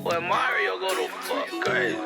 Well, Mario go to fuck crazy.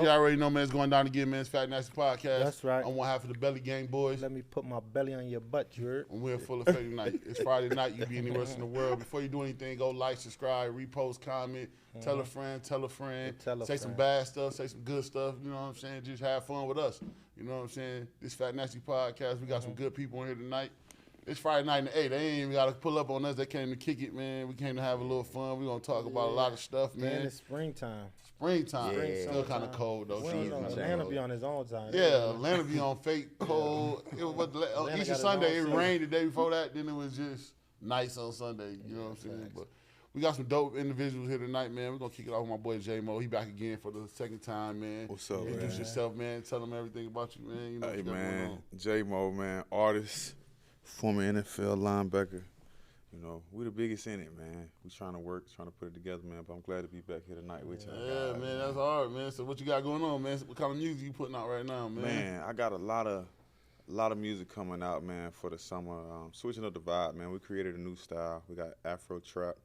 You already know, man. It's going down again, man. It's Fat Nasty Podcast. That's right. I'm one half of the Belly Gang boys. Let me put my belly on your butt, you heard? And we're full effect tonight. It's Friday night. You be anywhere else in the world. Before you do anything, go like, subscribe, repost, comment, tell a friend, say some bad stuff, say some good stuff. You know what I'm saying? Just have fun with us. You know what I'm saying? This Fat Nasty Podcast. We got some good people in here tonight. It's Friday night in the 8. They ain't even got to pull up on us. They came to kick it, man. We came to have a little fun. We're going to talk about a lot of stuff, man. And it's springtime. Springtime. Yeah. Still kind of cold, though. Atlanta be on his own time. Yeah, Atlanta be on fake cold. It was Easter Sunday. It rained the day before that. Then it was just nice on Sunday. You know what I'm saying? But we got some dope individuals here tonight, man. We're going to kick it off with my boy JMO. He back again for the second time, man. What's up, man? Introduce yourself, man. Tell them everything about you, man. You know hey, man. JMO, man. Artist, former NFL linebacker. You know, we the biggest in it, man. We trying to work, trying to put it together, man. But I'm glad to be back here tonight with you. Yeah, man, that's hard, man. So what you got going on, man? What kind of music you putting out right now, man? Man, I got a lot of music coming out, man, for the summer. Switching up the vibe, man. We created a new style. We got Afro Trap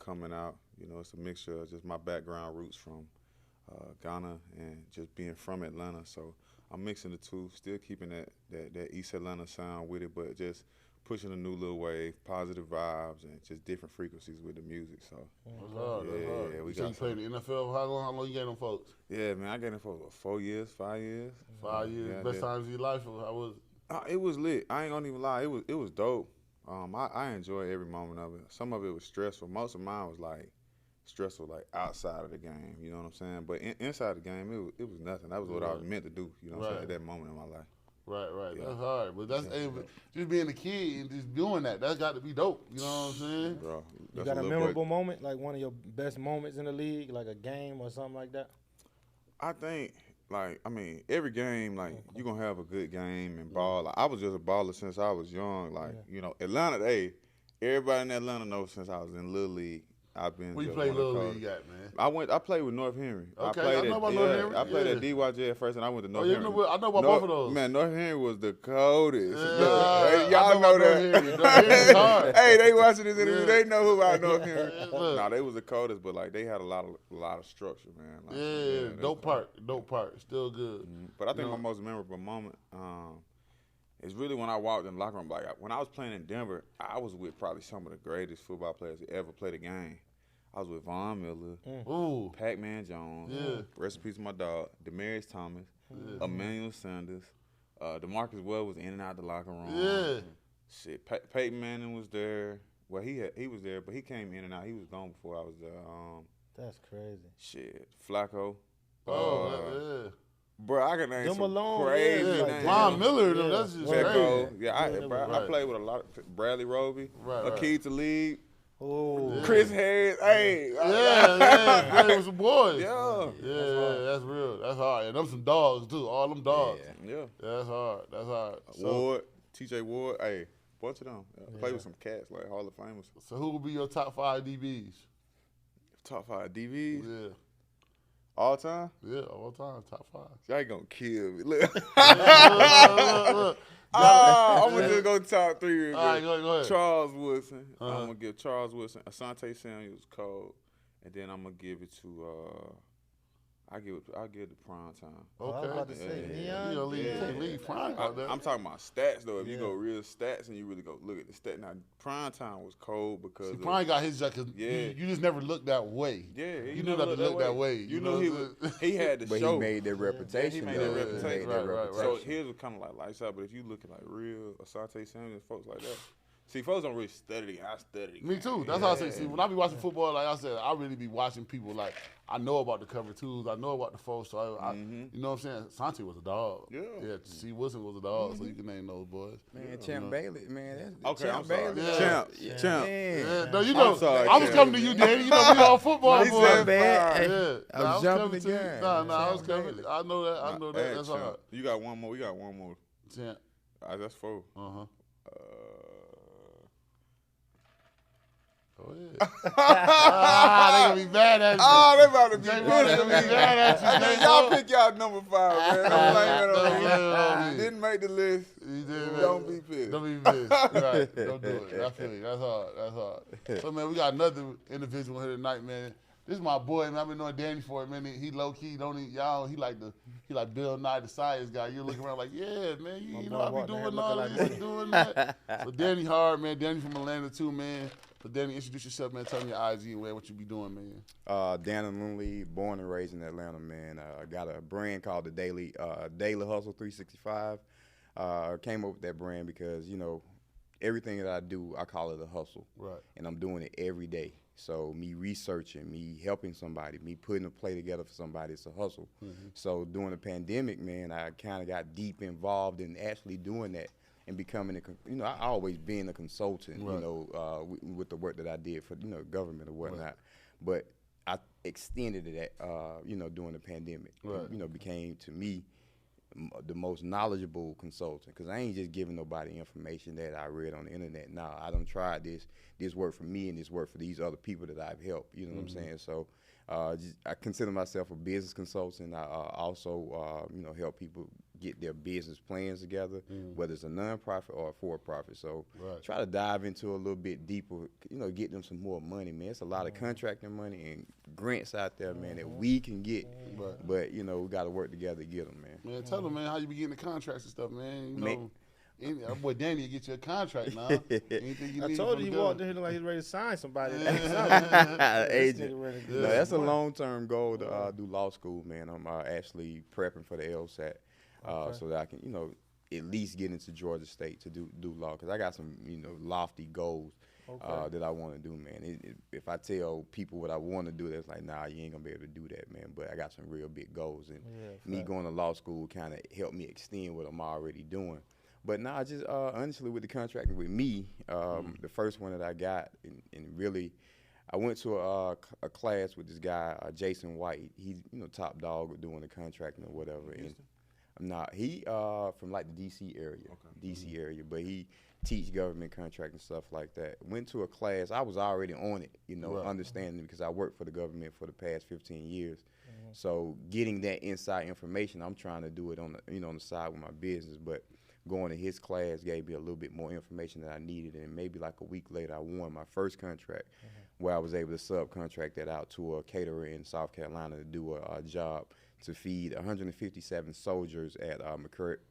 coming out. You know, it's a mixture of just my background roots from Ghana and just being from Atlanta. So I'm mixing the two, still keeping that East Atlanta sound with it, but just pushing a new little wave, positive vibes, and just different frequencies with the music. So that's hard. Yeah, we so got. You played in the NFL. How long you got them folks? Yeah, man, I got them for 4 years, 5 years. 5 years. Yeah, Best times of your life. How was it? It was lit. I ain't gonna even lie. It was dope. I enjoyed every moment of it. Some of it was stressful. Most of mine was like stressful, like outside of the game. You know what I'm saying? But inside the game, it was nothing. That was what I was meant to do. You know what I'm saying? At that moment in my life. Right. Yeah. That's hard. But that's just being a kid and just doing that's got to be dope. You know what I'm saying? Bro, you got a memorable moment, like one of your best moments in the league, like a game or something like that? I think, every game, you're going to have a good game and ball. Like, I was just a baller since I was young. You know, Atlanta, everybody in Atlanta knows since I was in Little League. I've been. Where you play Little League at, man? I played with North Henry. Okay, I know about North Henry. I played at DYJ at first, and I went to North Henry. I know about both of those. Man, North Henry was the coldest. Y'all know that. North Henry's hard. Hey, they watching this interview. They know who I North Henry. Nah, they was the coldest, but they had a lot of structure, man. Dope part, still good. But I think my most memorable moment is really when I walked in the locker room. Like when I was playing in Denver, I was with probably some of the greatest football players that ever played a game. I was with Von Miller, Pac-Man Jones, rest in peace to my dog, Demaryius Thomas, Emmanuel Sanders, DeMarcus Webb was in and out the locker room. Yeah. Shit, Peyton Manning was there. Well, he was there, but he came in and out. He was gone before I was there. That's crazy. Shit, Flacco. Yeah. Bro, I can name them some alone, crazy Von names. Wow. Miller, that's just Becko. crazy. Yeah, I played with a lot of Bradley Roby, Akeem Talib, Chris Harris. Hey. Played with some boys. Yeah. That's real. That's hard. And them some dogs, too. All them dogs. Yeah. That's hard. Ward, TJ Ward. Hey, bunch of them. Played with some cats, like Hall of Famers. So who would be your top 5 DBs? Top 5 DBs? Yeah. All time? Yeah, all time, top 5. Y'all gonna kill me. Look. Look. I'm gonna just go top 3 real quick. All right, go ahead. Charles Woodson. I'm gonna give Charles Woodson. Asante Samuel's cold, and then I'm gonna give it to. I'll give it to prime time. Okay. I was about to say, You know, leave prime out there. I'm talking about stats though. If you go real stats and you really go look at the stat. Now prime time was cold because Prime got his jacket. You just never looked that way. Yeah, you never looked that way. You know he had the but show. He made that reputation. He made that reputation. Right. So his was kind of like lights out. But if you look at like real Asante Samuel and folks like that. See, folks don't really study. I study. Me too. That's how I say. See, when I be watching football, like I said, I really be watching people like I know about the cover twos. I know about the folks. So I you know what I'm saying? Santi was a dog. Yeah. C. Wilson was a dog. So you can name those boys. Man, Champ Bailey, man. Okay, Champ I'm sorry. Bailey. Champ. Yeah. No, you know, I'm sorry, I was Champ. coming to you, Danny. You know, we all football He boys. said bad. Yeah. I was jumping coming to you. again. Nah, I was Champ coming. Bailey. I know that. I know that. Hey, That's Champ, all right. You got one more. We got one more. Champ. That's 4. Go ahead. They gonna be mad at you. Oh, they about to be They pissed gonna at be me. mad at you. And then y'all pick y'all number 5, man. Don't blame it on me. Didn't make the list. You did, man. Don't be pissed. Don't be pissed. Right. Don't do it. I feel you. That's hard. That's hard. So, man, we got another individual here tonight, man. This is my boy, man. I've been knowing Danny for a minute. He low key, he like Bill Nye the Science Guy. You looking around like, yeah, man, you know, I be doing all this, doing that. So Danny hard, man. Danny from Atlanta too, man. So Danny, introduce yourself, man. Tell me your IG and what you be doing, man. Dannon, born and raised in Atlanta, man. Got a brand called the Daily Hustle 365. Came up with that brand because, you know, everything that I do, I call it a hustle. Right. And I'm doing it every day. So me researching, me helping somebody, me putting a play together for somebody, it's a hustle. Mm-hmm. So during the pandemic, man, I kind of got deep involved in actually doing that and becoming I always been a consultant, right. You know, with the work that I did for, you know, government or whatnot. Right. But I extended it during the pandemic. Right. You know, became to me the most knowledgeable consultant, because I ain't just giving nobody information that I read on the internet. Nah, I done tried this. This worked for me, and this worked for these other people that I've helped. You know what I'm saying? So I consider myself a business consultant. I also help people get their business plans together, whether it's a nonprofit or a for-profit. So try to dive into a little bit deeper, you know, get them some more money, man. It's a lot of contracting money and grants out there, man, that we can get. But, you know, we got to work together to get them, man. Man, tell them, man, how you be getting the contracts and stuff, man. You know, our boy Danny will get you a contract now. Anything you I need told you he government. walked in here like he's ready to sign somebody. Agent. No, that's a long-term goal to do law school, man. I'm actually prepping for the LSAT so that I can, you know, at least get into Georgia State to do law, because I got some, you know, lofty goals that I want to do, man. If I tell people what I want to do, that's like, nah, you ain't gonna be able to do that, man. But I got some real big goals, and me going to law school kind of helped me extend what I'm already doing. But nah, just honestly, with the contracting with me, the first one that I got, and really, I went to a class with this guy, Jason White. He's, you know, top dog with doing the contracting or whatever. And he from like the DC area, but he teach government contract and stuff like that. Went to a class. I was already on it, you know, understanding, because I worked for the government for the past 15 years. So getting that inside information, I'm trying to do it on the, you know, on the side with my business, but going to his class gave me a little bit more information that I needed, and maybe like a week later, I won my first contract where I was able to subcontract that out to a caterer in South Carolina to do a job to feed 157 soldiers at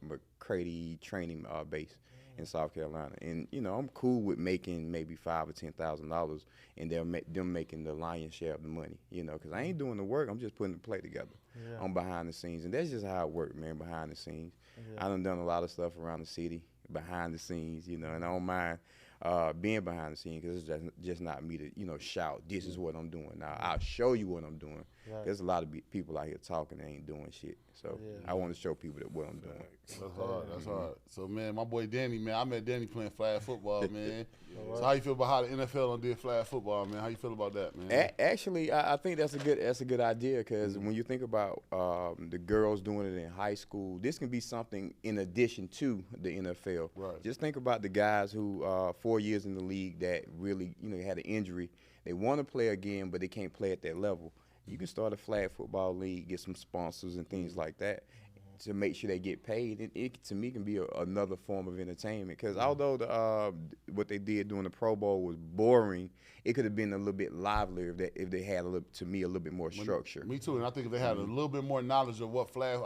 McCready training base in South Carolina. And, you know, I'm cool with making maybe $5,000 or $10,000, and them making the lion's share of the money, you know, because I ain't doing the work. I'm just putting the play together on behind the scenes. And that's just how it works, man, behind the scenes. I done a lot of stuff around the city behind the scenes, you know, and I don't mind being behind the scenes, because it's just not me to, you know, shout, this is what I'm doing. Now, I'll show you what I'm doing. There's a lot of people out here talking that ain't doing shit. So I want to show people that what I'm doing. That's hard. That's hard. So, man, my boy Danny, man, I met Danny playing flag football, man. So how you feel about how the NFL done did flag football, man? How you feel about that, man? Actually, I think that's a good idea, because when you think about the girls doing it in high school, this can be something in addition to the NFL. Right. Just think about the guys who 4 years in the league that really, you know, had an injury. They want to play again, but they can't play at that level. You can start a flag football league, get some sponsors and things like that to make sure they get paid. And it to me, can be another form of entertainment, because although what they did during the Pro Bowl was boring, it could have been a little bit livelier if they had a little bit more structure. Me too, and I think if they had a little bit more knowledge of what flag,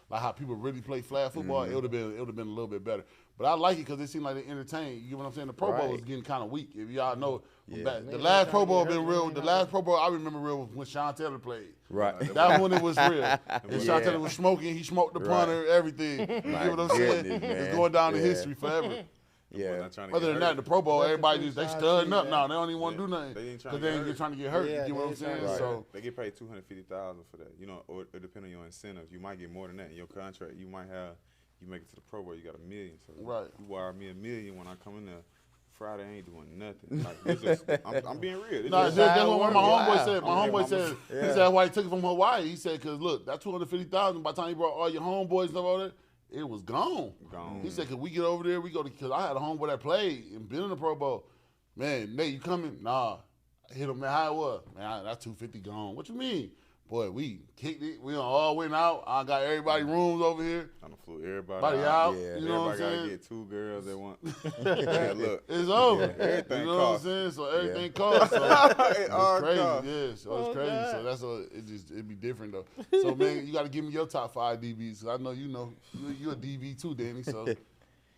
like how people really play flag football, it would have been a little bit better. But I like it because it seemed like they entertained. You know what I'm saying? The Pro Bowl was getting kind of weak. If y'all know, the last Pro Bowl been real. The last Pro Bowl I remember real was when Sean Taylor played. Right. That one it was real. And Sean Taylor was smoking. He smoked the punter, everything. You know what I'm saying? It's going down in history forever. Yeah. Other than that, the Pro Bowl, everybody they studying up now. They don't even want to do nothing because they ain't trying to get hurt. You know what I'm saying? Right. So they get paid $250,000 for that. You know, or depending on your incentives, you might get more than that in your contract. You might have. You make it to the Pro Bowl, you got $1 million. So you wire me $1 million when I come in there. Friday, I ain't doing nothing. Like, I'm being real. That's what my homeboy said. My homeboy said, he said why he took it from Hawaii. He said, because look, that $250,000, by the time you brought all your homeboys and stuff over there, it was gone. He said, because we get over there, because I had a homeboy that played and been in the Pro Bowl. Man, Nate, you coming? Nah. hit him, man, how it was? Man, that's 250 gone. What you mean? Boy, we kicked it. We all went out. I got everybody rooms over here. I done flew everybody Body out. out. Yeah. You know what I'm Everybody saying? gotta get 2 girls at once. Yeah, look. It's over. Yeah, everything you know costs. what I'm saying? So everything costs. So It all it's crazy. costs. Yeah, so it's crazy. So that's it'd be different though. So man, you got to give me your top 5 DBs. Cause I know you're a DB too, Danny. So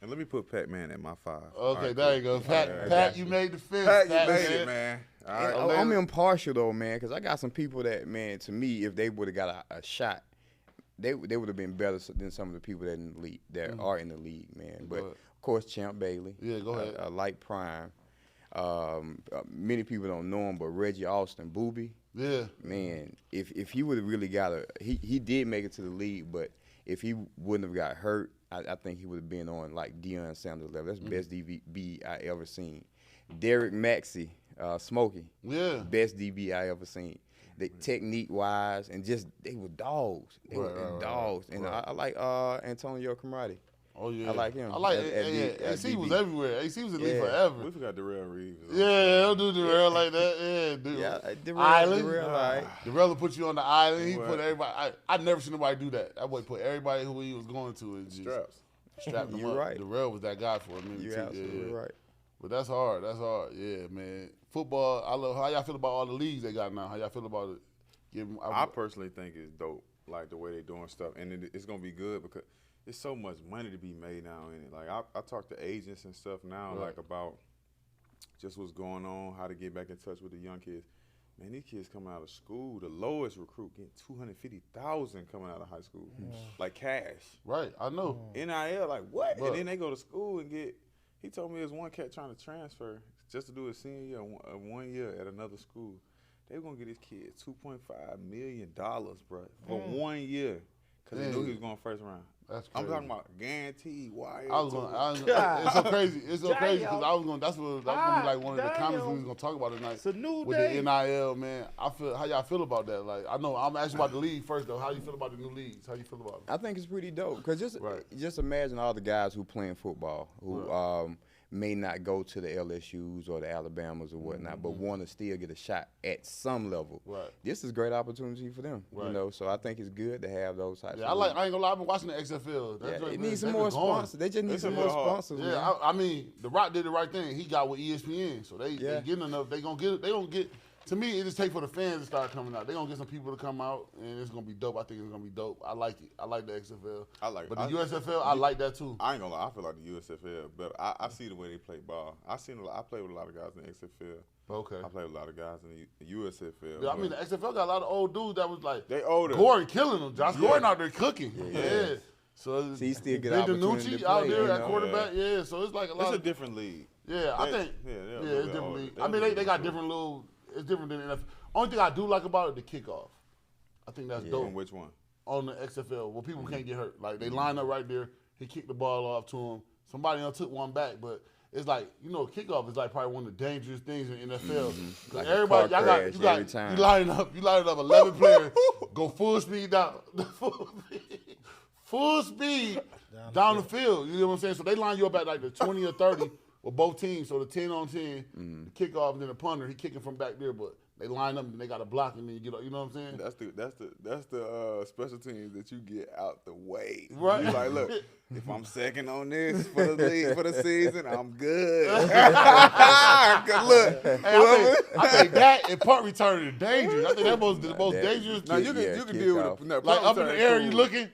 And let me put Pat-Man at my 5. okay, Right, there cool. you go. All Pat, right, Pat, you made the fifth. Pat, you Pat, made it, man. All right. I'm impartial though, man, because I got some people that, man, to me, if they would have got a shot, they would have been better than some of the people that in the league are in the league, man. But of course, Champ Bailey. Yeah, go ahead. Light Prime. Many people don't know him, but Reggie Austin, Booby. Yeah. Man, if he would have really got he did make it to the league, but if he wouldn't have got hurt, I think he would have been on like Deion Sanders level. That's the best DB I ever seen. Derek Maxey, Smokey. Yeah. Best DB I ever seen. The technique wise and just they were dogs. They were dogs. And I like Antonio Camrati. Oh yeah. I like him. I like as AC was DB. everywhere. AC was in the league forever. We forgot Darrell Reeves. Yeah, don't do Darrell like that. Yeah, dude. Yeah, Island. Darrell, all right. Darrell will put you on the island. He What? put everybody. I never seen nobody do that. That boy put everybody who he was going to and just Straps. strapped them You're up. right. Darrell was that guy for a minute You're too. absolutely Yeah. right. But that's hard. That's hard. Yeah, man. Football. I love. How y'all feel about all the leagues they got now? How y'all feel about it? I personally think it's dope, like the way they doing stuff, and it's gonna be good because there's so much money to be made now in it. Like I talk to agents and stuff now, like about just what's going on, how to get back in touch with the young kids. Man, these kids coming out of school, the lowest recruit getting $250,000 coming out of high school, like cash. Right. I know. NIL, like what? But- and then they go to school and get. He told me there's one cat trying to transfer just to do his senior year, 1 year at another school. They were gonna get his kid $2.5 million, bro, for 1 year, cause they knew he was going first round. That's I'm crazy. talking about guaranteed wire. It's so crazy. It's so crazy because I was going. That's gonna be like one of the comments we was gonna talk about tonight. It's a new with day. the NIL, man. How y'all feel about that? Like, I know I'm asking about the league first though. How you feel about the new leagues? How you feel about it? I think it's pretty dope because Right. just imagine all the guys who playing football who may not go to the LSUs or the Alabamas or whatnot, but want to still get a shot at some level. Right. This is a great opportunity for them, Right. you know. So I think it's good to have those types. Yeah, of I ain't gonna lie. I've been watching the XFL. That Yeah, joint, it man, needs some they more been going. sponsors. They just need some more been hard. sponsors. Yeah, man. I mean, The Rock did the right thing. He got with ESPN, so they getting enough. They gonna get. To me, it just take for the fans to start coming out. They gonna get some people to come out, and it's gonna be dope. I think it's gonna be dope. I like it. I like the XFL. I like it. But the USFL, I like that too. I ain't gonna lie. I feel like the USFL, but I see the way they play ball. I play with a lot of guys in the XFL. Okay. I play with a lot of guys in the USFL. Yeah, I mean, the XFL got a lot of old dudes that was like They older. Gordon killing them. Josh Gordon out there cooking. Yeah. So So he still get Big opportunity Danucci to out play, there you at know? quarterback. Yeah. So it's like a lot It's a of different league. Yeah, I They- think. yeah, Yeah, they're a it's little different older. league. They're I mean, a they little got older. different little. It's different than the NFL. Only thing I do like about it, the kickoff. I think that's On dope which one? on the XFL. Where people can't get hurt. Like they line up right there. He kicked the ball off to him. Somebody else took one back, but. It's like, kickoff is like probably one of the dangerous things in the NFL. 'Cause Like a everybody, car y'all crash got, every time. you line up 11 players, go full speed down, full speed down the field. You know what I'm saying? So they line you up at like the 20 or 30 with both teams. So the 10 on 10, the kickoff, and then the punter, he kicking from back there, but they line up and they got a block, and then you get, you know what I'm saying? That's the special teams that you get out the way. Right. You like, look, if I'm second on this for the league for the season, I'm good. 'Cause look, Hey, I think that and punt return is dangerous. I think that's the most that- dangerous. now you Yeah, can deal kickoff. with the Like up in the air, cool. you looking,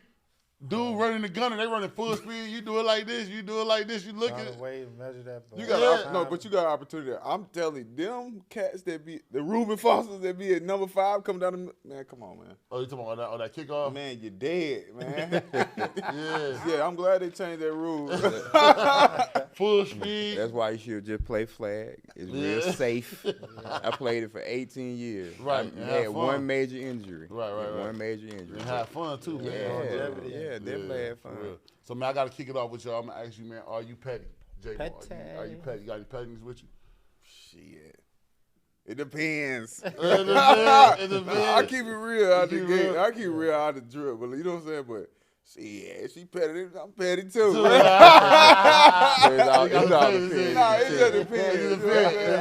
dude running the gun, and they running full speed. You do it like this, you do it like this, you looking. Trying to weigh and measure that. You ball. got Yeah. no, but you got an opportunity. I'm telling you, them cats that be the Reuben Fosters that be at number 5 coming down the man. Come on, man. Oh, you talking about on that kickoff? Man, you're dead, man. Yeah, Yeah, I'm glad they changed that rule. full speed. That's why you should just play flag. It's real Yeah. safe. I played it for 18 years. Right, I and have had fun. one major injury. Right. One major injury. And have fun too, man. Yeah, definitely had for fun. real. So man, I gotta kick it off with y'all. I'm gonna ask you, man, are you petty? JMO, Petty. Are you petty? You got any pettiness with you? Shit. It depends. It I depends. keep it real out the keep it game. real. I keep it real out the drip. But you know what I'm saying? But Shit, she petty. I'm petty too. So it's all depends. Nah, it just depends.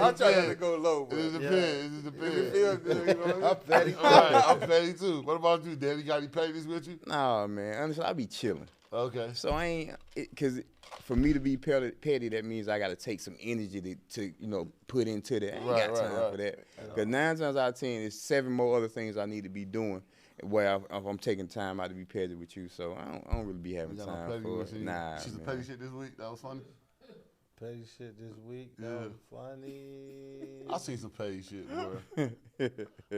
I'm trying to go low, but It depends. It if it depends. feels good, you know what I'm petty. I'm petty too. What about you, Daddy? Got any pettiness with you? Nah, man. Honestly, I be chilling. Okay. So I ain't, because for me to be petty, that means I got to take some energy to put into that. I ain't got time for that. Because 9 times out of 10, there's 7 more other things I need to be doing where I'm taking time out to be petty with you. So I don't really be having time for it. Nah, she's some petty shit this week. That was funny. Petty shit this week. That was funny. I seen some petty shit, bro.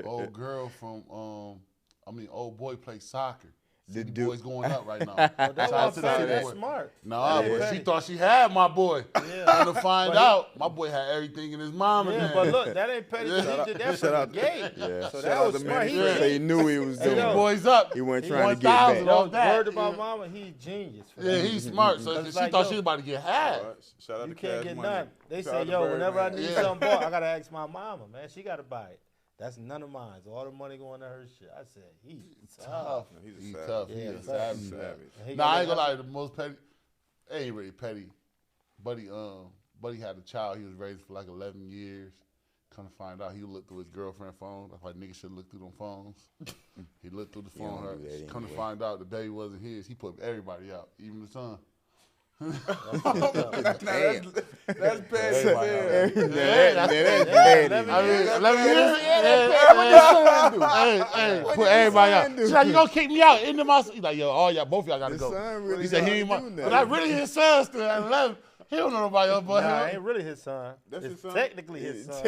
Old girl from old boy plays soccer. The boy's going up right now. That's why I said that's smart. Nah, but she thought she had my boy. Yeah. And to find out, my boy had everything in his mama. Yeah, but look, that ain't petty. That's from the gate. Yeah. So that was smart. He knew he was doing it. Boys up. He wasn't trying to get back. Word about mama, he's genius. Yeah, he's smart. So she thought she was about to get had. Shout out you to can't Cash get Money. nothing. They Shout say, out to yo, Bird, whenever man. I need something bought, I gotta ask my mama, man. She gotta buy it. That's none of mine. So all the money going to her shit. I said, he's tough. He's tough. Yeah, He is savage. savage. Nah, I ain't gonna lie. The most petty, ain't really petty. Buddy had a child he was raising for like 11 years. Come to find out, he looked through his girlfriend's phone. That's why niggas should look through them phones. He looked through the phone. Come to find out, the baby wasn't his. He put everybody out, even the son. That's bad. That's bad. I mean, 11 years? Hey, put everybody out. She's like, you gonna kick me out into my... He's like, yo, all y'all, both of y'all gotta go. He said, he ain't my... But that really his son still at 11. He don't know nobody else but Nah, him. it ain't really his son. That's it's his son? technically his son,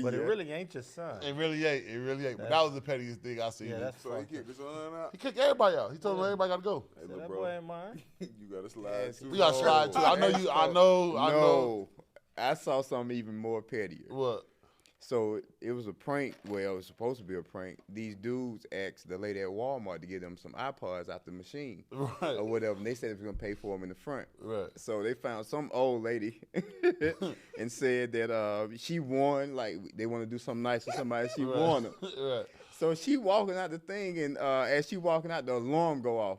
but it really ain't your son. It really ain't. But that was the pettiest thing I seen. Yeah, that's So he kicked his son out. He kicked everybody out. He told them everybody gotta go. Hey, So look, that bro, boy ain't mine. you gotta slide too. We gotta slide too. I know. No, I saw something even more pettier. What? So it was a prank. Well, it was supposed to be a prank. These dudes asked the lady at Walmart to give them some iPods out the machine or whatever. And they said they was gonna pay for them in the front. Right. So they found some old lady and said that she won. Like they want to do something nice for somebody. She won them. Right. So she walking out the thing, and as she walking out, the alarm go off.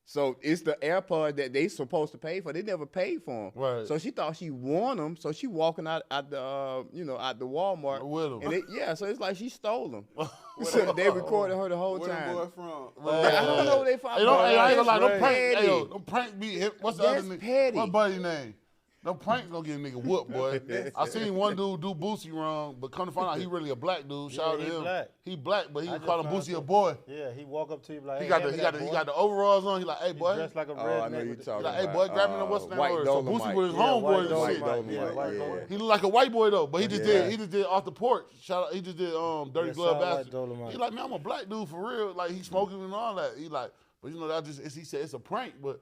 So it's the AirPod that they supposed to pay for. They never paid for them. Right. So she thought she won them. So she walking out the out the Walmart with them. And so it's like she stole them. So they recorded her the whole Where time. them boy from? I don't know where they found. I ain't gonna lie. That's Them pranks be. What's the other That's nigga? petty. What buddy name? Them pranks gonna get a nigga whooped, boy. I seen one dude do Boosie wrong, but come to find out he really a black dude. Shout out to him. Black. He black, but he I was calling just Boosie a found boy. Yeah, he walk up to you like, He hey, got hand me that, he boy. got the overalls on. He like, hey He boy. dressed like a Oh, I redneck know you with the- talking He like, hey about. boy, grab me the what's that White word? So Boosie Dolomite. with his Yeah, homeboy White and Dolomite. shit. Dolomite, Yeah, White yeah. Dolomite. He look like a white boy though, but he just Yeah. did off the porch. Shout out, he just did Dirty Yeah, Glove sound White Bastard. Dolomite. He like, man, I'm a black dude for real. Like he smoking and all that. He like, but you know that he said it's a prank, but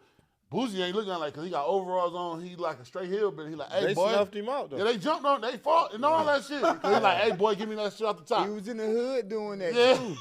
Boosie ain't looking like because he got overalls on. He like a straight hillbilly. He like, hey They boy. snuffed him out though. Yeah, they jumped on, they fought and all that shit. He like, hey boy, give me that shit off the top. He was in the hood doing that Yeah. too.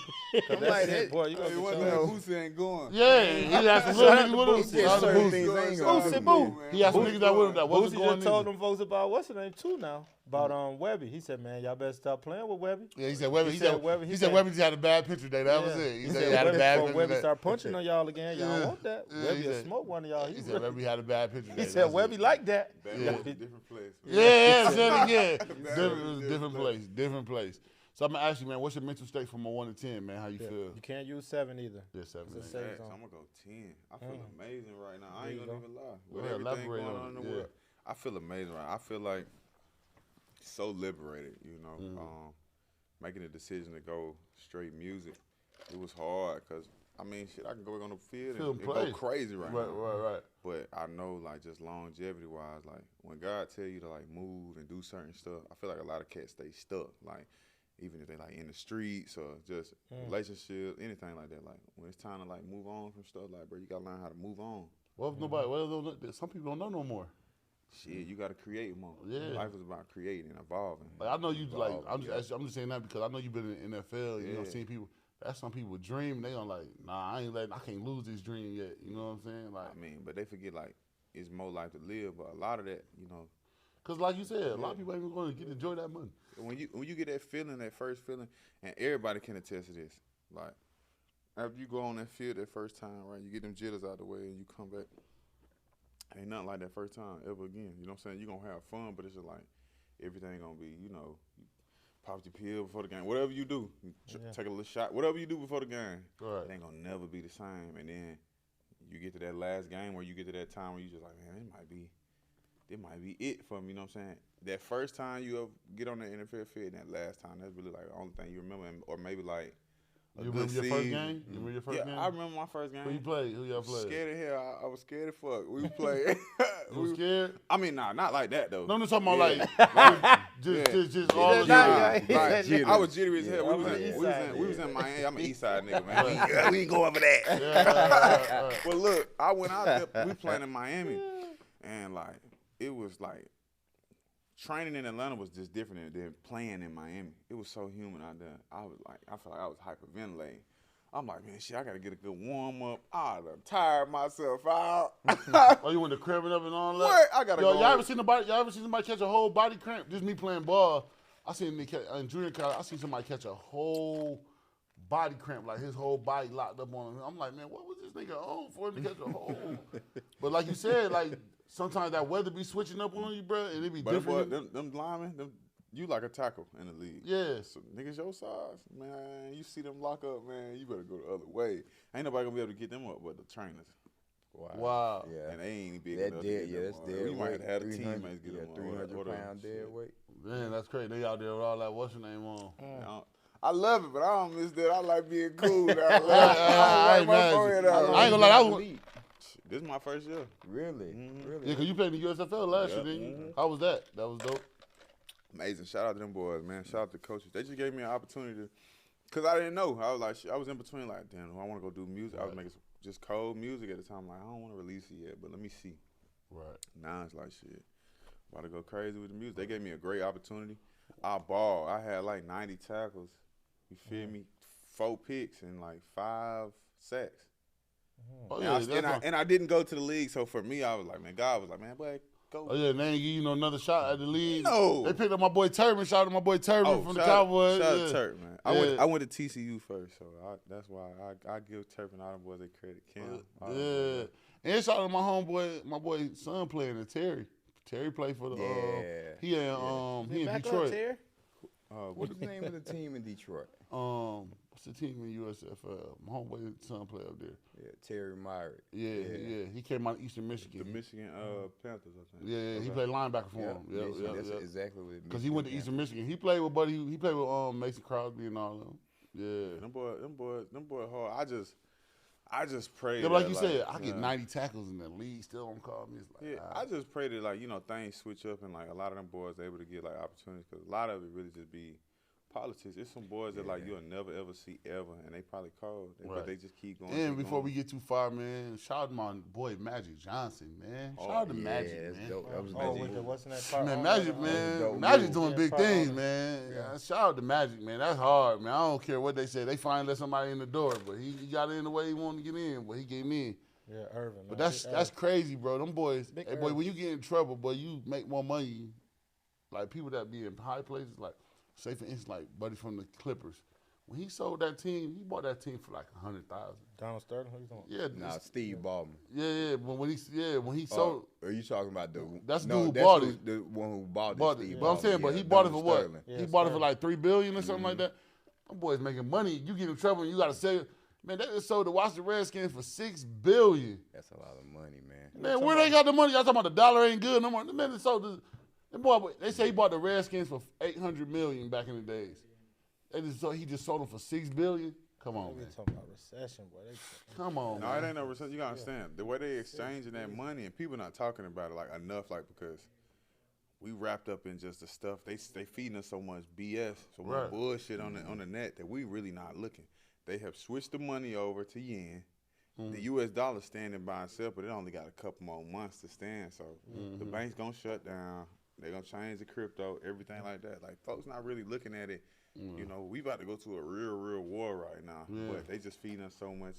I'm That's like, it, boy. You Hey, gonna one be thing, told. Boosie ain't going. Yeah, he had some little niggas with him. It's just certain things Boosie. ain't gonna Boosie, do, boo. man. He had some niggas that with him that wasn't Boosie going just told in. them folks about what's her name too now about Webby. He said, man, y'all better stop playing with Webby. Yeah, he said Webby. He He said said Webby- He he said said- Webby just had a bad picture day. That was it. He said he had a bad picture Webby day. start punching on y'all again. Y'all Yeah. don't want that. Yeah, Webby he will said- smoke one of y'all. He said Webby had a bad picture day. He said Webby like that. Different place. Yeah, said it again. Different place. So I'm gonna ask you, man, what's your mental state from a 1 to 10, man? How you feel? You can't use 7 either. Yeah, 7. It's a man. safe So zone. I'm gonna go 10. I feel amazing right now. I There ain't you gonna go. even lie. Go With ahead, everything elaborate going on on in it, the yeah. world, I feel amazing right now. I feel like so liberated, you know. Making a decision to go straight music, it was hard because I mean, shit, I can go on the field Feel and play. go crazy right now. Right. But I know, like, just longevity wise, like when God tell you to like move and do certain stuff, I feel like a lot of cats stay stuck. Like even if they like in the streets or just relationships, anything like that. Like when it's time to like move on from stuff, like bro, you gotta learn how to move on. What if nobody? What if some people don't know no more? Shit, you gotta create more. Yeah. Life is about creating and evolving. Like I know you like. I'm yeah. just saying that because I know you've been in the NFL. You know, Yeah. seeing people. That's some people dream. They don't like. Nah, I can't lose this dream yet. You know what I'm saying? Like, I mean, but they forget like it's more life to live. But a lot of that, you know, cause like you said, a lot of people ain't even going to enjoy that money. when you get that feeling, that first feeling, and everybody can attest to this. Like after you go on that field that first time, right? You get them jitters out the way and you come back. Ain't nothing like that first time ever again. You know what I'm saying? You're going to have fun, but it's just like everything going to be, you pop your pill before the game. Whatever you do, take a little shot. Whatever you do before the game, it ain't going to never be the same. And then you get to that last game where you get to that time where you just like, man, it might be it for me. You know what I'm saying? That first time you get on the NFL field and that last time, that's really like the only thing you remember. Or maybe like you remember your first game? You remember your first game? Yeah, I remember my first game. Who you played? Who y'all played? Scared as hell. I was scared as fuck. We played. You was scared? I mean, not like that though. No, I'm talking about like just all the time. I was jittery as hell. We was in Miami. I'm an East Side nigga, man. We ain't go over that. But look, I went out there. We playing in Miami, and like it was like training in Atlanta was just different than playing in Miami. It was so humid out there. I felt like I was hyperventilating. I'm like, man, shit, I gotta get a good warm up. I done tired myself out. Oh, you went to cramping up and all that? What? I gotta go. Y'all ever seen somebody catch a whole body cramp? Just me playing ball. I seen me in junior college. I seen somebody catch a whole body cramp, like his whole body locked up on him. I'm like, man, what was this nigga on for him to catch a whole? But like you said, like sometimes that weather be switching up on you, bro, and it be different. But them linemen, you like a tackle in the league. Yeah. So niggas your size, man, you see them lock up, man, you better go the other way. Ain't nobody gonna be able to get them up but the trainers. Wow. Yeah. And they ain't big that enough dead, to get that's them dead. You might have the 300, teammates get them 300-pound dead weight. Man, that's crazy. They out there with all that what's your name on. I love it, but I don't miss that. I like being cool. I ain't gonna lie. This is my first year. Really? Yeah, because you played in the USFL last year, didn't you? How was that? That was dope. Amazing. Shout out to them boys, man. Shout out to coaches. They just gave me an opportunity to, because I didn't know. I was like, I was in between, like, damn, I want to go do music. I was making just cold music at the time. Like, I don't want to release it yet, but let me see. Right. Now it's like, shit, about to go crazy with the music. They gave me a great opportunity. I balled. I had like 90 tackles. You feel me? 4 picks and like 5 sacks. Oh, yeah, and I didn't go to the league, so for me, I was like, man, God was like, man, boy, go. Oh, yeah, they ain't give you another shot at the league. No. They picked up my boy Turbin. Shout out to my boy Turbin from the Cowboys. Shout out to Turp, man. I went to TCU first, so that's why I give Turp and all them boys their credit. Cam. Yeah. And shout out to my homeboy, my boy son playing in Terry. Terry played for the he in Detroit. What's the name of the team in Detroit? What's the team in USFL? My homeboy son play up there. Yeah, Terry Myrick. Yeah. He came out of Eastern Michigan. The Michigan Panthers, I think. Yeah, he played linebacker for him. That's exactly what. Because he went to Eastern Michigan. He played with Buddy. He played with Mason Crosby and all of them. Yeah. Them boy hard. I just pray. Yeah, but like you said, I get 90 tackles in the league. Still don't call me. It's like, I just pray that like things switch up and like a lot of them boys able to get like opportunities because a lot of it really just be politics. It's some boys that like you'll never ever see ever, and they probably called, but they just keep going. And before we get too far, man, shout out to my boy Magic Johnson, man. Shout out to Magic, man. Dope. That was Magic. What's in that part? Man, Magic, man. Magic's doing big things, man. Yeah. Shout out to Magic, man. That's hard, man. I don't care what they say. They finally let somebody in the door, but he got in the way he wanted to get in, but he came in. Yeah, Irvin. But that's crazy, bro. Them boys, hey, boy, when you get in trouble, boy, you make more money. Like people that be in high places, like say for instance, like Buddy from the Clippers. When he sold that team, he bought that team for like $100,000. Donald Sterling, who you talking about? Yeah, Steve Ballmer. Yeah. But when he sold, are you talking about the? That's the dude who bought it. The one who bought it. Steve But I'm saying, but he bought it for what? Yeah, he bought it for like $3 billion or something like that. Them boys making money. You get in trouble and you got to sell. Man, they just sold the Washington Redskins for $6 billion. That's a lot of money, man. Man, where they got the money? Y'all talking about the dollar ain't good no more. The man that sold they say he bought the Redskins for $800 million back in the days. He just sold them for $6 billion. Come on, man. talking about recession, boy. Come on, No, man. it ain't no recession. You gotta understand the way they exchanging that money, and people not talking about it like enough, like because we wrapped up in just the stuff they feeding us so much BS, so much bullshit on the net that we really not looking. They have switched the money over to yen. The U.S. dollar standing by itself, but it only got a couple more months to stand. So the bank's gonna shut down. They're gonna change the crypto, everything like that. Like folks not really looking at it. You know, we about to go to a real war right now. But they just feeding us so much.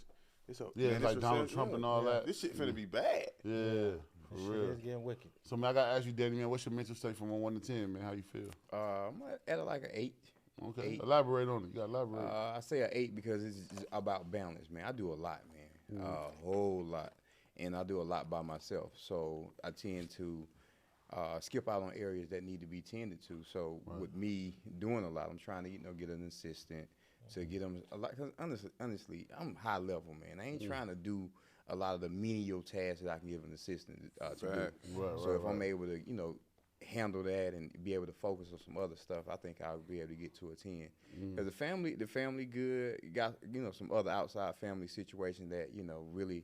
It's like Donald Trump and all that. This shit finna be bad. Yeah, for real. It's getting wicked. So man, I gotta ask you, Danny, man, what's your mental state from 1 to 10, man? How you feel? I'm at like an 8. Okay. Elaborate on it. You got to elaborate. I say an 8 because it's about balance, man. I do a lot, man. A whole lot. And I do a lot by myself. So I tend to skip out on areas that need to be tended to. So with me doing a lot, I'm trying to, get an assistant to get them a lot. Cause honestly, I'm high level, man. I ain't trying to do a lot of the menial tasks that I can give an assistant to do. So if I'm able to, handle that and be able to focus on some other stuff, I think I'll be able to get to a 10. Because the family good. You got, some other outside family situations that, really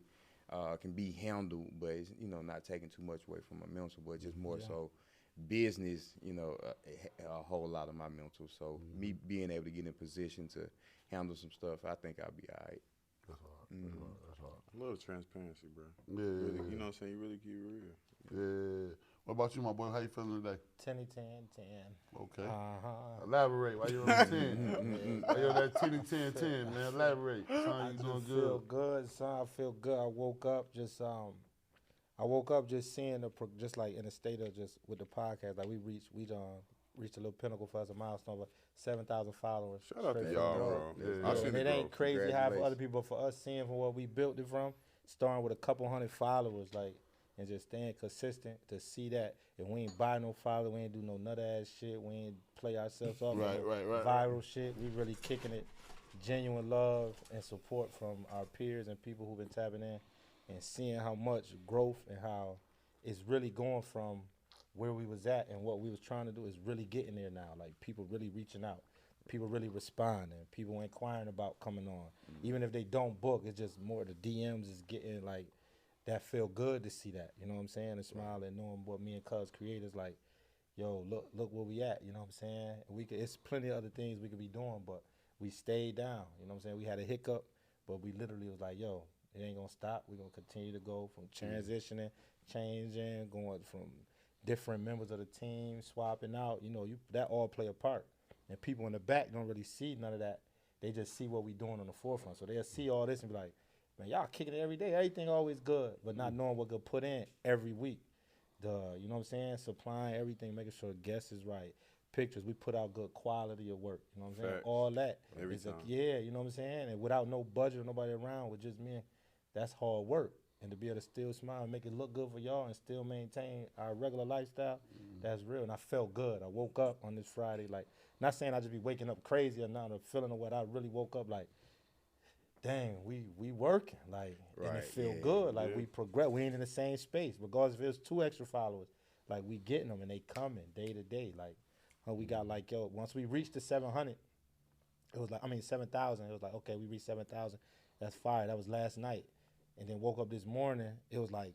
can be handled, but it's, not taking too much away from my mental, but just more so business, a whole lot of my mental. So me being able to get in position to handle some stuff, I think I'll be all right. That's hard. That's hard. I love transparency, bro. Yeah. Really, you know what I'm saying? You really keep it real. Yeah. What about you, my boy? How you feeling today? 10. Okay. Elaborate. Why you on 10? Why you on that 10, man? Elaborate. Son, you doing good? I feel good, son. I feel good. I woke up just seeing just like in a state of just with the podcast, like we reached a little pinnacle for us, a milestone, but 7,000 followers. Shout out to y'all, bro. Yeah. I seen it ain't crazy how for other people, but for us seeing from what we built it from, starting with a couple hundred followers, like, and just staying consistent to see that. If we ain't buy no follower, we ain't do no nut ass shit, we ain't play ourselves off viral shit. We really kicking it, genuine love and support from our peers and people who've been tapping in and seeing how much growth and how it's really going from where we was at and what we was trying to do is really getting there now. Like people really reaching out, people really responding, people inquiring about coming on. Even if they don't book, it's just more the DMs is getting like, that feel good to see that, you know what I'm saying, and smile and knowing what me and Cuz creators like, yo, look where we at, you know what I'm saying. It's plenty of other things we could be doing, but we stayed down, you know what I'm saying. We had a hiccup, but we literally was like, yo, it ain't gonna stop. We're gonna continue to go from transitioning, changing, going from different members of the team, swapping out, that all play a part. And people in the back don't really see none of that. They just see what we doing on the forefront. So they'll see all this and be like, man, y'all kicking it every day. Everything always good, but not knowing what good put in every week. You know what I'm saying? Supplying everything, making sure guests is right. Pictures, we put out good quality of work. You know what I'm saying? Facts. All that. Every time. You know what I'm saying? And without no budget or nobody around, with just me, that's hard work. And to be able to still smile and make it look good for y'all and still maintain our regular lifestyle, that's real. And I felt good. I woke up on this Friday, like, not saying I just be waking up crazy or not, or feeling of what I really woke up like, dang, we working, like, and it feel good, like we progress. We ain't in the same space, regardless if it's 2 extra followers, like we getting them and they coming day to day. Like, we got like, yo, once we reached the 700, it was like, 7,000. It was like, okay, we reached 7,000. That's fire. That was last night, and then woke up this morning. It was like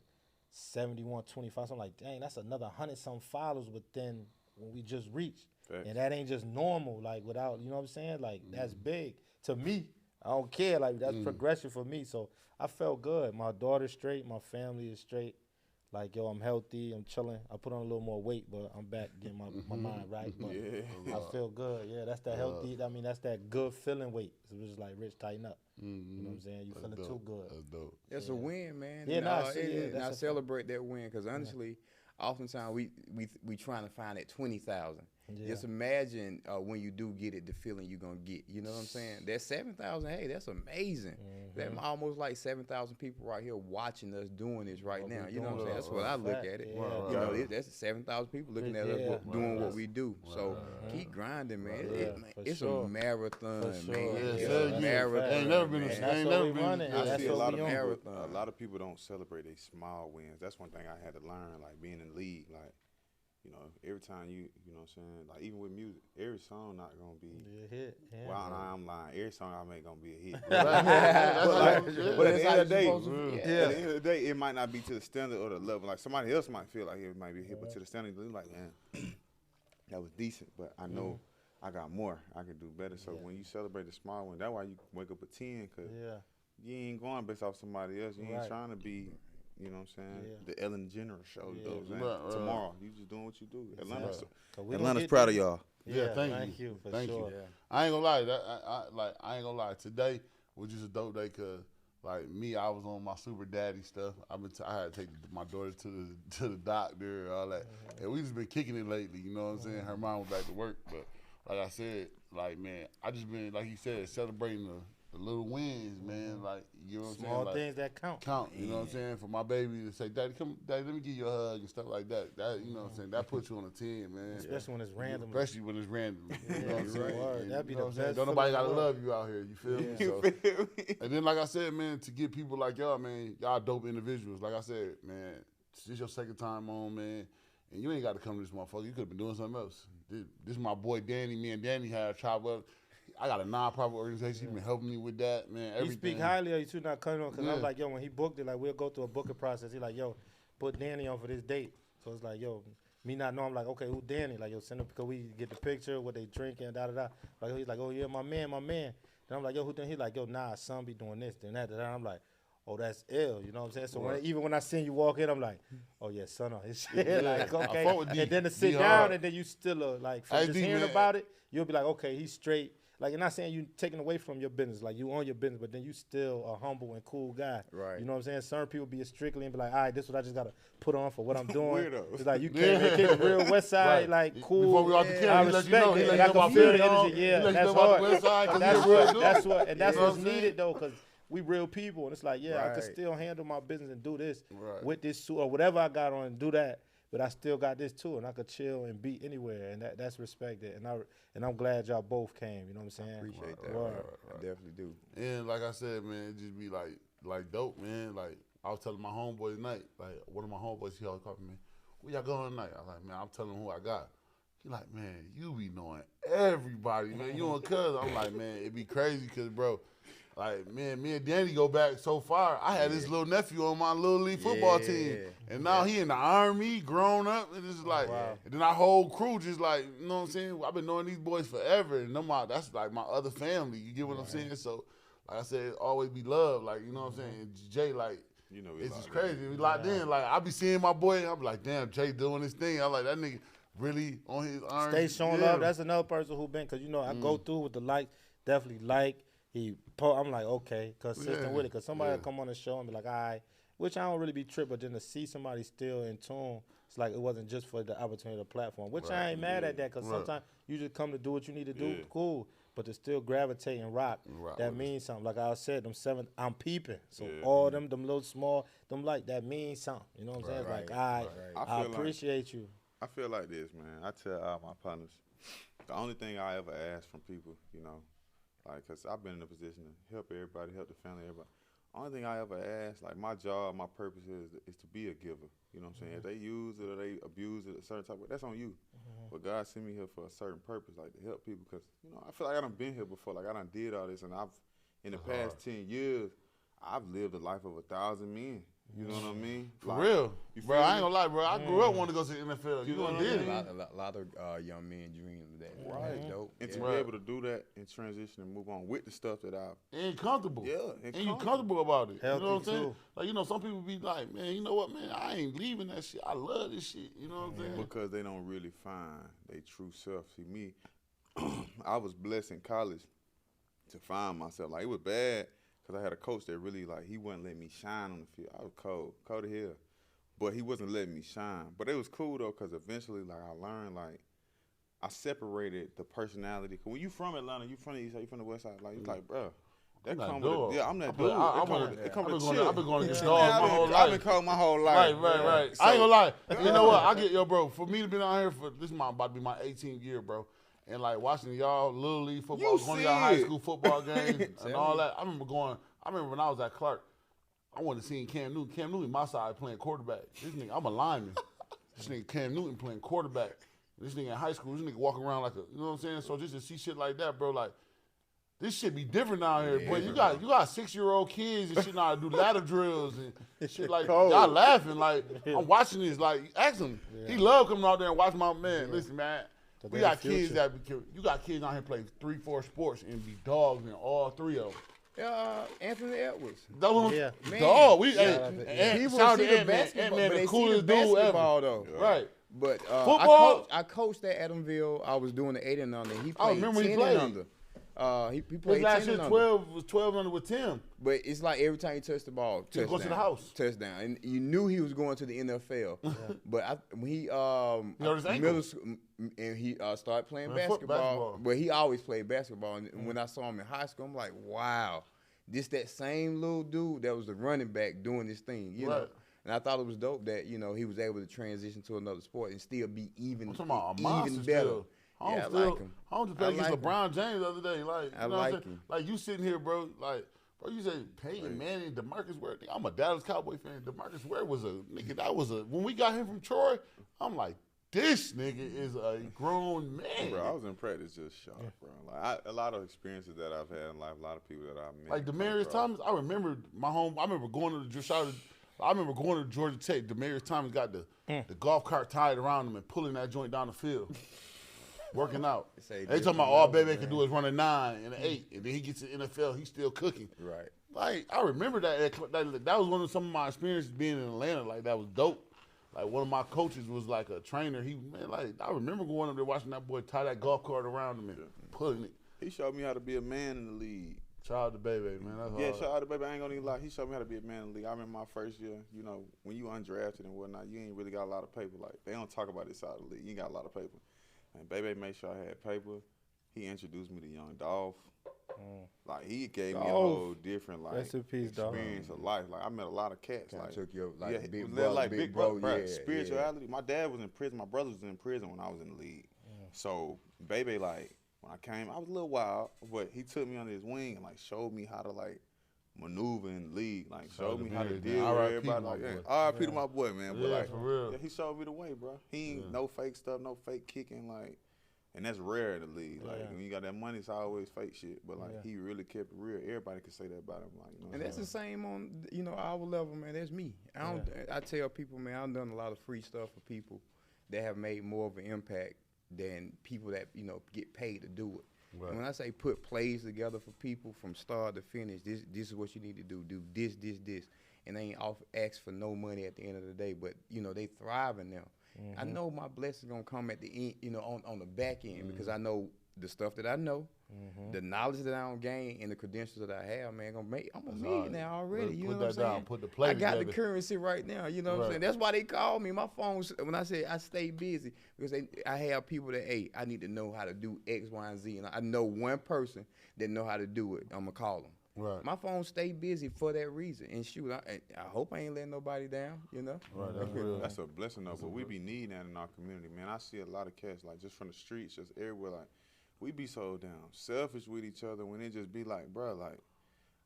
7125. So I'm like, dang, that's another 100-some followers within when we just reached, and that ain't just normal. Like without, you know what I'm saying? Like that's big to me. I don't care. Like, that's progression for me. So I felt good. My daughter's straight. My family is straight. Like, yo, I'm healthy. I'm chilling. I put on a little more weight, but I'm back getting my mind right. But I feel good. Yeah, that's that healthy. I mean, that's that good feeling weight. So it's just like, Rich, tighten up. You know what I'm saying? You feeling too good. That's dope. It's a win, man. Yeah, and I celebrate that win because honestly, oftentimes we trying to find that 20,000. Yeah. Just imagine when you do get it, the feeling you're going to get. You know what I'm saying? That 7,000, hey, that's amazing. That's almost like 7,000 people right here watching us doing this right now. You know what I'm saying? That's what I look at it. You know, that's 7,000 people looking at us doing what we do. So keep grinding, man. It's a marathon, man. It's a marathon. Ain't never been I see a lot of people don't celebrate their small wins. That's one thing I had to learn, like being in the league, like, every time you know what I'm saying, like even with music, every song not gonna be a hit. Yeah. Well, I'm lying. Every song I make gonna be a hit. But at the end of the day, it might not be to the standard or the level. Like somebody else might feel like it might be a hit, but to the standard, they're like, man, that was decent. But I know I got more. I can do better. So when you celebrate the small one, that's why you wake up at 10, because you ain't going based off somebody else. You ain't trying to be. You know what I'm saying? The Ellen Jenner show. You know what I'm saying? Tomorrow, you just doing what you do. Atlanta's proud of y'all. Yeah, thank you. Thank you. I ain't gonna lie. I ain't gonna lie. Today was just a dope day because, like me, I was on my super daddy stuff. I had to take my daughter to the doctor and all that. And we just been kicking it lately. You know what I'm saying? Her mom went back to work, but like I said, like, man, I just been, like he said, celebrating the little wins, man. Like, you know what I'm saying? Small Like, things that count. you know what I'm saying? For my baby to say, Daddy, let me give you a hug and stuff like that. That, you know what I'm saying? That puts you on a 10, man. Especially when it's random. Especially when it's random. You know what I'm saying? Right. That'd be you know the what I'm saying? best Don't nobody feeling gotta in the love you out here. You feel me? You So, feel me? and then, like I said, man, to get people like y'all, man, y'all dope individuals. Like I said, man, this is your second time on, man, and you ain't got to come to this motherfucker. You could have been doing something else. This is my boy Danny. Me and Danny had a travel. I got a non-profit organization. He been helping me with that, man. Everything. He speak highly of you too, not cutting on, because I'm like, yo, when he booked it, like, we'll go through a booking process. He like, yo, put Danny on for this date. So it's like, yo, me not know. I'm like, okay, who Danny? Like, yo, send him, because we get the picture, what they drinking, da-da-da. Like, he's like, oh, yeah, my man. Then I'm like, yo, who Danny? He like, yo, nah, son be doing this, then that, da-da. I'm like, oh, that's ill, you know what I'm saying? So even when I seen you walk in, I'm like, oh, yeah, son on his shit. Like, okay. And then to sit down, and then you still, like, from just hearing about it, you'll be like, okay, he's straight. Like, you're not saying you taking away from your business. Like, you own your business, but then you still a humble and cool guy. Right. You know what I'm saying? Certain people be strictly and be like, all right, this is what I just got to put on for what I'm doing. Weirdos. It's like, you came in real West Side, like, cool. Before we off the camera, I he let you know. respect He it. let I you know can about feel the Philly, energy. Yeah, he let you that's know about hard. the West Side, 'cause That's he a real what, dude. that's what, and that's You know what's what I'm saying? needed, though, because we real people. And it's like, yeah, I can Right. still handle my business and do this Right. with this suit or whatever I got on and do that. But I still got this too, and I could chill and be anywhere, and that's respected. And I'm glad y'all both came. You know what I'm saying? Appreciate that. Word. I definitely do. And like I said, man, it just be like dope, man. Like, I was telling my homeboy tonight, like, one of my homeboys, he always called me, where y'all going tonight? I was like, man, I'm telling him who I got. He like, man, you be knowing everybody, man. You and cuz. I'm like, man, it be crazy because, bro, like, man, me and Danny go back so far. I had this little nephew on my little league football team. And now he in the Army, grown up. And it's like, and then our whole crew just like, you know what I'm saying? I've been knowing these boys forever. And that's like my other family. You get what I'm saying? So, like I said, always be love. Like, you know what I'm saying? And Jay, like, You know, it's just crazy. We locked in. Like, I be seeing my boy, and I be like, damn, Jay doing this thing. I'm like, that nigga really on his arm. Stay showing love. That's another person who been, because, you know, I go through with the likes, definitely like. I'm like, okay, consistent with it. Because somebody will come on the show and be like, all right, which I don't really be tripped, but then to see somebody still in tune, it's like it wasn't just for the opportunity of the platform, which I ain't mad at that, because sometimes you just come to do what you need to do, cool. But to still gravitate and rock, that means something. Like I said, them 7, I'm peeping. So all them little small, them like, that means something. You know what I'm saying? It's like, all right, I appreciate you. I feel like this, man. I tell all my partners, the only thing I ever ask from people, you know, like, because I've been in a position to help everybody, help the family, everybody. Only thing I ever ask, like, my job, my purpose is to be a giver. You know what I'm saying? If they use it or they abuse it a certain type of way, that's on you. But God sent me here for a certain purpose, like to help people, because, you know, I feel like I done been here before. Like, I done did all this, and in the past 10 years, I've lived a life of 1,000 men. You know what I mean? For like, real. Bro, I ain't gonna lie, bro. I grew up wanting to go to the NFL. You done did it. A lot of young men dream of that. Right. Dope. And to be able to do that and transition and move on with the stuff that I've... And comfortable. Yeah. And you comfortable about it. Healthy, you know what I'm saying? too. Like, you know, some people be like, man, you know what, man? I ain't leaving that shit. I love this shit. You know what I'm saying? Because they don't really find their true self. See, me, I was blessed in college to find myself. Like, it was bad because I had a coach that really, like, he wouldn't let me shine on the field. I was cold to hell. But he wasn't letting me shine. But it was cool, though, because eventually, like, I learned, like, I separated the personality. Because when you from Atlanta, you from the East Side, you from the West Side, like, it's like, bro, that come with it. Yeah, I'm that dude. It come with chill. I've been going to get dogs my whole life. I've been cold my whole life. Right. So, I ain't gonna lie. You know what? Bro, for me to be out here this is about to be my 18th year, bro. And like watching y'all little league football, going to y'all high school football games and all that. I remember when I was at Clark, I wanted to see Cam Newton. Cam Newton, my side, playing quarterback. This nigga, I'm a lineman. This nigga Cam Newton playing quarterback. This nigga in high school, this nigga walking around like a, you know what I'm saying? So just to see shit like that, bro, like, this shit be different down here. But you got 6-year-old kids and shit now to do ladder drills and shit like y'all laughing. Like, I'm watching this, like, ask him. He love coming out there and watching my man. Listen, man. We got kids you got kids out here play 3-4 sports and be dogs in all 3 of them. Anthony Edwards. Dog. He was the basketball, but the coolest dude ever. Though. Right. But football. I coached at Adamville. I was doing the 8 and under. He played remember 10 he played. and under. He His played last 10 year, and under. 12 was 12 under with Tim. But it's like every time he touched the ball, He go to the house. touchdown, and you knew he was going to the NFL. But when he hurt his ankle. middle school, and he started playing basketball. But he always played basketball. And when I saw him in high school, I'm like, wow, this that same little dude that was the running back doing this thing, you know. And I thought it was dope that he was able to transition to another sport and still be even better. Still. I like him. I just played against LeBron James the other day. Like, you know what I'm saying? Like, you sitting here, bro, you say Peyton Manning, DeMarcus Ware. I'm a Dallas Cowboy fan. DeMarcus Ware was a nigga. When we got him from Troy, I'm like, this nigga is a grown man. Bro, I was in practice just shocked, bro. Like, a lot of experiences that I've had in life, a lot of people that I met. Like, Demaryius Thomas, I remember going to Georgia Tech. Demaryius Thomas got the golf cart tied around him and pulling that joint down the field. Working out. They talking about all baby can do is run a 9 and an 8, and then he gets to the NFL, he's still cooking. Right. Like, I remember that was one of some of my experiences being in Atlanta. Like, that was dope. Like, one of my coaches was like a trainer. I remember going up there watching that boy tie that golf cart around him and pulling it. He showed me how to be a man in the league. Shout out to Baby, man. That's shout out to Baby. I ain't gonna even lie. He showed me how to be a man in the league. I remember my first year, when you undrafted and whatnot, you ain't really got a lot of paper. Like, they don't talk about this side of the league. You ain't got a lot of paper. And Baby made sure I had paper. He introduced me to Young Dolph. Like, he gave me a whole different experience of life. Like, I met a lot of cats. Kinda like, took your big bro. Yeah, spirituality. My dad was in prison. My brother was in prison when I was in the league. So Baby, like, when I came, I was a little wild, but he took me under his wing and like showed me how to like maneuver in the league. Like, showed me how to deal with everybody. Like, R.I.P. to my boy, man. But like, for real. He showed me the way, bro. He ain't no fake stuff, no fake kicking, like. And that's rare in the league. Like, when you got that money, it's always fake shit. But, like, he really kept it real. Everybody can say that about him. Like, and that's the same on, our level, man. That's me. I tell people, man, I've done a lot of free stuff for people that have made more of an impact than people that, get paid to do it. Right. And when I say put plays together for people from start to finish, this is what you need to do. Do this. And they ain't ask for no money at the end of the day. But, they thriving now. Mm-hmm. I know my blessing's gonna come at the end, on the back end, because I know the stuff that I know, the knowledge that I don't gain, and the credentials that I have, man. I'm a millionaire already. You know what I'm saying? Put the play I got together. the currency right now. You know what I'm saying? That's why they call me. My phone's when I say I stay busy, because I have people that I need to know how to do X, Y, and Z, and I know one person that know how to do it. I'm gonna call them. Right. My phone stay busy for that reason. And shoot, I hope I ain't letting nobody down, Right, that's real. That's a blessing, though. But we be needing that in our community, man. I see a lot of cats, like, just from the streets, just everywhere. Like, we be so damn selfish with each other when it just be like, bro, like,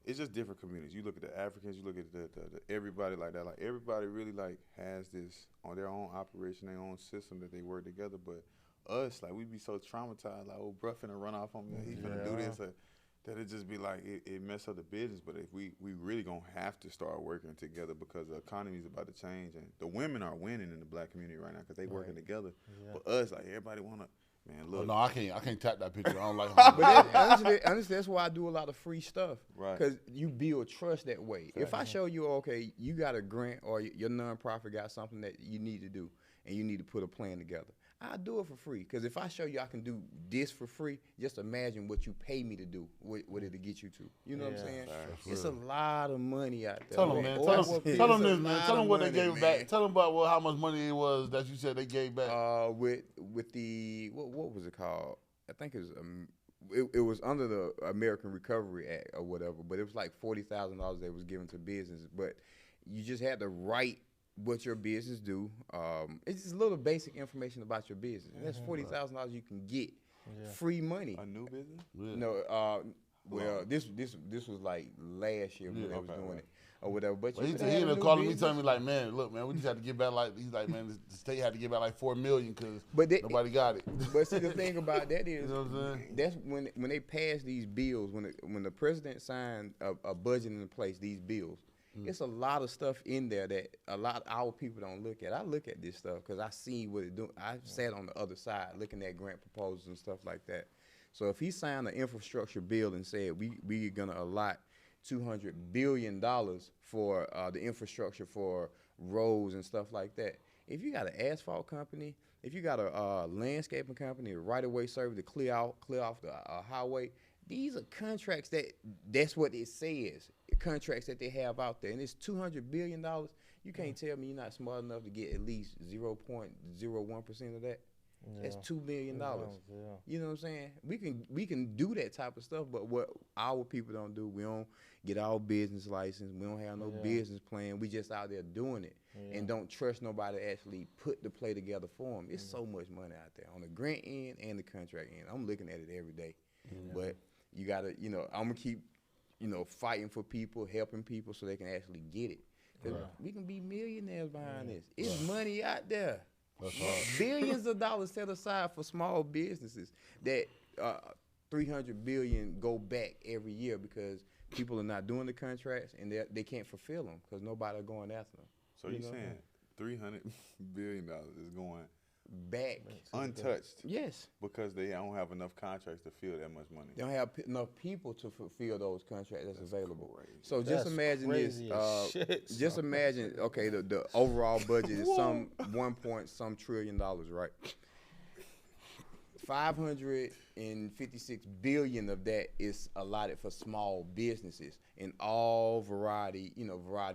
it's just different communities. You look at the Africans, you look at the everybody like that. Like, everybody really, like, has this on their own operation, their own system that they work together. But us, like, we be so traumatized, like, oh, bruh finna run off on me. He finna do this. That it just be like, it mess up the business. But if we really gonna have to start working together, because the economy is about to change, and the women are winning in the black community right now because they working together. But us, like, everybody wanna, man, look. No, I can't tap that picture. I don't like But honestly, that's why I do a lot of free stuff. Right. Because you build trust that way. If I show you, okay, you got a grant or your nonprofit got something that you need to do, and you need to put a plan together, I'll do it for free. Because if I show you I can do this for free, just imagine what you pay me to do, what it'll get you to. You know what I'm saying? It's a lot of money out there. Tell them, man. Tell them this, man. Tell them what they gave back. Tell them about how much money it was that you said they gave back. With the, what was it called? I think it was it was under the American Recovery Act or whatever, but it was like $40,000 that was given to businesses. But you just had to write what your business do. It's just a little basic information about your business. And that's $40,000 you can get free money. A new business? Yeah. No, well, this was like last year when they was doing it or whatever. But he ended up calling me, telling me like, man, look, man, we just had to get back he's like, man, the state had to get back like $4 million because nobody got it. But see, the thing about that is, you know what I'm saying? that's when they pass these bills, when the president signed a budget in place, these bills. It's a lot of stuff in there that a lot of our people don't look at. I look at this stuff because I see what it do. I sat on the other side looking at grant proposals and stuff like that. So if he signed an infrastructure bill and said we're gonna allot $200 billion for the infrastructure for roads and stuff like that, if you got an asphalt company, if you got a landscaping company, a right-of-way service to clear off the highway, These are contracts that's what it says. Contracts that they have out there, and it's $200 billion. You can't tell me you're not smart enough to get at least 0.01% of that. Yeah. That's $2 million. Yeah. You know what I'm saying? We can do that type of stuff, but what our people don't do, we don't get our business license. We don't have no business plan. We just out there doing it and don't trust nobody to actually put the play together for them. It's so much money out there on the grant end and the contract end. I'm looking at it every day, but you gotta, I'm gonna keep, fighting for people, helping people so they can actually get it. Cause we can be millionaires behind this. It's money out there. Billions of dollars set aside for small businesses that 300 billion go back every year because people are not doing the contracts and they can't fulfill them because nobody going after them. So you're saying $300 billion is going back untouched? Yes. Because they don't have enough contracts to fill that much money. They don't have enough people to fulfill those contracts that's available. Crazy. So just imagine this. Just imagine, okay, the overall budget is some 1 trillion, right? 556 billion of that is allotted for small businesses in all variety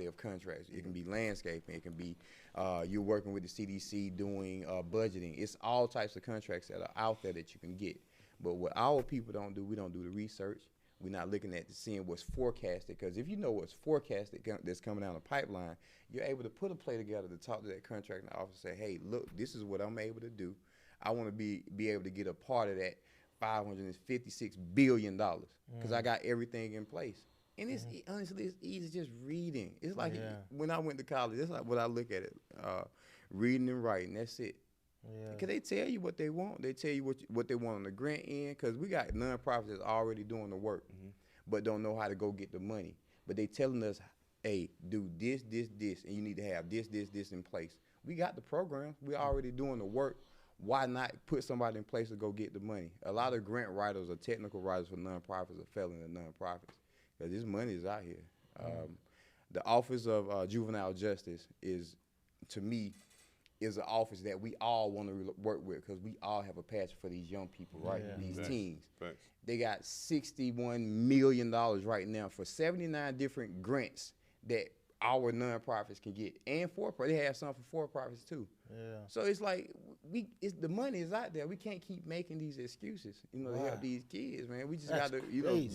of contracts. It can be landscaping, it can be you're working with the CDC doing budgeting. It's all types of contracts that are out there that you can get. But what our people don't do, we don't do the research. We're not looking at seeing what's forecasted, because if you know what's forecasted that's coming down the pipeline, you're able to put a play together to talk to that contracting officer and say, hey, look, this is what I'm able to do. I want to be able to get a part of that $556 billion because I got everything in place. And it's honestly, it's easy just reading. It's like when I went to college, that's like what I look at it, reading and writing. That's it. Because they tell you what they want. They tell you what they want on the grant end, because we got nonprofits that's already doing the work but don't know how to go get the money. But they telling us, hey, do this, and you need to have this in place. We got the programs. We already doing the work. Why not put somebody in place to go get the money? A lot of grant writers or technical writers for nonprofits are failing at nonprofits because this money is out here. The Office of Juvenile Justice is, to me, is an office that we all want to work with because we all have a passion for these young people, right? These teens. Thanks. They got $61 million right now for 79 different grants that our nonprofits can get, and they have some for for-profits too. So it's like the money is out there. We can't keep making these excuses, to help these kids, man. We just got to,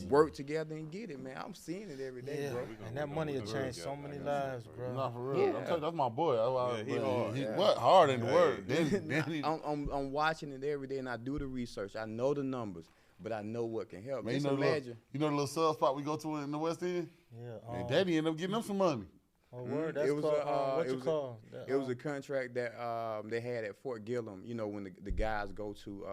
work together and get it, man. I'm seeing it every day, bro. And that money will change so many lives, bro. Not for real. I'm telling you, that's my boy. He hard in the word. I'm watching it every day, and I do the research. I know the numbers, but I know what can help. Man, you know the little sub spot we go to in the West End? Yeah. And Daddy ended up getting them some money. Oh, word. That's called. It was a contract that they had at Fort Gillum. When the guys go to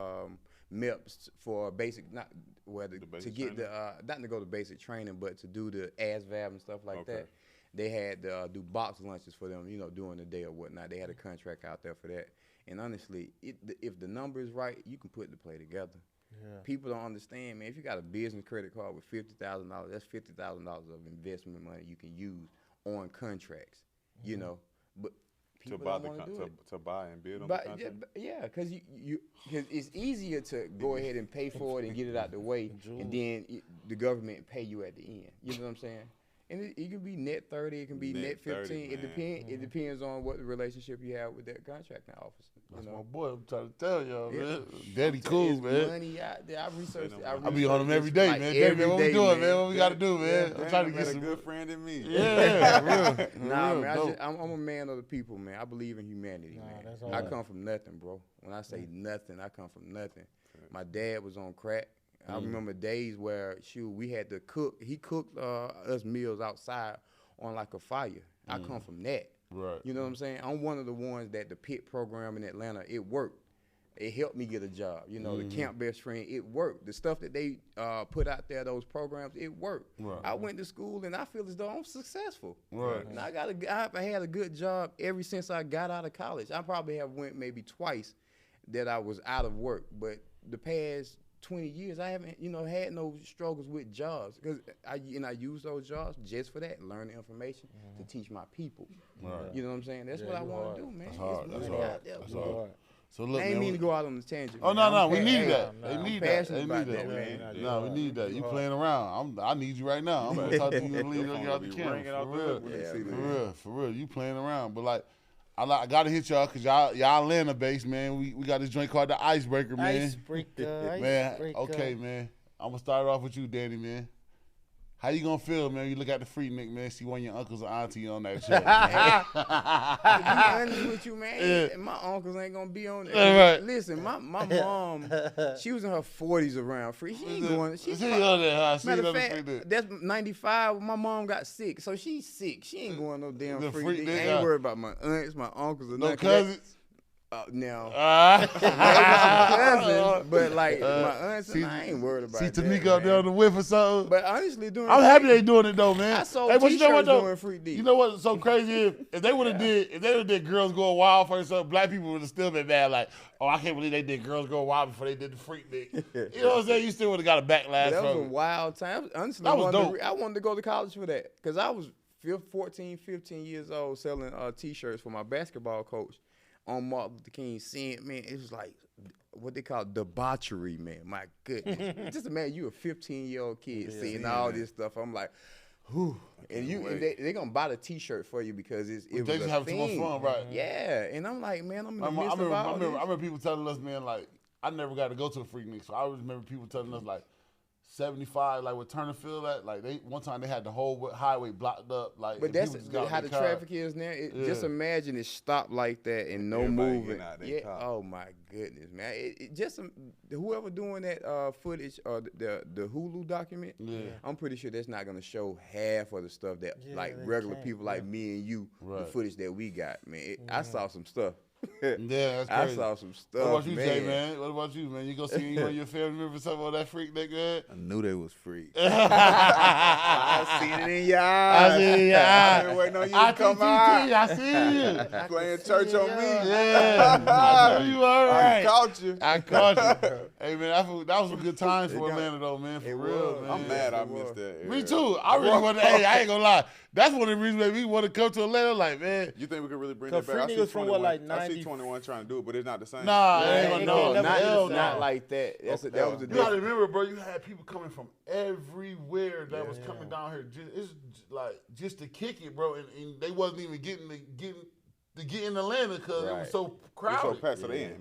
MEPS for basic, not to get not to go to basic training, but to do the ASVAB and stuff like that. They had to do box lunches for them, during the day or whatnot. They had a contract out there for that. And honestly, if the number is right, you can put the play together. Yeah. People don't understand, man. If you got a business credit card with $50,000, that's $50,000 of investment money you can use on contracts, but people don't want to do it. To buy and build on the contract? Yeah, because cause it's easier to go ahead and pay for it and get it out the way, and then the government pay you at the end. You know what I'm saying? And it can be net 30, it can be net 15. It depends on what the relationship you have with that contracting officer. That's my boy. I'm trying to tell y'all, man. Daddy cool, man. Money out there. I researched it. I be on him every day, man. Daddy, man, what we doing, man? What we got to do, man? I'm trying to get some good friend in me. Yeah, real. Nah, man. I'm a man of the people, man. I believe in humanity, man. I come from nothing, bro. When I say nothing, I come from nothing. My dad was on crack. I remember days where we had to cook. He cooked us meals outside on like a fire. I come from that. Right. You know what I'm saying? I'm one of the ones that the PIT program in Atlanta, it worked. It helped me get a job. The Camp Best Friend, it worked. The stuff that they put out there, those programs, it worked. Right. I went to school and I feel as though I'm successful. Right. And I had a good job ever since I got out of college. I probably have went maybe twice that I was out of work, but the past 20 years, I haven't, had no struggles with jobs, because I use those jobs just for that, learn the information to teach my people. Right. You know what I'm saying? That's what I want to do, man. That's hard. That's hard. So look, I ain't man, mean to go out on the tangent. Oh man. no, we I'm need that. I'm They need that. passionate They about need that, that, man. No, we need that. You playing around. I need you right now. I'm gonna talk to you and leave you out the camera. For real. You playing around, but like. I gotta hit y'all because y'all Atlanta based, man. We got this joint called the Icebreaker, man. Icebreaker. Okay, man. I'm gonna start off with you, Danny, man. How you gonna feel, man? You look at the Freaknik, man. See one of your uncles or auntie on that show. To be honest with you, man, my uncles ain't gonna be on there. Right. Listen, my mom, she was in her 40s around free. She ain't going. She's on there, huh? Matter of fact, that's 95. My mom got sick, so she's sick. She ain't going no damn Freaknik. I ain't worried about my aunts, my uncles, or no cousins. No, my cousins, but like my aunts, I ain't worried about. See Tamika up there on the whip or something. But honestly, I'm happy they doing it though, man. I sold but T-shirts you know what though? doing Freak D. You know what's so crazy is if they would have did Girls Go Wild first, so black people would have still been mad. Like, oh, I can't believe they did Girls Go Wild before they did the Freaknik. You know what I'm saying? You still would have got a backlash. That was from a wild time. Honestly, that was dope. I wanted to go to college for that because I was 14, 15 years old selling T-shirts for my basketball coach. On Martin Luther King, seeing, man, it was like what they call debauchery, man. My goodness. Just imagine you a 15-year-old kid seeing all this stuff. I'm like, whew. And they're going to buy the T-shirt for you because it was just having too much fun, right? Yeah. And I'm like, man, I'm in the midst of all this. I remember people telling us, man, like, I never got to go to a Freaknik, so I remember people telling us, like, 75, like with Turner Field at, like one time they had the whole highway blocked up, like. But that's how the traffic is now. Just imagine it stopped like that and no movement. Oh my goodness, man! It just whoever doing that footage or the Hulu document, I'm pretty sure that's not gonna show half of the stuff that like regular people like me and you, the footage that we got, man. I saw some stuff. Yeah, that's crazy. I saw some stuff. What about you, Jay, man? What about you, man? You go see one of your family members something on that Freaknik, man? I knew they was freaks. I seen it in your eyes. I seen it in your eyes. I've been waiting on you to come out. I see you. Playing church on me. Yeah. I know you all right. I caught you. Hey, man, that was a good time for Atlanta, though, man. For real, man. I'm mad I missed that. Me too. I really want to, I ain't gonna lie. That's one of the reasons we want to come to Atlanta. Like, man. You think we could really bring that back? I from what, like 90? I see 21 trying to do it, but it's not the same. Nah, not like that. That was the difference. You gotta remember, bro, you had people coming from everywhere that was coming down here. Just to kick it, bro. And they wasn't even getting to get in Atlanta because it was so crowded. So packed, so they ain't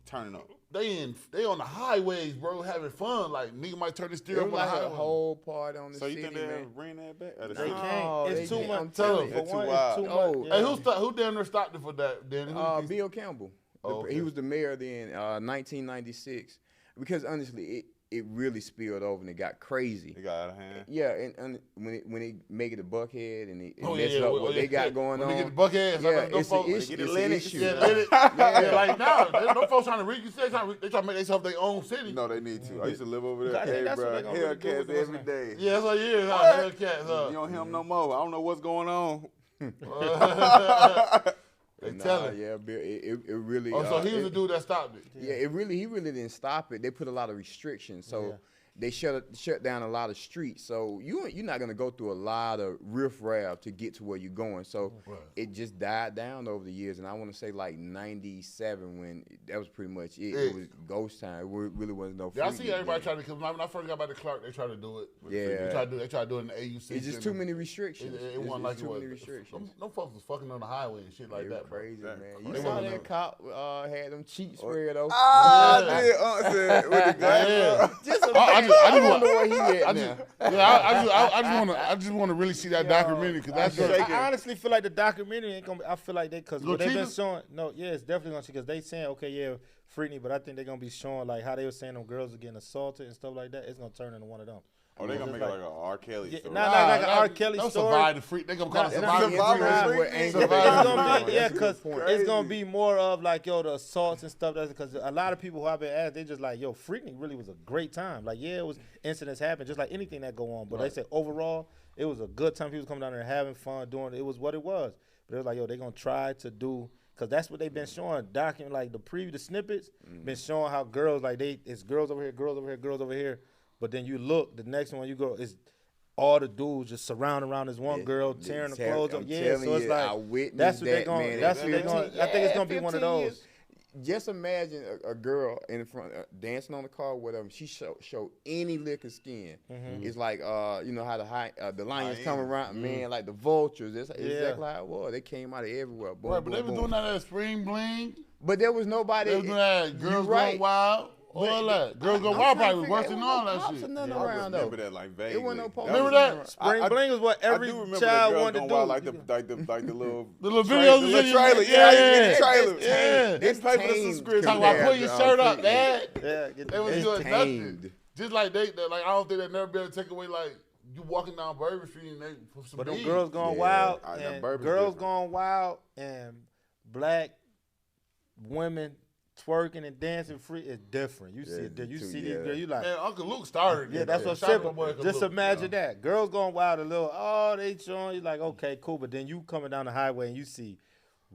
turning up. They on the highways, bro, having fun. Like, nigga might turn the steer up on the like highway. a whole party on the city, city, So you think they'll bring that back? They can't. It's too much. It's too wild. Hey, who damn near stopped it for that? Bill Campbell. He was the mayor then, 1996. Because honestly, it really spilled over and it got crazy. It got out of hand. Yeah, and when they make it a Buckhead and it messes up what they got going on. When they get the Buckhead, it's an issue. Like now, no folks trying to reach. They trying to make themselves their own city. No, they need to. I used to live over there. Hey, bro, Hellcats every day. Yeah, that's what it is. Hellcats. You don't hear them no more. I don't know what's going on. They tell it. Yeah, it really. So he was the dude that stopped it. Yeah, he really didn't stop it. They put a lot of restrictions, so they shut down a lot of streets. So you're not gonna go through a lot of riffraff to get to where you're going. So it just died down over the years. And I want to say like '97 when that was pretty much it. It was ghost time. It really wasn't no. Yeah, I see everybody trying to. Because when I first got back to Clark, they tried to do it. Yeah, they tried to do it in the AUC. It's just too many restrictions. It wasn't like too many restrictions. Them folks was fucking on the highway and shit like that. Crazy, man. You saw that cop had them cheeks spread over. I did. With the gun. I just want to really see that documentary because I honestly feel like the documentary ain't gonna. I feel like because what they've been showing. No, it's definitely gonna see because they saying Freaknik, but I think they're gonna be showing like how they were saying them girls are getting assaulted and stuff like that. It's gonna turn into one of them. Oh, they gonna make it like an R. Kelly story. Not like an R. Kelly story. Survive the freak. They gonna call it survive the freak. Because it's gonna be more of like the assaults and stuff. That's because a lot of people who I've been asked, they just like Freaknik really was a great time. Like it was incidents happen just like anything that go on. But they said overall it was a good time. People coming down there having fun, doing it. It was what it was. But it was like they gonna try to do. Cause that's what they've been showing, document like the snippets, been showing how girls it's girls over here, girls over here, girls over here. But then you look, the next one you go is all the dudes just surrounding around this one girl, tearing the clothes up. Yeah, so it's like that's what they're going. That's what they're going. I think it's gonna be one of those. just imagine a girl in front dancing on the car, whatever. She show any lick of skin. It's like you know how the lions come around, man, like the vultures. That's exactly how it was. They came out of everywhere. Boom, right, but they boom, was boom. doing that at Spring Bling. But there was nobody. They was doing that Girls Going Wild. All that. Girls Going I'm Wild trying to probably was figure worse out, than it all wasn't that no shit. cops or nothing I around though. remember that like vaguely. It wasn't no police. Remember that? Spring Bling is what every I do remember child the wanted to Girls do. Going Wild, like the little The little videos, the little trailer. yeah. Trailer. Yeah. They pay for the tamed subscription. Talking about compared putting your to shirt our up, Dad. Yeah, They was It's doing tamed. nothing. Just like they like I don't think they'd never be able to take away like you walking down Bourbon Street and they put some But them beads. Girls Going Yeah, Wild that and Bourbon's Girls different. Going Wild and black women twerking and dancing free is different. You see it there. You too, see yeah. these girls, you like, Man, Uncle Luke started. yeah, it, that's man. what Shout out I'm to my boy saying. Uncle Just Luke, imagine you know. that. Girls Going Wild, a little, oh, they showing you like, okay, cool. But then you coming down the highway and you see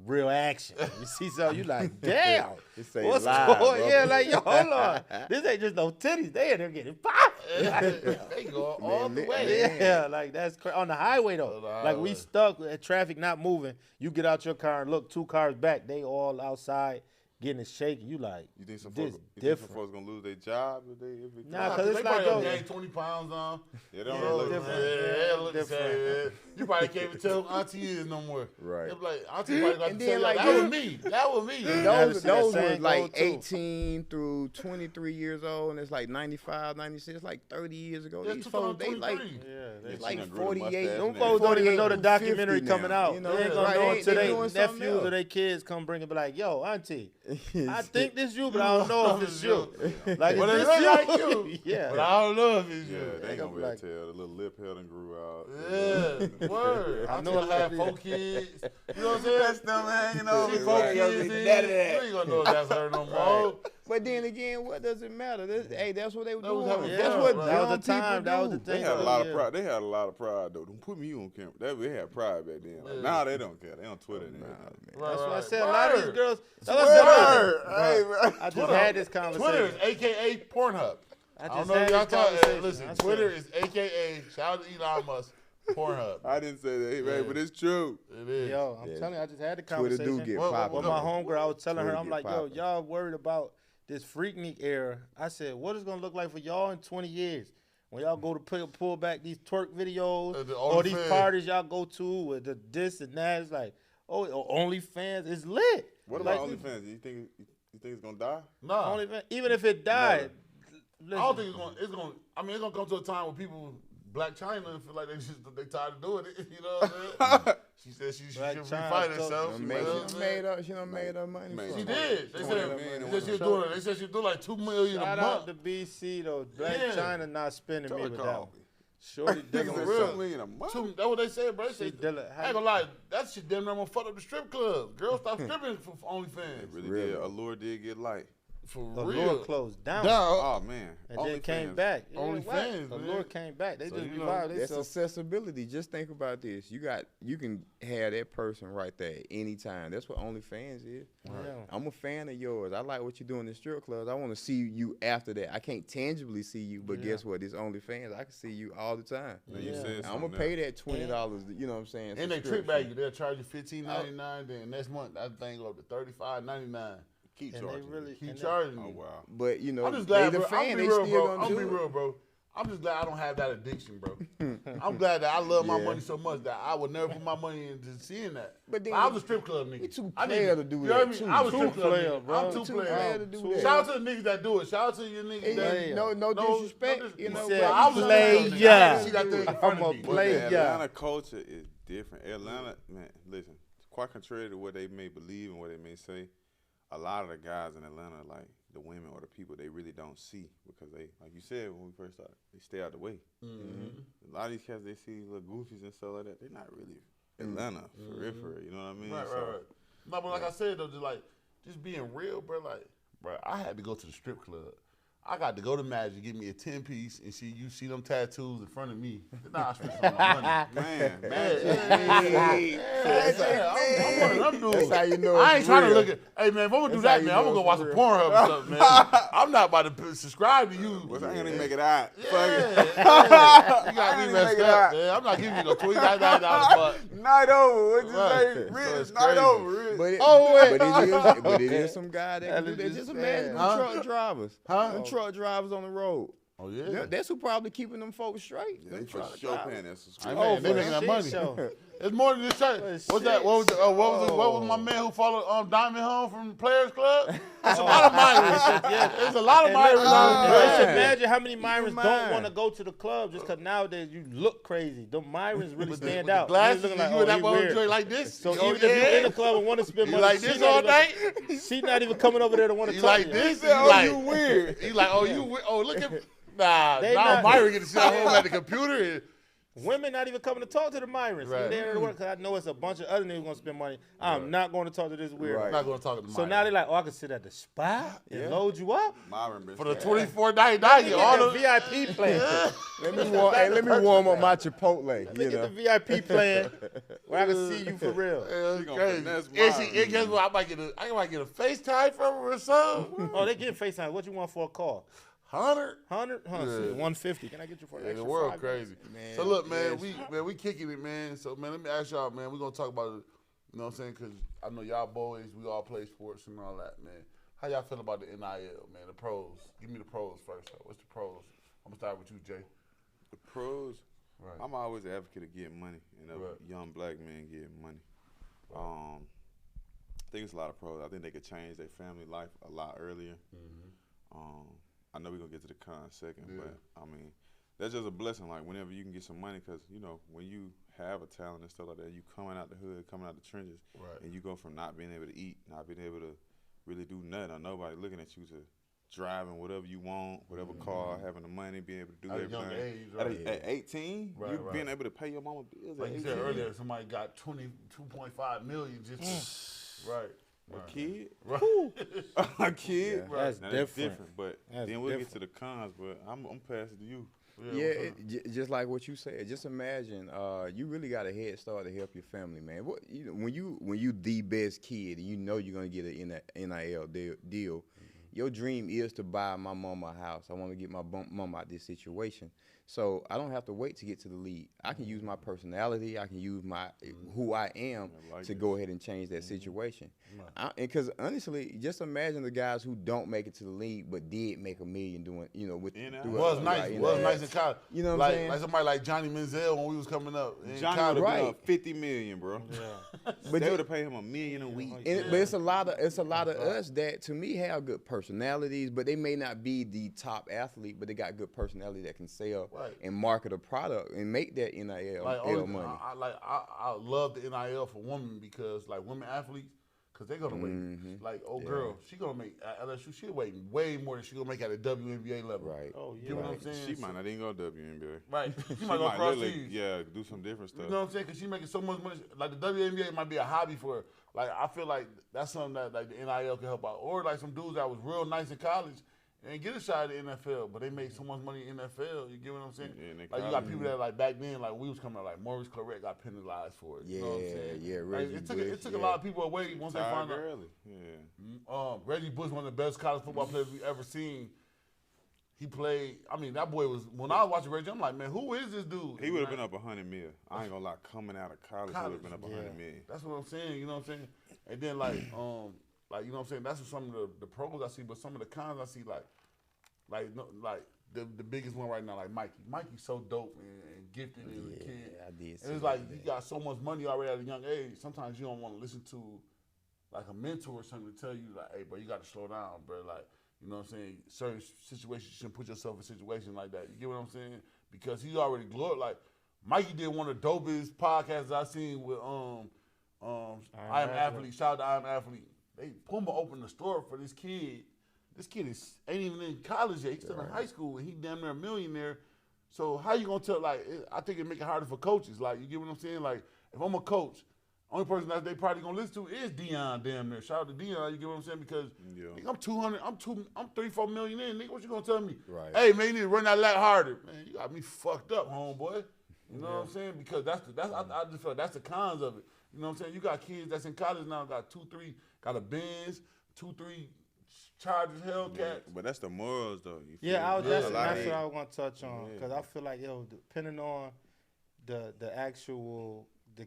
real action. You see something, you like, damn. It say What's live, going bro. Yeah, like, yo, hold on. This ain't just no titties. They in there getting pop. They go all the way. Yeah, like that's on the highway though. On the Like we highway. stuck at traffic not moving. You get out your car and look 2 cars back. They all outside getting it shaky. You like You think some this folks, different? gonna lose their job if they Nah, Nah, 'cause it's they not probably going- gained 20 pounds on. Yeah, they don't Yeah, really look different. Yeah, look the Different. same. You probably can't even tell who Auntie is no more. Right. They be like, Auntie probably got to And tell then, you, like, that was me. That was me. Never Those seen that was saying like go, too. 18 through 23 years old, and it's like 95, 96, like 30 years ago. Yeah, These folks, they like 2023. Yeah, they it's like done grew the 48. mustache Them and folks don't even know the 48, documentary 50 coming now, out. you know? They ain't gonna Right, know they- until they they doing something nephews else. or their kids come bring it, be like, yo, Auntie, I think this you, but I don't know if it's you. Like, But is it this look you? like you. Yeah. But I don't know if it's Yeah, you. they ain't gonna be able like- to tell. The little lip held and grew out. Yeah, word. I I know know it I had like 4 kids. You know what I'm saying? That's them hanging over. She 4 Right. kids in. You ain't gonna know if that's her no more. But then again, what does it matter? Hey, that's what they were That was doing. having That's fun, what right. That young was the time. people That was do. the thing. They had a lot of Yeah. pride. They had a lot of pride though. Don't put me on camera. They had pride back then. Like, now they don't care. They on Twitter and everything. Right, That's what I right. said. A lot of these Word. girls. That's what I said. Hey, bro. I just had this Twitter conversation. is AKA Pornhub. I I don't just know had if y'all this talk. conversation. Listen, I said- Twitter is AKA, shout out to Elon Musk, Pornhub. I didn't say that, man, Yeah. but it's true. It is. Yo, I'm Yeah. telling you, I just had the Twitter conversation do get What- popping. with my homegirl. I was telling her, Twitter I'm get like, yo, popping. y'all worried about this Freaknik era. I said, what is gonna look like for y'all in 20 years? When y'all go to pull back these twerk videos The or these OnlyFans. parties y'all go to with the this and that, it's like, oh, OnlyFans is lit. What Like, about OnlyFans? You think it's gonna die? Nah. OnlyFans, even if it died, I don't think it's gonna. I mean, it's gonna come to a time where people, Black China, feel like they tired of doing it. You know what I'm saying? She said she should Black refight China herself. She You made, know what I'm saying? she done made her money. Man, from She it. did. They said, 20 million they said she was doing it. They said she was doing like $2 million shout a out month. to BC though. Black Yeah. China not spending me with that Telecom. one. Shorty Niggas dealing said with real. $2 million a month. That's what they said, bro. They She said, dealing- I ain't gonna lie, that shit damn near gonna fuck up the strip club. Girls stop stripping for OnlyFans. Really Really? did. Allure did get light. For Allure real. closed down. Oh man. And then OnlyFans. came back. Yeah, OnlyFans, right. man. Allure came back. They So, just you know, revived That's themselves. accessibility. Just think about this. You can have that person right there anytime. That's what OnlyFans is. Yeah. I'm a fan of yours. I like what you do in the strip clubs. I want to see you after that. I can't tangibly see you, but guess what? This OnlyFans, I can see you all the time. Man, you Yeah. said I'm gonna something pay there. that $20. You know what I'm saying? And they trick subscription. bag you. They'll charge you $15.99. Then next month, that thing go up to $35.99. Keep And they charging. really Keep and they- charging Oh me. wow. But you know, I'm just they glad, the bro. fan. I'm They be real, still bro. gonna I'm do be it. real, bro. I'm just glad I don't have that addiction, bro. I'm glad that I love my Yeah. money so much that I would never put my money into seeing that. But then I was a strip club nigga. you too I player need- to do you know that, what I mean? too. I was Too strip club player, nigga. bro. I'm too Too player. player to do that. Shout out to the niggas that do it. Shout out to your niggas that. Hey, no disrespect. dis- You know, said, but I was a play strip club nigga. ya. I didn't see that thing in front I'm of a me. But play the ya. Atlanta culture is different. Atlanta, man, listen, quite contrary to what they may believe and what they may say, a lot of the guys in Atlanta, like the women or the people, they really don't see because they, like you said when we first started, they stay out the way. A lot of these cats, they see little goofies and stuff like that. They're not really Atlanta for real, you know what I mean? Right, So, right, right. No, but like I said though, just being real, bro. Like, bro, I had to go to the strip club. I got to go to Magic, give me a 10-piece, and see them tattoos in front of me. Then I spent some money. Man, Yeah, I'm one of them dudes. That's how you know I ain't it's trying to real. look at. Hey man, if I'm gonna do That's how that, you man, I'm know gonna go it's watch some real. Pornhub or something, man. I'm not about to subscribe to you. Well, I ain't gonna make it out. Yeah, Fuck it. yeah. You got I me ain't messed make it up, out. man. I'm not giving you no $29 butt. Night over. What you Right. say? So Rich, it's night crazy. over. Rich. But it is some guy that can do that. just Just imagine them Huh? truck drivers. Huh? Them truck drivers on the road. Oh yeah. That's who probably keeping them folks straight. Yeah, they Them for truck sure drivers. paying that Hey, subscription. man, they for making that shit money. show. It's more than this shirt. For What's that? shit What was my man who followed Diamond home from Players Club? It's a lot of Myers. There's a lot of Myers on Just there. imagine how many Myrons don't mind. want to go to the club just because nowadays you look crazy. The Myrons really With the stand out. glasses, looking and like, you and that he mother weird. joint like this. So Oh, even if you're in the club and want to spend You money, like this all night? She not even coming over there to want to You talk like to this? you. You like you weird. He like, oh, you weird. Oh, look at nah. They Now not- Myron get to sit home at the computer. And, Women not even coming to talk to the Myrons. Right. They're there to work because I know it's a bunch of other niggas gonna spend money. I'm not going to talk to this weirdo. Right. I'm not gonna talk to Myron. So now they like, oh, I can sit at the spot and load you up. Myron been for the saying. $24.99, Get you all the the VIP plan. Let me warm up my Chipotle. Let me You get know. the VIP plan where I can see you for real. It's She gonna crazy. finesse And Myron. and guess what? I might get a FaceTime from her or something. Oh, they getting FaceTime. What you want for a call? 100. 100? Yeah. 150. Can I get you for an Yeah, the extra world $5? crazy. Man, So look, man, we kicking it, man. So man, let me ask y'all, man. We're gonna talk about it. You know what I'm saying? Because I know y'all boys, we all play sports and all that, man. How y'all feel about the NIL, man? The pros. Give me the pros first. What's the pros? I'm gonna start with you, Jay. The pros. Right. I'm always an advocate of getting money and of Right. young black men getting money. I think it's a lot of pros. I think they could change their family life a lot earlier. I know we're going to get to the cons second, but, I mean, that's just a blessing, like, whenever you can get some money because, you know, when you have a talent and stuff like that, you coming out the hood, coming out the trenches, Right. and you go from not being able to eat, not being able to really do nothing, or nobody looking at you to driving whatever you want, whatever car, having the money, being able to do At a everything. young age, At, right. at 18, Right, you right. being able to pay your mama bills Like at you 18. said earlier, somebody got 22.5 million just to, right. A kid? Right. A kid? Yeah. That's Now, different. But That's then we'll different. get to the cons, but I'm passing to you. Yeah, just like what you said. Just imagine, you really got a head start to help your family, man. What when you the best kid and you know you're gonna get an NIL deal, your dream is to buy my mama a house. I want to get my mom out of this situation. So I don't have to wait to get to the league. I can use my personality. I can use my who I am to go ahead and change that situation. Because honestly, just imagine the guys who don't make it to the league but did make $1 million doing, you know, with Was nice. Was nice in college. You know what I'm like, saying? Like somebody like Johnny Manziel when we was coming up. In Johnny college. would have Right. been $50 million, bro. Yeah. But They would have paid him $1 million a week. But it's a lot of us that to me have good personalities, but they may not be the top athlete, but they got good personality that can sell Right. and market a product and make that NIL Like money. I love the NIL for women because like women athletes, cause they're gonna make like girl, she gonna make at LSU. She waiting way more than she gonna make at a WNBA level. Right. Oh, yeah. You know what I'm saying? She might not even go to WNBA. Right. She She might go might across literally, seas. do some different stuff. You know what I'm saying? Because she making so much money. Like the WNBA might be a hobby for her. Like I feel like that's something that like the NIL can help out. Or like some dudes that was real nice in college and get a shot at the NFL, but they made so much money in the NFL. You get what I'm saying? Yeah, in the Like you got college. people that like back then, like we was coming up, like Maurice Claret got penalized for it. You know what I'm saying? Yeah, Like, Reggie it Bush, took a lot of people away once they Tired found out. early. Yeah. Reggie Bush, one of the best college football players we ever seen. He played. I mean, that boy was. When I was watching Reggie, I'm like, man, who is this dude? He would have been up $100 million. I ain't gonna lie. Coming out of college, he would have been up $100 million. That's what I'm saying. You know what I'm saying? And then like you know what I'm saying. That's what some of the pros I see, but some of the cons I see like the biggest one right now, like Mikey. Mikey's so dope and gifted as a kid. I did. And it's like you got so much money already at a young age. Sometimes you don't want to listen to like a mentor or something to tell you like, hey, bro, you got to slow down, bro. Like, you know what I'm saying? Certain situations you shouldn't put yourself in a situation like that. You get what I'm saying? Because he already glorified. Like Mikey did one of the dopest podcasts I seen with I Am Athlete. Shout out to I Am Athlete. They Puma opened the store for this kid. This kid ain't even in college yet. He's still in high school and he damn near a millionaire. So how you gonna tell? Like, I think it make it harder for coaches. Like, you get what I'm saying? Like, if I'm a coach, only person that they probably gonna listen to is Dion. Damn near. Shout out to Dion. You get what I'm saying? Because nigga, I'm 200. I'm 34 million in. Nigga, what you gonna tell me? Right. Hey man, you need to run that lap harder. Man, you got me fucked up, homeboy. You know what I'm saying? Because I just feel like that's the cons of it. You know what I'm saying? You got kids that's in college now, got 2-3, got a Benz, 2-3 Chargers, Hellcats. Yeah, but that's the morals though. That's what I want to touch on because I feel like depending on the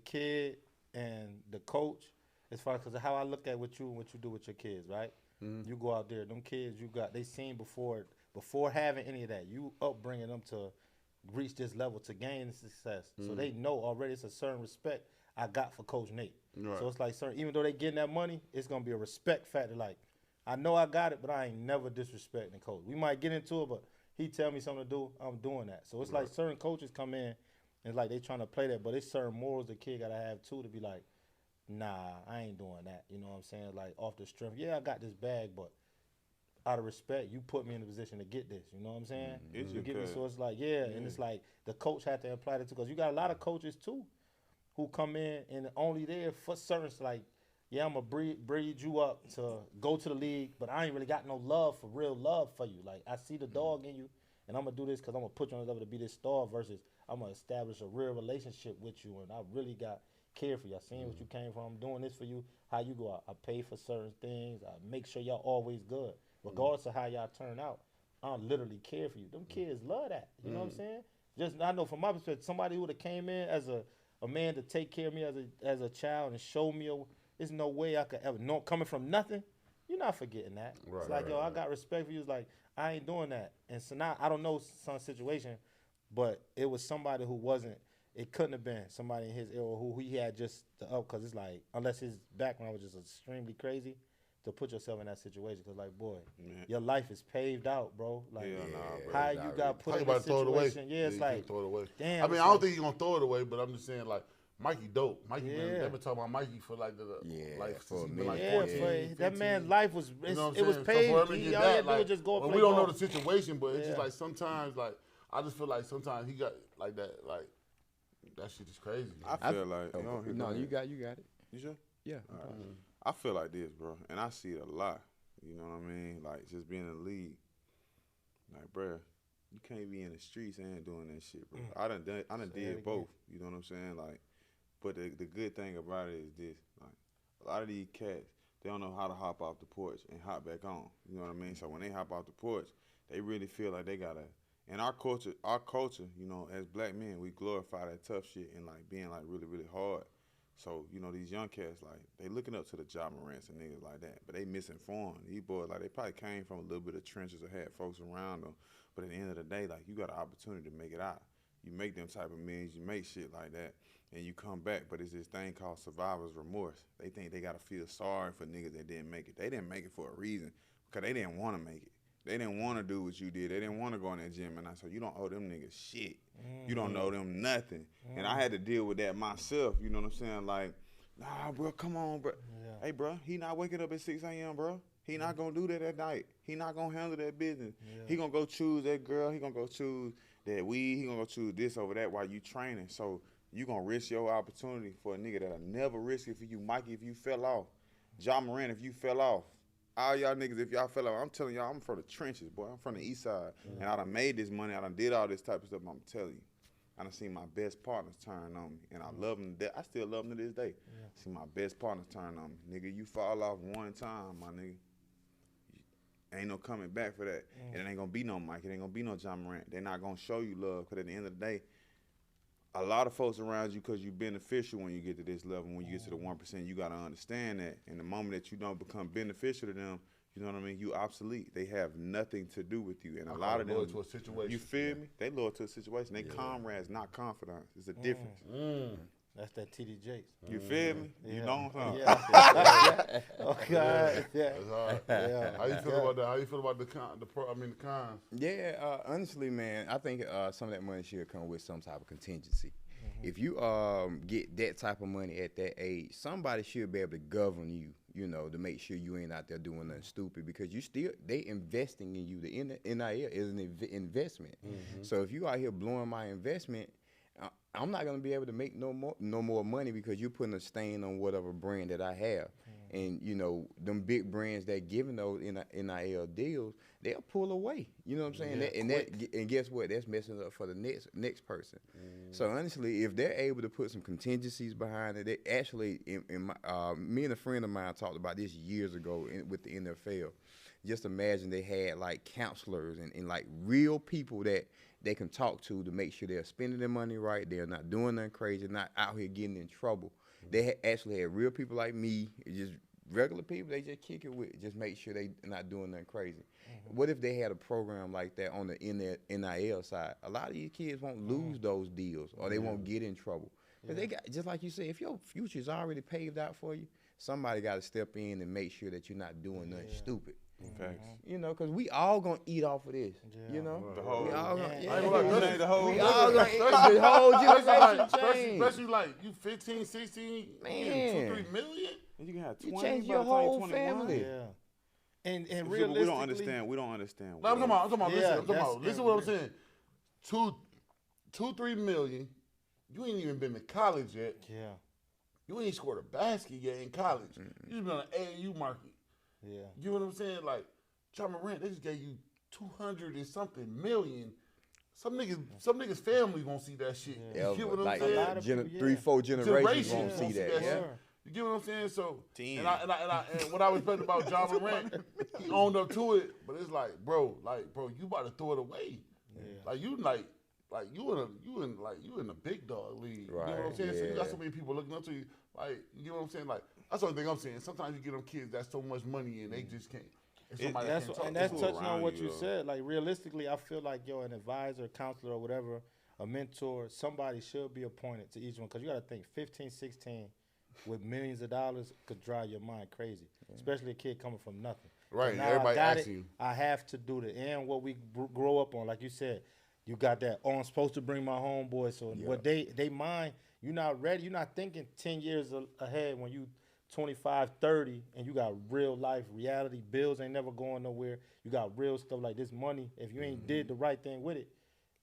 kid and the coach, as far as because how I look at what you do with your kids, right? Mm-hmm. You go out there, them kids they seen before having any of that. You upbringing them to reach this level to gain success, so they know already it's a certain respect I got for Coach Nate. Right. So it's like even though they getting that money, it's gonna be a respect factor. Like I know I got it, but I ain't never disrespecting Coach. We might get into it, but he tell me something to do, I'm doing that. So it's like certain coaches come in and like they trying to play that, but it's certain morals the kid gotta have too to be like, nah, I ain't doing that. You know what I'm saying? Like off the strength, I got this bag, but out of respect, you put me in a position to get this. You know what I'm saying? You get me? So it's like, and it's like the coach had to apply that too, because you got a lot of coaches too who come in and only there for certain, like, I'm going to breed you up to go to the league, but I ain't really got no real love for you. Like, I see the dog in you, and I'm going to do this because I'm going to put you on the level to be this star versus I'm going to establish a real relationship with you, and I really got care for you. I seen what you came from. I'm doing this for you, how you go out. I pay for certain things. I make sure y'all always good. Regardless of how y'all turn out, I literally care for you. Them kids love that. You know what I'm saying? Just I know from my perspective, somebody who would have came in as a man to take care of me as a child and show me there's no way I could ever coming from nothing. You're not forgetting that. Right, it's like, I got respect for you. It's like, I ain't doing that. And so now I don't know some situation, but it was somebody who wasn't. It couldn't have been somebody in his era who he had just because it's like, unless his background was just extremely crazy, to put yourself in that situation, because like, boy, your life is paved out, bro. Like, bro. How you got put in that situation? It's like, throw it away. Damn. I mean, I don't think you're gonna throw it away, but I'm just saying, like, Mikey dope. Mikey, man, they've been talking about Mikey for like for been like 14, that man's life was you know it was paved. So for him to get that, like, just go and play we don't ball. know the situation, but it's just like sometimes, like, I just feel like sometimes he got like that, like that shit is crazy. I feel like you got it. You sure? Yeah. I feel like this, bro, and I see it a lot. You know what I mean? Like, just being in the league. Like, bro, you can't be in the streets and doing that shit, bro. I done did both. You know what I'm saying? Like, but the good thing about it is this. Like, a lot of these cats, they don't know how to hop off the porch and hop back on. You know what I mean? So when they hop off the porch, they really feel like they gotta. And our culture, you know, as black men, we glorify that tough shit and like being like really, really hard. So, you know, these young cats, like, they looking up to the Ja Morants and niggas like that, but they misinformed. These boys, like, they probably came from a little bit of trenches or had folks around them, but at the end of the day, like, you got an opportunity to make it out. You make them type of millions, you make shit like that, and you come back, but it's this thing called survivor's remorse. They think they got to feel sorry for niggas that didn't make it. They didn't make it for a reason, because they didn't want to make it. They didn't want to do what you did. They didn't want to go in that gym, and I said, you don't owe them niggas shit. You don't owe them nothing. And I had to deal with that myself, you know what I'm saying? Like, nah, bro, come on, bro. Yeah. Hey, bro, he not waking up at 6 a.m., bro. He not going to do that at night. He not going to handle that business. Yeah. He going to go choose that girl. He going to go choose that weed. He going to go choose this over that while you training. So you going to risk your opportunity for a nigga that'll never risk it for you. Mikey, if you fell off. Ja Morant, if you fell off. All y'all niggas, if y'all fell off, I'm telling y'all, I'm from the trenches, boy. I'm from the east side. And I done made this money. I done did all this type of stuff, I'm telling you. I done seen my best partners turn on me, and I love them. I still love them to this day. See my best partners turn on me. Nigga, you fall off one time, my nigga. Ain't no coming back for that. And it ain't gonna be no Mike. It ain't gonna be no Ja Morant. They're not gonna show you love, because at the end of the day, a lot of folks around you, because you beneficial when you get to this level. When you get to the 1%, you gotta understand that. And the moment that you don't become beneficial to them, you know what I mean? You obsolete. They have nothing to do with you. And a lot of them, to a situation. You feel me? They loyal to a situation. They comrades, not confidants. It's a difference. That's that TD Jakes. You feel me? Yeah. You know what I'm saying? Yeah. Okay. Yeah. That's hard. Yeah. How you feel about that? How you feel about the cons? Yeah, honestly, man, I think some of that money should come with some type of contingency. If you get that type of money at that age, somebody should be able to govern you, you know, to make sure you ain't out there doing nothing stupid, because they investing in you. The NIL is an investment. So if you out here blowing my investment, I'm not gonna be able to make no more money because you're putting a stain on whatever brand that I have. And you know, them big brands that giving those NIL deals, they'll pull away. You know what I'm saying? And guess what? That's messing up for the next person. So honestly, if they're able to put some contingencies behind it, they actually, me and a friend of mine talked about this years ago with the NFL. Just imagine they had like counselors and like real people that they can talk to make sure they're spending their money right, they're not doing nothing crazy, not out here getting in trouble. They actually had real people like me, just regular people they just kick it with, just make sure they not doing nothing crazy. What if they had a program like that on the NIL side? A lot of these kids won't lose those deals or they won't get in trouble. Because they got, just like you said, if your future is already paved out for you, somebody got to step in and make sure that you're not doing nothing stupid. Facts. You know, because we all gonna eat off of this. You know, The whole, we all gonna, I ain't gonna lie, the whole, we all gonna eat the whole generation change. especially like you 15, 16, Man. 2-3 million. you can have 20 You change by your the time you're whole 21. family. Yeah. And But realistically, we don't understand. We don't understand. No, I'm talking about. Yeah, Listen, I'm talking that's about. Listen to what I'm saying. 2-3 million. You ain't even been to college yet. Yeah. You ain't scored a basket yet in college. You just been on the AAU market. Yeah. You know what I'm saying? Like, John Morant, they just gave you 200 and something million. Some niggas family gonna see that shit. Yeah, You get what I'm like saying? A lot of people, 3-4 generations won't Generations see won't that. Yeah. You get what I'm saying? So, 10. and what I respect about John Morant, he owned up to it. But it's like, bro, you about to throw it away. Yeah. Like you in the big dog league. You know what I'm Right, saying? So you got yeah. so many people looking up to you. Like, you know what I'm saying? Like, that's the only thing I'm saying. Sometimes you get them kids that's so much money and they just can't. And somebody That's can't talk and to that's them. touching on around what you, you though. said. Like realistically, I feel like an advisor, counselor, or whatever, a mentor, somebody should be appointed to each one because you got to think 15, 16 with millions of dollars could drive your mind crazy, especially a kid coming from nothing. Right, Now everybody I got asking it, you. I have to do it. And what we grow up on, like you said, you got that. Oh, I'm supposed to bring my homeboy. So what they mind, you're not ready. You're not thinking 10 years ahead when you 25, 30, and you got real life reality. Bills ain't never going nowhere. You got real stuff like this money. If you ain't did the right thing with it,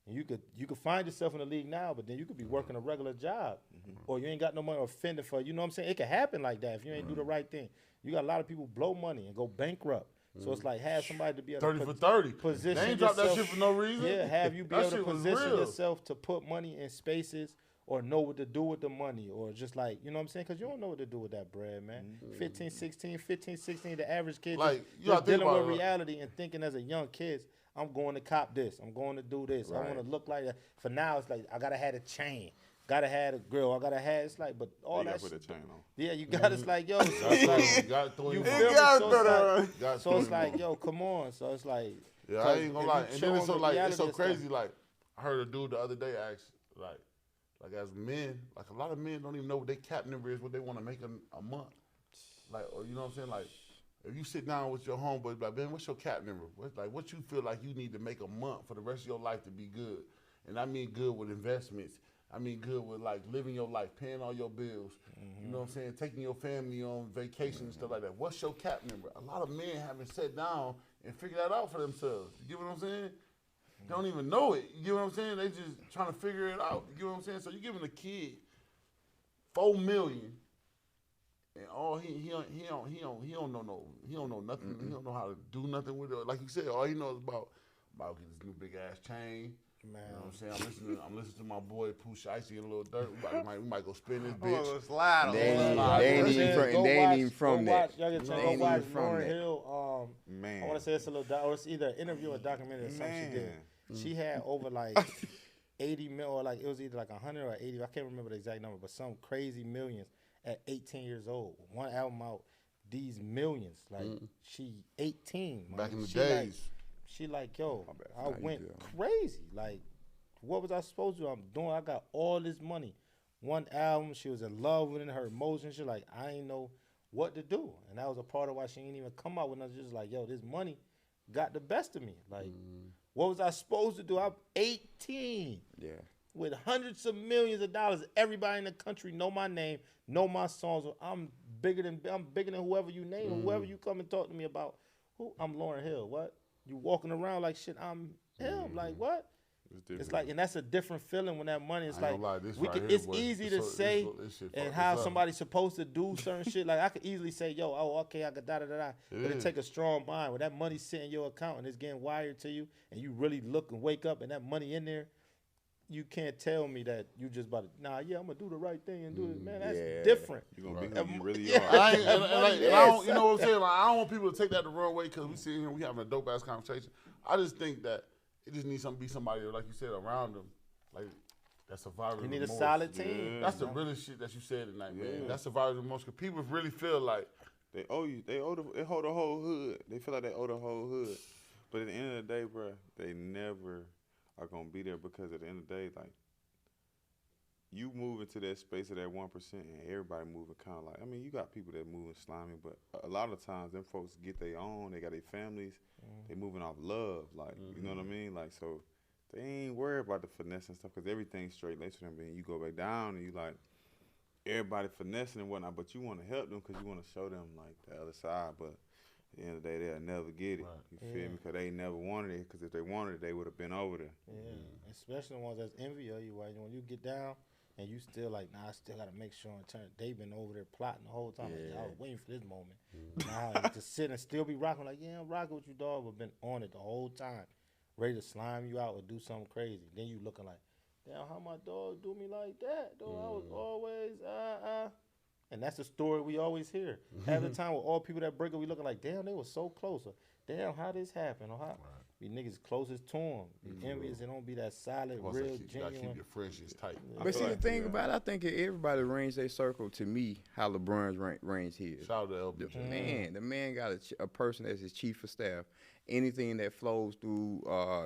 and you could find yourself in the league now, but then you could be working a regular job, or you ain't got no money or offended for. You know what I'm saying? It could happen like that if you ain't do the right thing. You got a lot of people blow money and go bankrupt. So it's like have somebody to be able 30 to for 30. position They ain't dropped that yourself- shit for no reason. Yeah, have you be That able to shit was position real. yourself to put money in spaces or know what to do with the money or just like, you know what I'm saying? Because you don't know what to do with that bread, man. 15, 16, the average kid Like, just, you gotta just think dealing about with it, like- reality and thinking as a young kid, I'm going to cop this. I'm going to do this. I want to look like that. For now, it's like I got to have a chain. Got to have a girl. I got to have, it's like, but all You that gotta put shit. a chain on. Yeah, you got it's like, yo, so it's You like, gotta throw you him feel on. me? Gotta So throw it's him like, on. yo, come on. So it's like, Yeah, I 'cause ain't gonna if lie. you And then chill it's on so the like it's reality so of stuff- crazy. Like I heard a dude the other day ask, like as men, like a lot of men don't even know what their cap number is, what they want to make a month. Like, or you know what I'm saying? Like, if you sit down with your homeboy, like, man, what's your cap number? What you feel like you need to make a month for the rest of your life to be good? And I mean good with investments. I mean good with like living your life, paying all your bills. You know what I'm saying? Taking your family on vacation and stuff like that. What's your cap number? A lot of men haven't sat down and figured that out for themselves. You get what I'm saying? They don't even know it. You get what I'm saying? They just trying to figure it out. You get what I'm saying? So you giving a kid $4 million, and all he don't know nothing. He don't know how to do nothing with it. Like you said, all he knows about getting this new big ass chain. man. You know what I'm saying? I'm listening to my boy Pooh Shiesty in a little dirt. We might go spin this Oh, bitch. it's slide on. They ain't Slide. even Go from watch, that. y'all get a chance, They go ain't watch even from Lauren that. Hill. Man. I want to say it's a little, or it's either an interview or a documentary or something she did. Man. She had over like 80 mil, or like it was either like 100 or 80. I can't remember the exact number, but some crazy millions at 18 years old. One album out, these millions. Like she 18. Man. Back in the She like- days. she like, yo, bad. I Nah, you went good. crazy. Like, what was I supposed to do? I'm doing, I got all this money. One album, she was in love with it, her emotions. She like, I ain't know what to do. And that was a part of why she ain't even come out with nothing. Just like, yo, this money got the best of me. Like, what was I supposed to do? I'm 18 Yeah. with hundreds of millions of dollars. Everybody in the country know my name, know my songs. I'm bigger than whoever you name, whoever you come and talk to me about. Who? I'm Lauren Hill. What? You walking around like shit? I'm him. Like what? It's like, and that's a different feeling when that money is I like, ain't gonna lie, this we right can, here, it's boy, easy this to so- say this shit and fucked how us up. somebody's supposed to do certain shit. Like I could easily say, yo, oh, okay, I could da-da-da-da. But it is. take a strong mind. When that money's sitting in your account and it's getting wired to you and you really look and wake up and that money in there, you can't tell me that you just about to, I'm going to do the right thing and do it. Man, that's different. You're going to be who you really Yeah. are. I ain't, and I don't, you know what I'm saying? Like, I don't want people to take that the wrong way because we sitting here, we having a dope ass conversation. I just think that it just needs to be somebody, like you said, around them, like that survivor. You need a remorse. solid team. That's the realest shit that you said tonight, man. That's survivor remorse because people really feel like They owe you. They hold the whole hood. They feel like they owe the whole hood. But at the end of the day, bro, they never are going to be there because at the end of the day, like, you move into that space of that 1% and everybody moving kind of like, I mean, you got people that moving slimy, but a lot of times them folks get their own, they got their families, they moving off love, like, you know what I mean? Like, so they ain't worried about the finesse and stuff because everything's straight laced for them. And you go back down and you like, everybody finessing and whatnot, but you want to help them because you want to show them, like, the other side, but at the end of the day, they'll never get it. You feel me? Because they never wanted it. Because if they wanted it, they would have been over there. Yeah, especially the ones that's envy of you. Right? When you get down and you still like, I still got to make sure and turn. They've been over there plotting the whole time. Like, I was waiting for this moment. Now to sit and still be rocking like, I'm rocking with you, dog, but been on it the whole time. Ready to slime you out or do something crazy. Then you looking like, damn, how my dog do me like that? Dog, I was always, And that's the story we always hear. Half the time with all people that break up, we looking like, damn, they were so close. Or, damn, how this happened? Or how be niggas closest to them. Be envious, they don't be that solid, real, you gotta genuine. keep your friendships tight. But see, the thing about it, I think if everybody arrange their circle, to me, how LeBron's range his. Shout out to LBJ. The man got a person as his chief of staff. Anything that flows through,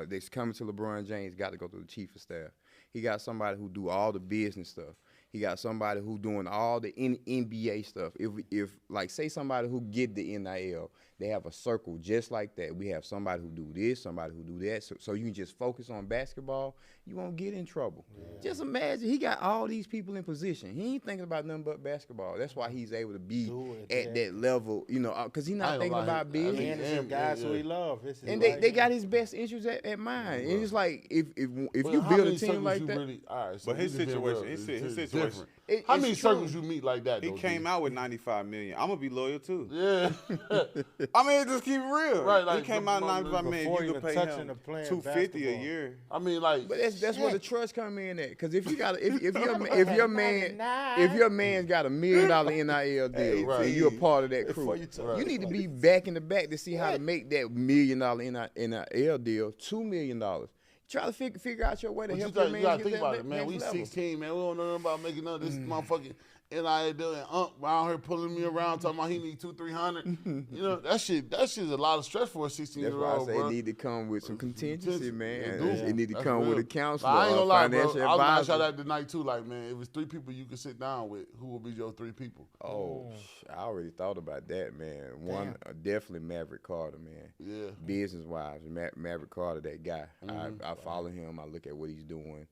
that's coming to LeBron James, got to go through the chief of staff. He got somebody who do all the business stuff. He got somebody who doing all the NBA stuff. If like say somebody who get the NIL, they have a circle just like that. We have somebody who do this, somebody who do that. So you can just focus on basketball. You won't get in trouble. Yeah. Just imagine he got all these people in position. He ain't thinking about nothing but basketball. That's why he's able to be at that level, you know, because he's not thinking about business. And guys who he love. And they got his best interests at mind. And it's like if you build a team like that. Really, all right, so but his situation, his situation. How many circles you meet like that? He came out with $95 million. I'm gonna be loyal too. Yeah. I mean, just keep it real. Right, like, he came out with $95 million. You could pay him $250 a year. I mean, like, but that's where the trust come in at. Because if you got if your man's got $1 million NIL deal, and you're a part of that crew, you need to be back in the back to see how to make that $1 million NIL deal $2 million. Try to figure out your way to help your man. You gotta think about it, man. We 16, man. We don't know nothing about making none of this motherfucking NIL deal and around here pulling me around talking about he need 200-300. You know, that shit's a lot of stress for a 16-year-old. That's why I say bro. it need to come with some contingency, man. It need to That's come real. with a counselor, I ain't gonna lie, bro. financial I was gonna advisor. shout out tonight too. Like, man, if it's 3 people you could sit down with, who will be your 3 people? Oh, I already thought about that, man. One, definitely Maverick Carter, man. Yeah. Business wise, Maverick Carter, that guy. I follow him. I look at what he's doing.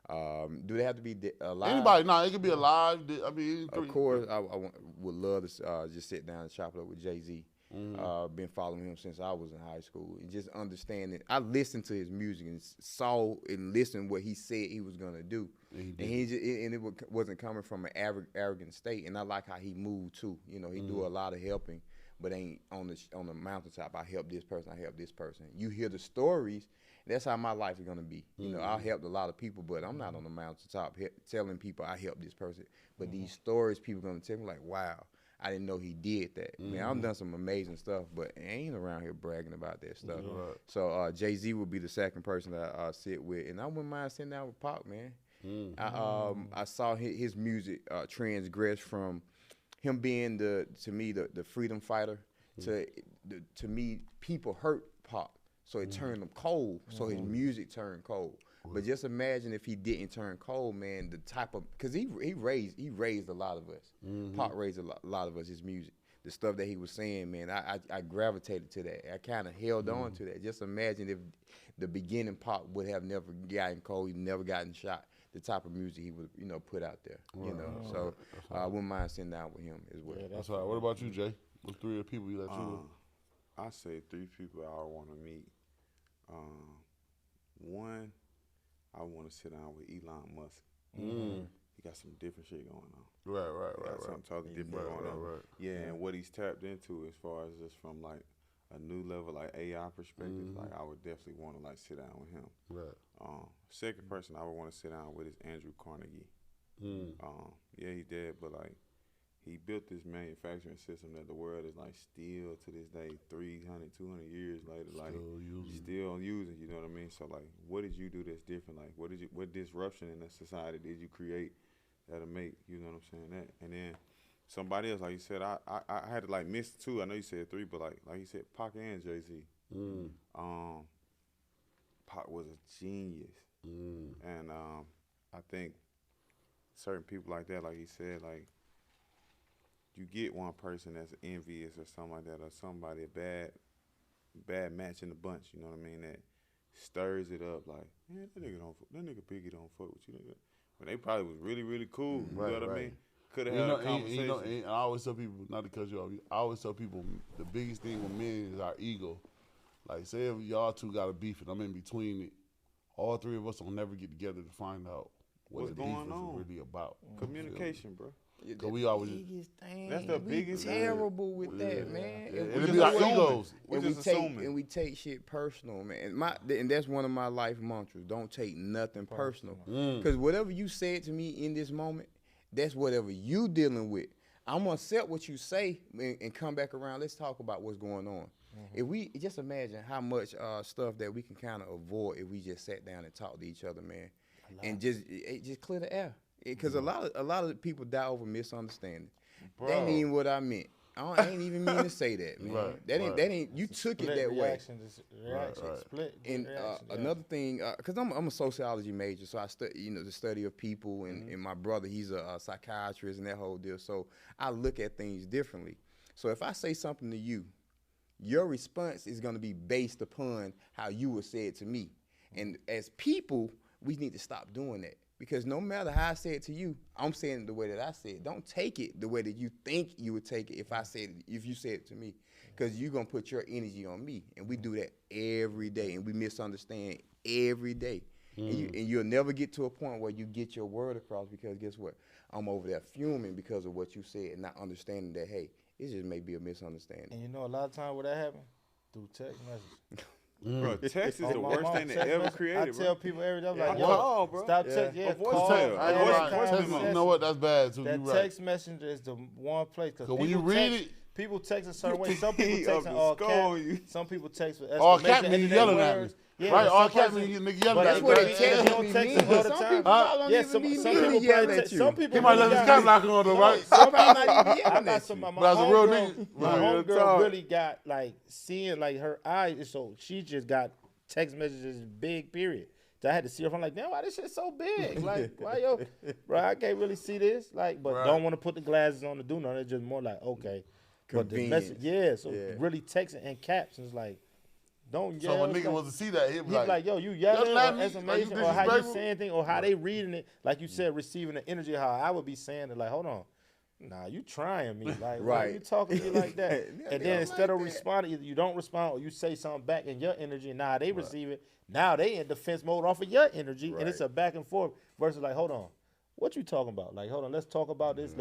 Do they have to be alive? Anybody? No, it could be alive. I mean, of course, I would love to just sit down and chop it up with Jay-Z. Been following him since I was in high school. And just understanding. I listened to his music and saw and listened what he said he was going to do. And it wasn't coming from an arrogant state. And I like how he moved, too. You know, he do a lot of helping, but ain't on the mountaintop. I help this person. I help this person. You hear the stories. That's how my life is going to be. You know, I helped a lot of people, but I'm not on the mountaintop telling people I helped this person. But these stories, people going to tell me like, wow, I didn't know he did that. Man, I've done some amazing stuff, but I ain't around here bragging about that stuff. So Jay-Z would be the second person that I sit with. And I wouldn't mind sitting down with Pac, man. I saw his music transgress from him being, to me, the freedom fighter to me, people hurt Pac. So it turned him cold. So his music turned cold. But just imagine if he didn't turn cold, man. The type of, because he raised a lot of us. Pac raised a lot of us. His music, the stuff that he was saying, man. I gravitated to that. I kind of held on to that. Just imagine if the beginning Pac would have never gotten cold, he never gotten shot. The type of music he would, put out there. So I wouldn't mind sitting down with him as well. Yeah, that's all right. What about you, Jay? What 3 of the people you let you? I say 3 people I want to meet. One I want to sit down with Elon Musk. He got some different shit going on. Right. Something totally different going on. Yeah, and what he's tapped into as far as just from like a new level, like AI perspective, like I would definitely want to like sit down with him. Right. Second person I would want to sit down with is Andrew Carnegie. Yeah, he's dead, but like he built this manufacturing system that the world is like still to this day, 300, 200 years later, like still using. You know what I mean? So like, what did you do that's different? Like, what disruption in the society did you create that'll make, you know what I'm saying, that? And then somebody else, like you said, I had to like miss two. I know you said three, but like you said, Pac and Jay-Z. Pac was a genius, and I think certain people like that, like he said, like you get one person that's envious or something like that, or somebody a bad match in the bunch. You know what I mean? That stirs it up. Like, man, that nigga Biggie don't fuck with you. But they probably was really, really cool. You know what I mean? Could have had a conversation. And I always tell people, not to cut you off, I always tell people the biggest thing with men is our ego. Like, say if y'all two got a beef and I'm in between it, all three of us will never get together to find out what the beef is really about. Communication, bro. Cause we always that's the biggest terrible with that, man. And it be our egos. And we take shit personal, man. And that's one of my life mantras. Don't take nothing personal. Because whatever you said to me in this moment, that's whatever you dealing with. I'm gonna accept what you say and come back around. Let's talk about what's going on. If we just imagine how much stuff that we can kind of avoid if we just sat down and talked to each other, man, and just clear the air. Because a lot of people die over misunderstanding. Bro. That ain't even what I meant. I ain't even mean to say that, man. That ain't. You took it that way. Split. And another thing, because I'm a sociology major, so I study, the study of people, and my brother, he's a psychiatrist and that whole deal. So I look at things differently. So if I say something to you, your response is going to be based upon how you would say it to me. And as people, we need to stop doing that. Because no matter how I say it to you, I'm saying it the way that I say it. Don't take it the way that you think you would take it if you say it to me. Because you're going to put your energy on me. And we do that every day. And we misunderstand every day. And you'll never get to a point where you get your word across because guess what? I'm over there fuming because of what you said and not understanding that, hey, it just may be a misunderstanding. And a lot of times where that happens? Through text messages. Bro, text is the worst thing that ever created. I tell people every day, I'm like, yo, bro. Stop text. Yeah, call. You know what? That's bad too. That text messenger is the one place. Because when you read it, people text a certain way. Some people text in all caps. Some people text with all caps mean yelling at me. Yeah, right, all caps mean nigga yelling at me. That's what it don't text all the time. Yeah, some people yelling at you. Some people he might let his cap lock on though, right? Some people not even yelling at you. My homegirl really got like seeing like her eyes, so she just got text messages big period. So I had to see her. I'm like, damn, why this shit so big? Like, why bro? I can't really see this. Like, but don't want to put the glasses on to do nothing. It's just more like okay, but the message, really texting in caps. And it's like, don't yell. So if a nigga wants to see that, he'll be like, yo, you yelling, or that's amazing, or how you saying things, or how they reading it. Like you said, receiving the energy. How I would be saying it. Like, hold on. Nah, you trying me. Like, why are you talking to me like that? And then instead of responding, either you don't respond or you say something back in your energy, and now they receive it. Now they in defense mode off of your energy, and it's a back and forth versus like, hold on, what you talking about? Like, hold on, let's talk about this.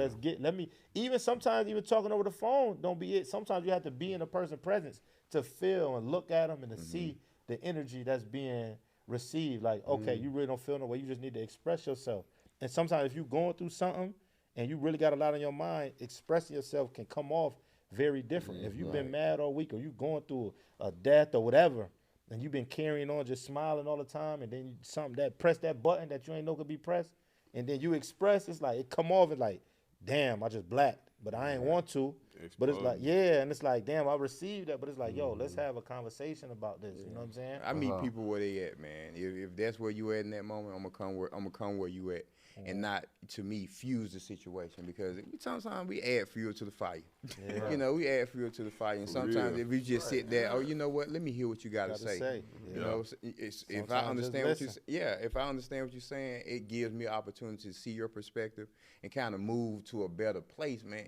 Sometimes even talking over the phone don't be it. Sometimes you have to be in a person's presence to feel and look at them and to see the energy that's being received. Like, okay, you really don't feel no way. You just need to express yourself. And sometimes if you're going through something, and you really got a lot on your mind, expressing yourself can come off very different. If you've been mad all week or you going through a death or whatever, and you've been carrying on, just smiling all the time, and then something that press that button that you ain't know could be pressed, and then you express, it's like, it come off and like, damn, I just blacked, but I ain't want to. But it's like, and it's like, damn, I received that, but it's like, yo, let's have a conversation about this. You know what I'm saying? I meet people where they at, man. If that's where you at in that moment, I'm gonna come where you at. And not, to me, fuse the situation because sometimes we add fuel to the fire. Yeah. We add fuel to the fire. And sometimes if we just sit there, oh, you know what? Let me hear what you got to say. If I understand what if I understand what you're saying, it gives me an opportunity to see your perspective and kind of move to a better place, man.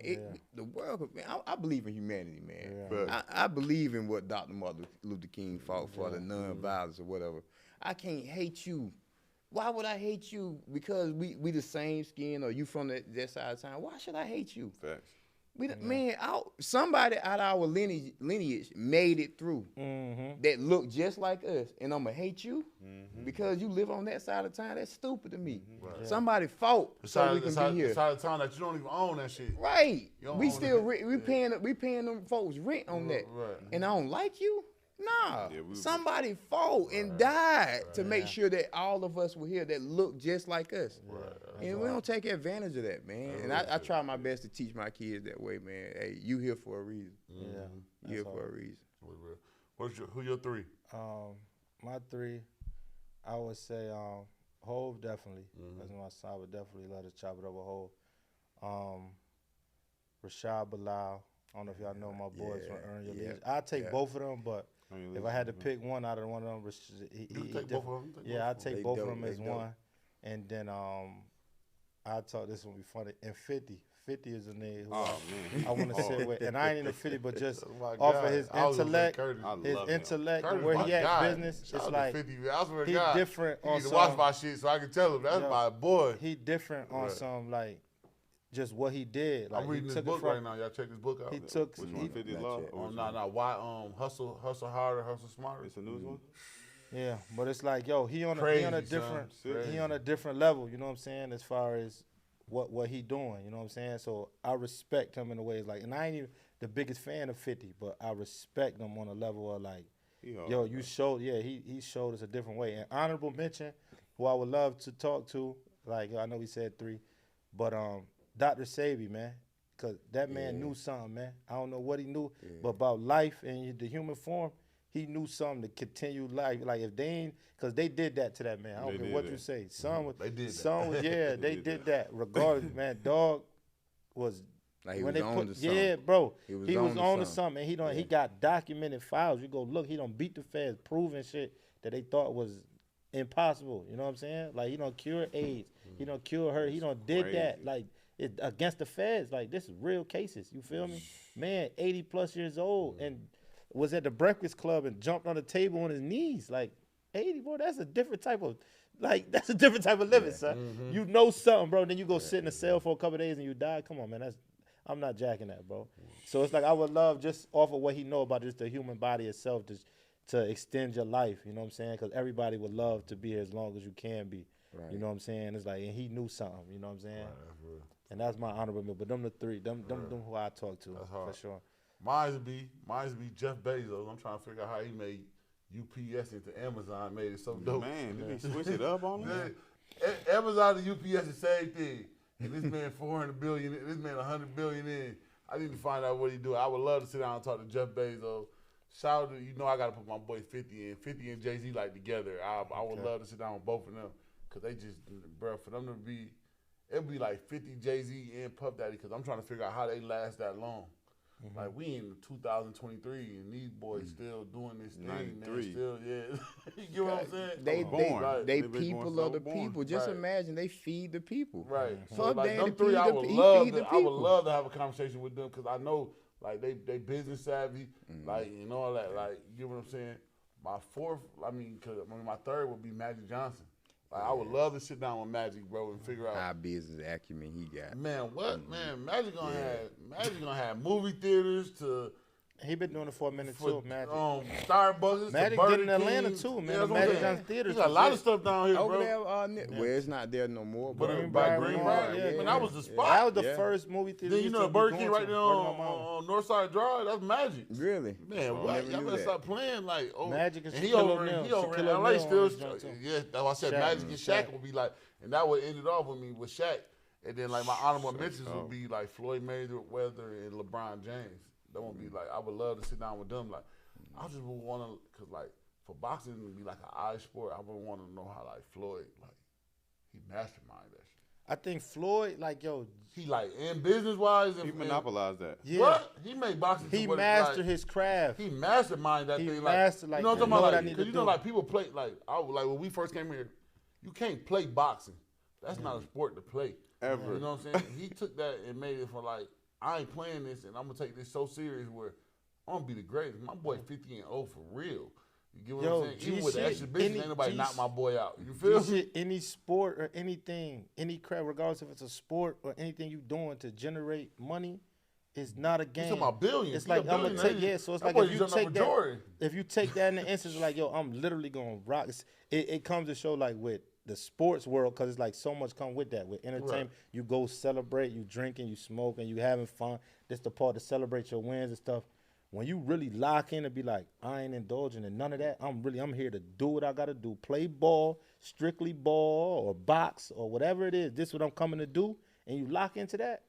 The world, man, I believe in humanity, man. Yeah. I believe in what Dr. Martin Luther King fought for, the nonviolence or whatever. I can't hate you. why would I hate you? Because we the same skin, or you from that side of town. Why should I hate you? Facts. Man, somebody out of our lineage made it through that look just like us, and I'm gonna hate you because you live on that side of town. That's stupid to me. Right. Yeah. Somebody fought so we can be here. The side of town that you don't even own that shit. Right. We still we paying them folks rent on that, and I don't like you. Nah, somebody fought and died to make sure that all of us were here that look just like us. Right. And we don't take advantage of that, man. And I try my best to teach my kids that way, man. Hey, you here for a reason. Yeah. You here for a reason. Who your three? My three, I would say Hove definitely. That's my son. I would definitely let us chop it up with Hove. Rashad Bilal. I don't know if y'all know my boys from Earn Your Leisure. I'll take both of them, but if I had to pick one out of one of them, take both of them. I'd take both of them as one. And then I thought this would be funny. And 50. 50 is a nigga who I want to say with. And I ain't even 50, but just off of his intellect, and where he at business, it's like 50, he different on some. Watch my shit so I can tell him that's my boy. He different on some like just what he did. Like, I'm reading this book right now. Y'all check this book out. He took. Which one? 50 Law? Why hustle harder, hustle smarter. It's a news one. Yeah, but it's like, yo, he on a different level. You know what I'm saying? As far as what he doing, you know what I'm saying? So I respect him in a way. Like, and I ain't even the biggest fan of 50, but I respect him on a level of like, yo, you showed, he showed us a different way. And honorable mention, who I would love to talk to, like I know he said 3, but Dr. Sabi, man, because that man knew something, man. I don't know what he knew, but about life and the human form, he knew something to continue life. Like if they ain't, because they did that to that man. I don't care what you say. They did that. Regardless, man, dog was like he was on to something. Yeah, bro. He was on to something. And he got documented files. You go look, he don't beat the feds, proving shit that they thought was impossible. You know what I'm saying? Like he don't cure AIDS. He don't cure her. He don't did that. Like it against the feds. Like this is real cases. You feel me? Man, 80 plus years old and was at the Breakfast Club and jumped on the table on his knees. Like 80, bro, that's a different type of living, son. You know something, bro. Then you go sit in a cell for a couple of days and you die. Come on, man. I'm not jacking that, bro. So it's like I would love just off of what he know about just the human body itself to extend your life. You know what I'm saying? Because everybody would love to be here as long as you can be. Right. You know what I'm saying? It's like, and he knew something. You know what I'm saying? Right, and that's my honorable mention. But them the 3, them who I talk to for sure. Mine's would be Jeff Bezos. I'm trying to figure out how he made UPS into Amazon, made it so dope. Man, did he switch it up on him? Amazon and UPS the same thing. And this man 400 billion, this man 100 billion in. I need to find out what he do. I would love to sit down and talk to Jeff Bezos. Shout out to, I got to put my boy 50 in. 50 and Jay-Z like together. I would love to sit down with both of them. Because they just, bro, for them to be, it'd be like 50 Jay-Z and Puff Daddy because I'm trying to figure out how they last that long. Like we in 2023 and these boys still doing this thing, man. Still, you get what I'm saying? They people of the people. Just imagine they feed the people. Right. So like them 3, I would love to have a conversation with them because I know like they business savvy, like and all that. Like you get what I'm saying? My 4th, my 3rd would be Magic Johnson. Like, I would love to sit down with Magic, bro, and figure out how business acumen he got. Man, what? Man, Magic gonna have movie theaters to. He been doing it for a minute too, Magic. Starbucks, Magic did in Atlanta too, man. The Magic Johnson theaters. There's a lot of stuff down here, over bro. there, well, it's not there no more. But by Greenbrier, that was the spot. That was the first movie theater. Then the Burger King right there on Northside Drive. That's Magic. Really? Man, what? Y'all better stop playing like. Magic is he over in LA still. Yeah, that's why I said Magic and Shaq would be like, and that would end it off with me with Shaq. And then like my honorable mentions would be like Floyd Mayweather and LeBron James. That won't be like, I would love to sit down with them. Like, I just would want to, because like, for boxing to be like an eye sport, I would want to know how like Floyd, like, he masterminded that shit. I think Floyd, like, yo. He like, in business-wise. He monopolized that. Yeah. What? He made boxing. He mastered his craft. He masterminded that thing. He mastered, like, you know what I'm talking about? Because like people play, like when we first came here, you can't play boxing. That's not a sport to play. Ever. You know what I'm saying? He took that and made it for like, I ain't playing this, and I'm gonna take this so serious where I'm gonna be the greatest. My boy 50 and 0 for real. You get what I'm saying? Even with the exhibition, ain't nobody knock my boy out. You feel me? Any sport or anything, any crap, regardless if it's a sport or anything you doing to generate money, is not a game. You talking about billions. It's like I'm gonna take so it's like if you take that in the instance, like yo, I'm literally gonna rock. It comes to show like with the sports world, because it's like so much come with that. With entertainment, you go celebrate, you drinking, you smoking, you having fun. This the part to celebrate your wins and stuff. When you really lock in and be like, I ain't indulging in none of that. I'm here to do what I gotta do. Play ball, strictly ball or box or whatever it is. This is what I'm coming to do, and you lock into that.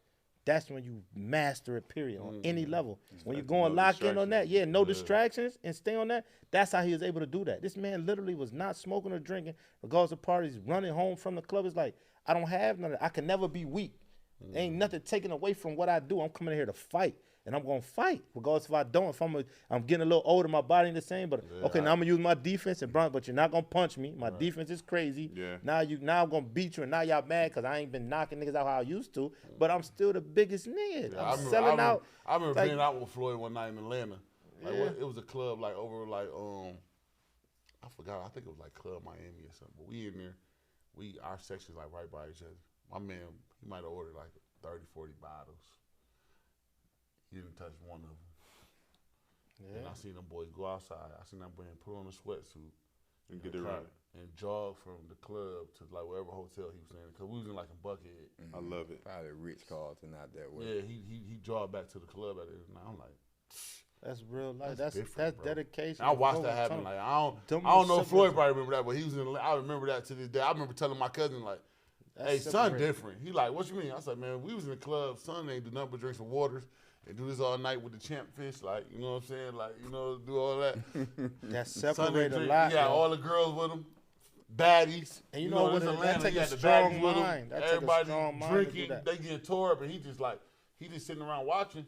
That's when you master it, period, on any level. When you go and lock in on that, no distractions and stay on that, that's how he was able to do that. This man literally was not smoking or drinking, regardless of parties, running home from the club. It's like, I don't have none of that. I can never be weak. There ain't nothing taken away from what I do. I'm coming in here to fight, and I'm going to fight, regardless if I don't. If I'm getting a little older, my body ain't the same, but okay, now I'm going to use my defense, but you're not going to punch me. My defense is crazy. Yeah. Now I'm going to beat you, and now y'all mad because I ain't been knocking niggas out how I used to, but I'm still the biggest nigga. Yeah, I remember being out with Floyd one night in Atlanta. Like, it was a club like over like, I forgot, I think it was like Club Miami or something, but we in there. Our section's like right by each other. My man, he might have ordered like 30, 40 bottles. He didn't touch one of them. Yeah. And I seen them boys go outside. I seen that boy put on a sweatsuit and get it right and jog from the club to like wherever hotel he was in, because we was in like a Buckhead. I love it. Probably Rich Carlton out that way. Yeah, he jogged back to the club at it. And I'm like, that's real life. That's dedication. I watched that happen. Like I don't know if Floyd probably remember that, but he was in. I remember that to this day. I remember telling my cousin like, "Hey, son, different." He like, "What you mean?" I said, "Man, we was in the club. Son ain't do nothing but drink some waters and do this all night with the champ fish. Like, you know what I'm saying? Like, you know, do all that." That separated a lot. Yeah, all the girls with him, baddies. And you know what? That takes a strong mind. Everybody drinking, they getting tore up, and he just sitting around watching.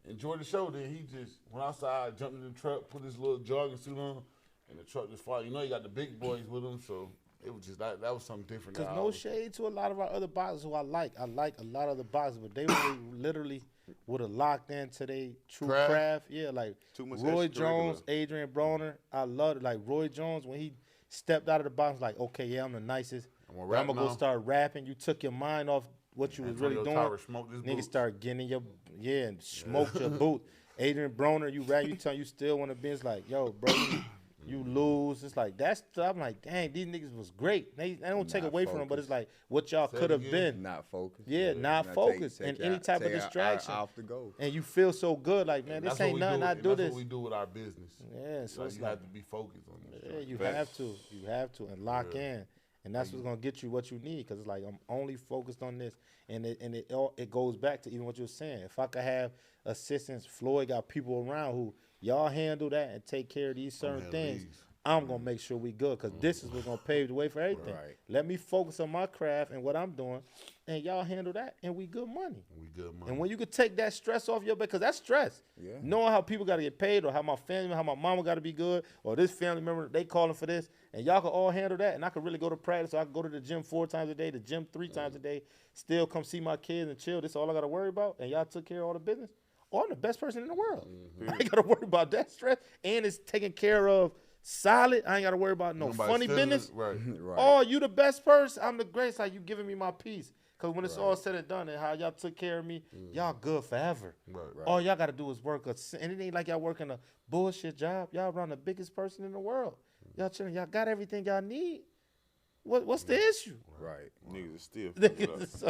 Enjoyed the show. Then he just went outside, jumped in the truck, put his little jogging suit on, and the truck just followed. You know, he got the big boys with him, so it was just that was something different. Because no shade to a lot of our other boxers who I like. I like a lot of the boxers, but they literally would have locked into their true craft. Yeah, like Roy Jones, Adrian Broner. I love it. Like Roy Jones, when he stepped out of the box, like, okay, yeah, I'm the nicest. I'm gonna go start rapping. You took your mind off what you was really doing. Niggas start getting in your and smoked your boot. Adrian Broner, you rap, you still want to be. It's like, yo, bro, you lose. It's like that stuff. I'm like, dang, these niggas was great. They don't take away from them, but it's like what y'all could have been. Not focused. Yeah, not focused. And any type of distraction. Off the go. And you feel so good, like, man, this ain't nothing. I do this. That's what we do with our business. Yeah, so like, you have to be focused on this. Yeah, you have to, and lock in. And that's what's gonna get you what you need, because it's like I'm only focused on this, and it goes back to even what you were saying. If I could have assistants, Floyd got people around who y'all handle that and take care of these certain things. I'm gonna make sure we good, because this is what's gonna pave the way for everything. Right. Let me focus on my craft and what I'm doing, and y'all handle that, and we good money. And when you could take that stress off your back, because that's stress. Yeah. Knowing how people got to get paid, or how my family, how my mama got to be good, or this family member, they calling for this, and y'all can all handle that, and I could really go to practice, or I could go to the gym 4 times a day, the gym 3 times a day, still come see my kids and chill. This is all I got to worry about, and y'all took care of all the business. Oh, I'm the best person in the world. I ain't got to worry about that stress, and it's taken care of. Solid. I ain't got to worry about no funny business. Right. Oh, you the best person. I'm the greatest. Like, you giving me my peace. Because when it's all said and done and how y'all took care of me, y'all good forever. Right. All y'all got to do is work. And it ain't like y'all working a bullshit job. Y'all around the biggest person in the world. Y'all chilling. Y'all got everything y'all need. What's the issue? Right. Niggas are still. That's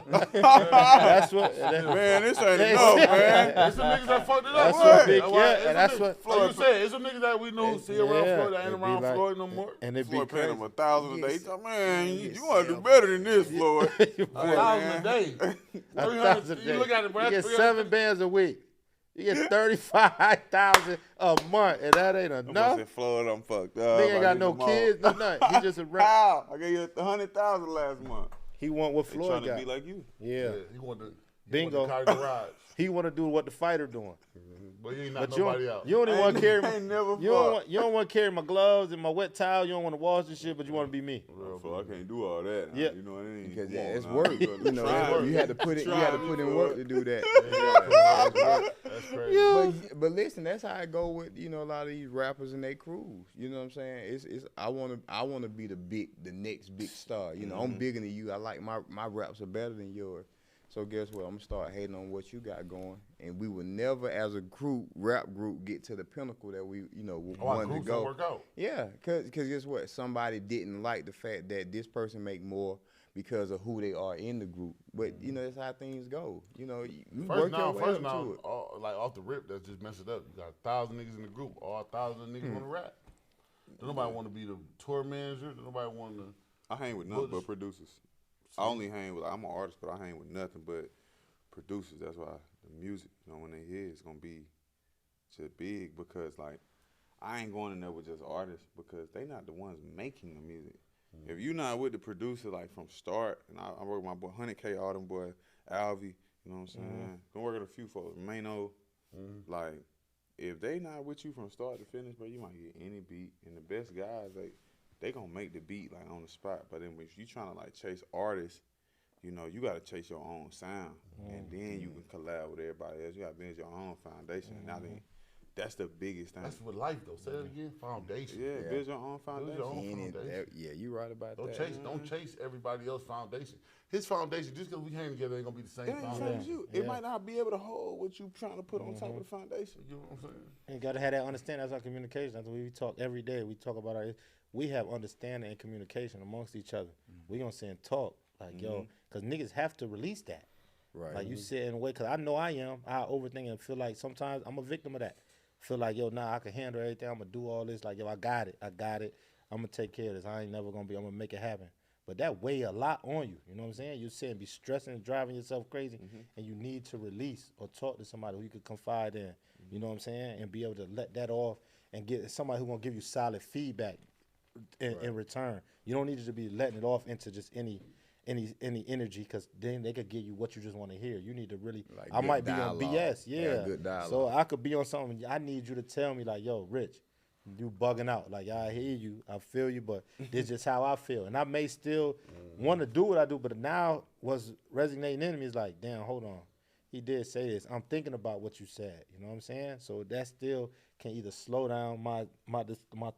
what. Man, this ain't enough, man. It's some niggas that fucked it up. That's what big, and that's what. Like you said, it's some niggas that we know see around Floyd that ain't around Floyd no more. And it be Floyd paying him $1,000 a day. Man, you want to do better than this, Floyd. $1,000 a day. 300. You look at it, bro. You get 7 bands a week. You get $35,000 a month, and that ain't enough. I Floyd, I'm fucked up. Nigga ain't got no kids, no nothing. He just a rap. How? I gave you $100,000 last month. He want what Floyd got. Trying to be like you. Yeah. He want the bingo. Garage. He want to do what the fighter doing. But you ain't not nobody else. You don't even want to carry. You don't want to carry my gloves and my wet towel. You don't want to wash this shit, but you want to be me. I can't do all that. Yeah, you know what I mean. Because it's work. You know, you had to put in work to do that. That's crazy. But listen, that's how I go with a lot of these rappers and their crews. You know what I'm saying? It's I want to be the next big star. You know, I'm bigger than you. I like my raps are better than yours. So guess what? I'm gonna start hating on what you got going, and we will never, as a rap group, get to the pinnacle that we, wanted to go. Work out. Yeah, cause guess what? Somebody didn't like the fact that this person make more because of who they are in the group. But that's how things go. You work your way up to it. Like off the rip, that's just messed it up. You got 1,000 niggas in the group, all 1,000 niggas want to rap. Don't nobody want to be the tour manager. Don't nobody want to. I hang with nothing but producers. I only hang with, I'm an artist, but I hang with nothing but producers. That's why the music, when they hear it's going to be just big, because, like, I ain't going in there with just artists because they not the ones making the music. If you not with the producer, like, from start, and I work with my boy 100K, all them boy, Alvy, you know what I'm saying? Don't work with a few folks, Mano, like, if they not with you from start to finish, bro, you might get any beat, and the best guys, they gonna make the beat like on the spot. But then if you trying to like chase artists, you gotta chase your own sound, and then you can collab with everybody else. You gotta build your own foundation, and I think that's the biggest thing. That's what life though. Say it again. Foundation. Yeah, build your own foundation. You right about that. Don't chase everybody else's foundation. His foundation, just because we hang together, ain't gonna be the same foundation. It might not be able to hold what you trying to put on top of the foundation. You know what I'm saying? And you gotta have that understanding. That's our communication. That's what we talk every day. We talk about we have understanding and communication amongst each other. We gonna sit and talk like because niggas have to release that. Right. Like you sit in a way, because I know I am. I overthink and feel like sometimes I'm a victim of that. Feel like I can handle everything. I'm gonna do all this. Like I got it. I'm gonna take care of this. I ain't never gonna be. I'm gonna make it happen. But that weigh a lot on you. You know what I'm saying? You sit and be stressing and driving yourself crazy, and you need to release or talk to somebody who you could confide in. You know what I'm saying? And be able to let that off and get somebody who gonna give you solid feedback in return. You don't need to be letting it off into just any energy, because then they could give you what you just want to hear. You need to really, I might dialogue. Be on BS, good dialogue. So I could be on something. I need you to tell me like, yo, Rich, you bugging out. Like, I hear you, I feel you, but this is just how I feel. And I may still want to do what I do, but now what's resonating in me is like, damn, hold on. He did say this. I'm thinking about what you said. You know what I'm saying? So that still can either slow down my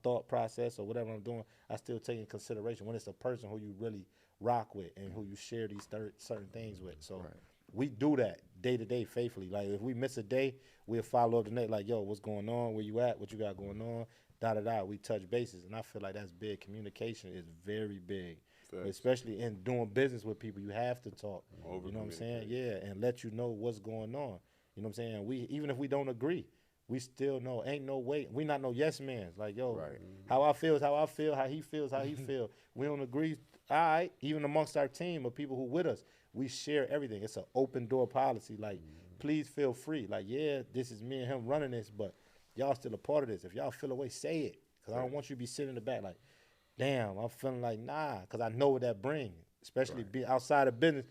thought process or whatever I'm doing. I still take in consideration when it's a person who you really rock with and who you share these certain things with. So we do that day to day faithfully. Like if we miss a day, we'll follow up the next. Like, yo, what's going on? Where you at? What you got going on? Da. We touch bases, and I feel like that's big. Communication is very big. Especially in doing business with people, you have to talk. You know what I'm saying? Yeah, and let you know what's going on. You know what I'm saying? We even if we don't agree, we still know. Ain't no way. We not no yes men. Like, yo, how I feel is how I feel. How he feels, how he feel. We don't agree. All right. Even amongst our team of people who with us, we share everything. It's an open door policy. Like, please feel free. Like, yeah, this is me and him running this, but y'all still a part of this. If y'all feel away, say it. Because I don't want you to be sitting in the back like, damn, I'm feeling like, nah, because I know what that brings. Especially being outside of business,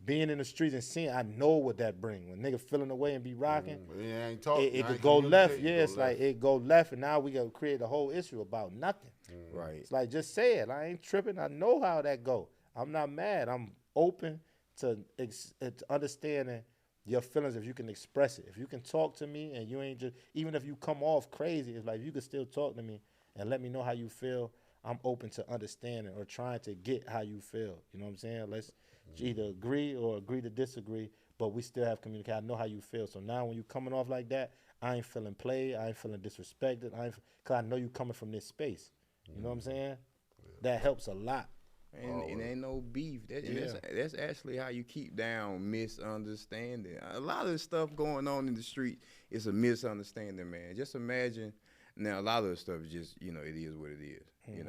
being in the streets and seeing, I know what that brings. When nigga feeling away and be rocking, it could go left. Yeah, it's like it go left, and now we got to create a whole issue about nothing. Right. It's like, just say it. I ain't tripping. I know how that go. I'm not mad. I'm open to understanding your feelings if you can express it. If you can talk to me and you ain't just, even if you come off crazy, it's like if you can still talk to me and let me know how you feel, I'm open to understanding or trying to get how you feel. You know what I'm saying? Let's either agree or agree to disagree, but we still have communication. I know how you feel. So now when you coming off like that, I ain't feeling played. I ain't feeling disrespected. Because I know you coming from this space. You know what I'm saying? That helps a lot. And ain't no beef. That's actually how you keep down misunderstanding. A lot of the stuff going on in the street is a misunderstanding, man. Just imagine. Now, a lot of the stuff is just, it is what it is. You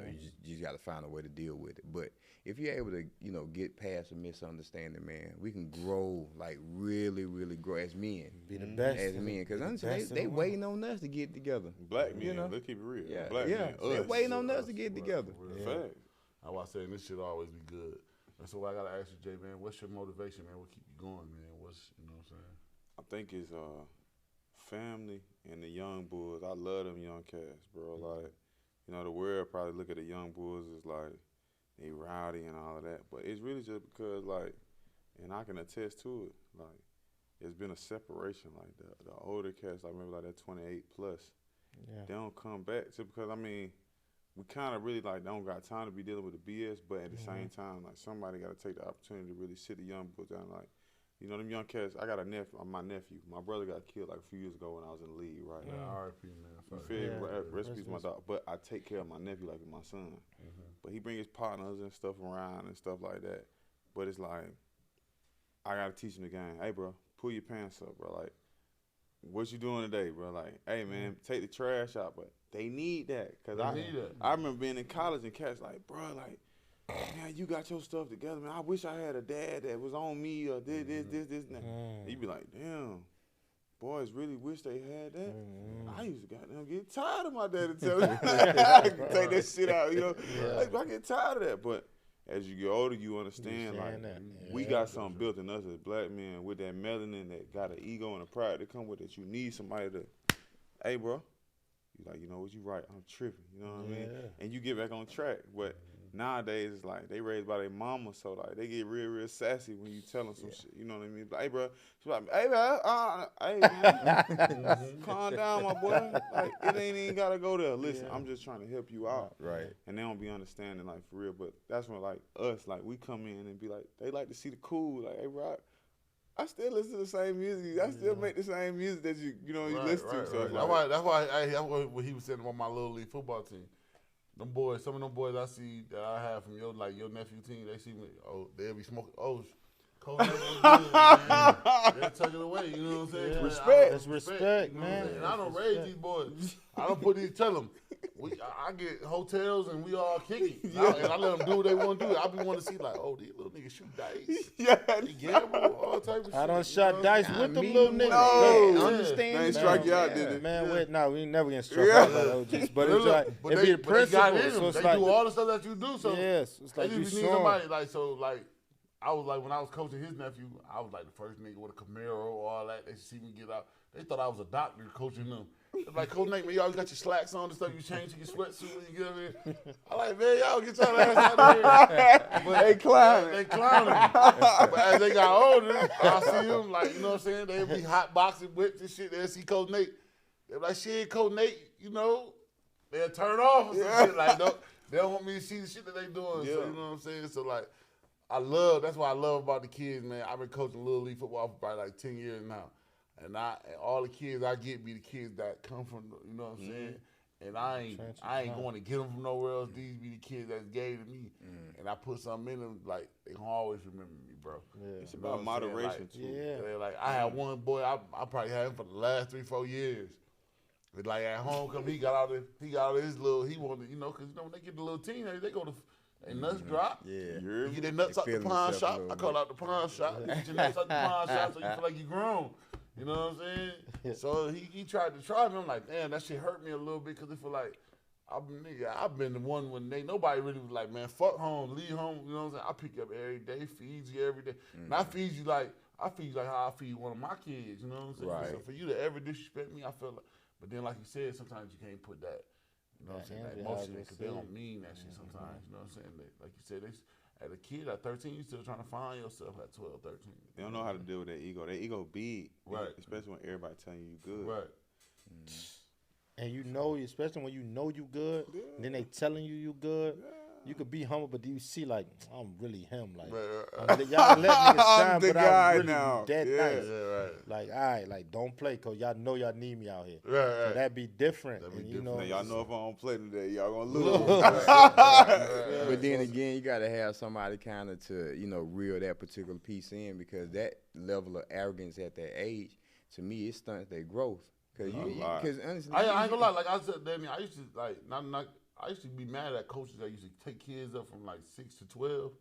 just got to find a way to deal with it. But if you're able to, get past a misunderstanding, man, we can grow, like really, really grow as men. Be the best. As men. Because they waiting on us to get together. Black men, let's keep it real. Yeah, Black men, they're waiting on us to get together. Facts. That's why I say this shit always be good. And so I got to ask you, Jay, man, what's your motivation, man? What keep you going, man? You know what I'm saying? I think it's family and the young bulls. I love them young cats, bro. Like, you know, the world probably look at the young bulls as like they rowdy and all of that, but it's really just because like, and I can attest to it, like it's been a separation. Like the older cats, I remember like that 28 plus, they don't come back just because I mean, we kind of really like don't got time to be dealing with the BS, but at the same time, like somebody got to take the opportunity to really sit the young bulls down, like. You know, them young cats, I got a nephew, my nephew. My brother got killed like a few years ago when I was in the league, right? R.I.P., man. You feel me? Recipes my dog. But I take care of my nephew like my son. But he bring his partners and stuff around and stuff like that. But it's like, I got to teach him the game. Hey, bro, pull your pants up, bro. Like, what you doing today, bro? Like, hey, man, take the trash out. But they need that. Because I remember being in college and cats like, bro, like, man, you got your stuff together, man. I wish I had a dad that was on me or did this, and that. You be like, damn, boys really wish they had that. I used to goddamn get tired of my daddy telling me I can take that shit out, you know. Like, I get tired of that. But as you get older, you understand, we got something built in us as black men with that melanin that got an ego and a pride that come with it. You need somebody to, hey, bro, you like, you know what, you right, I'm tripping, you know what I mean? And you get back on track. But nowadays, it's like they raised by their mama, so like they get real sassy when you tell them some shit. You know what I mean? Like, hey, bro, she's like, hey, man, calm down, my boy. Like, it ain't even gotta go there. Listen, I'm just trying to help you out, right? And they don't be understanding like for real. But that's when like us, like we come in and be like, they like to see the cool. Like, hey, bro, I still listen to the same music. I still make the same music that you listen to. So that's why what he was saying about my little league football team. Them boys, some of them boys I see that I have from your nephew team, they see me, they'll be smoking. Coach, they'll tuck it away. You know what I'm saying? Respect. That's respect, man. And I don't raise these boys. I don't tell them. I get hotels and we all kick it. And I let them do what they want to do. I be wanting to see like, these little niggas shoot dice. They gamble, all type of shit. I done shot dice with them little niggas. No, understand. They ain't strike you out, did they? Man, we ain't never get struck out by OGs. But it's like, it be the principle. So it's they like, do all the stuff that you do. So yes, it's like you you need saw. somebody I was like, when I was coaching his nephew, I was like the first nigga with a Camaro, all that. They see me get out. They thought I was a doctor coaching them. They're like, Coach Nate, man, y'all got your slacks on and stuff. You change your sweatsuit when you get up here. I'm like, man, y'all get your ass out of here. But they clowning. They clowning. But as they got older, I see them, like, you know what I'm saying? They'll be hot boxing whips and shit. They'll see Coach Nate. They're like, shit, Coach Nate, you know, they'll turn off or some shit. Like, they don't want me to see the shit that they doing. So, you know what I'm saying? So, like, that's what I love about the kids, man. I've been coaching Little League football for probably like 10 years now. And all the kids I get be the kids that come from, you know what I'm saying? And I ain't going to get them from nowhere else. These be the kids that's gave to me. And I put something in them, like, they gonna always remember me, bro. Yeah. It's about moderation, too. Like, I had one boy, I probably had him for the last 3-4 years. But like at homecoming, he got out of his little, he wanted, you know, because you know when they get the little teenagers, they go to, their nuts drop. Yeah. You get their nuts out the pawn shop. I call it out the pawn shop. You get your nuts out the pawn shop so you feel like you grown. You know what I'm saying? So he tried to try me. I'm like, damn, that shit hurt me a little bit because it feel like I've been the one when nobody really was like, man, fuck home, leave home. You know what I'm saying? I pick you up every day, feed you every day. And I feed you like how I feed one of my kids. You know what I'm saying? Right. So for you to ever disrespect me, I feel like. But then, like you said, sometimes you can't put that. You know what I'm saying? That emotion because they don't mean that shit sometimes. You know what I'm saying? Like you said, as a kid at 13, you still trying to find yourself at 12, 13. They don't know how to deal with that ego. That ego big. Right. Especially when everybody telling you good. Right. And you know, especially when you know you good, and then they telling you good. You could be humble, but you see like I'm really him. Like y'all let niggas shine, but I'm really that nice. Like, all right, like don't play, cause y'all know y'all need me out here. So that'd be different. You know, y'all know if I don't play today, y'all gonna lose. But then again, you gotta have somebody kind of to reel that particular piece in, because that level of arrogance at that age, to me, it stunts their growth. Cause honestly, I ain't gonna lie. Like I said, Danny, I used to I used to be mad at coaches that used to take kids up from like 6 to 12.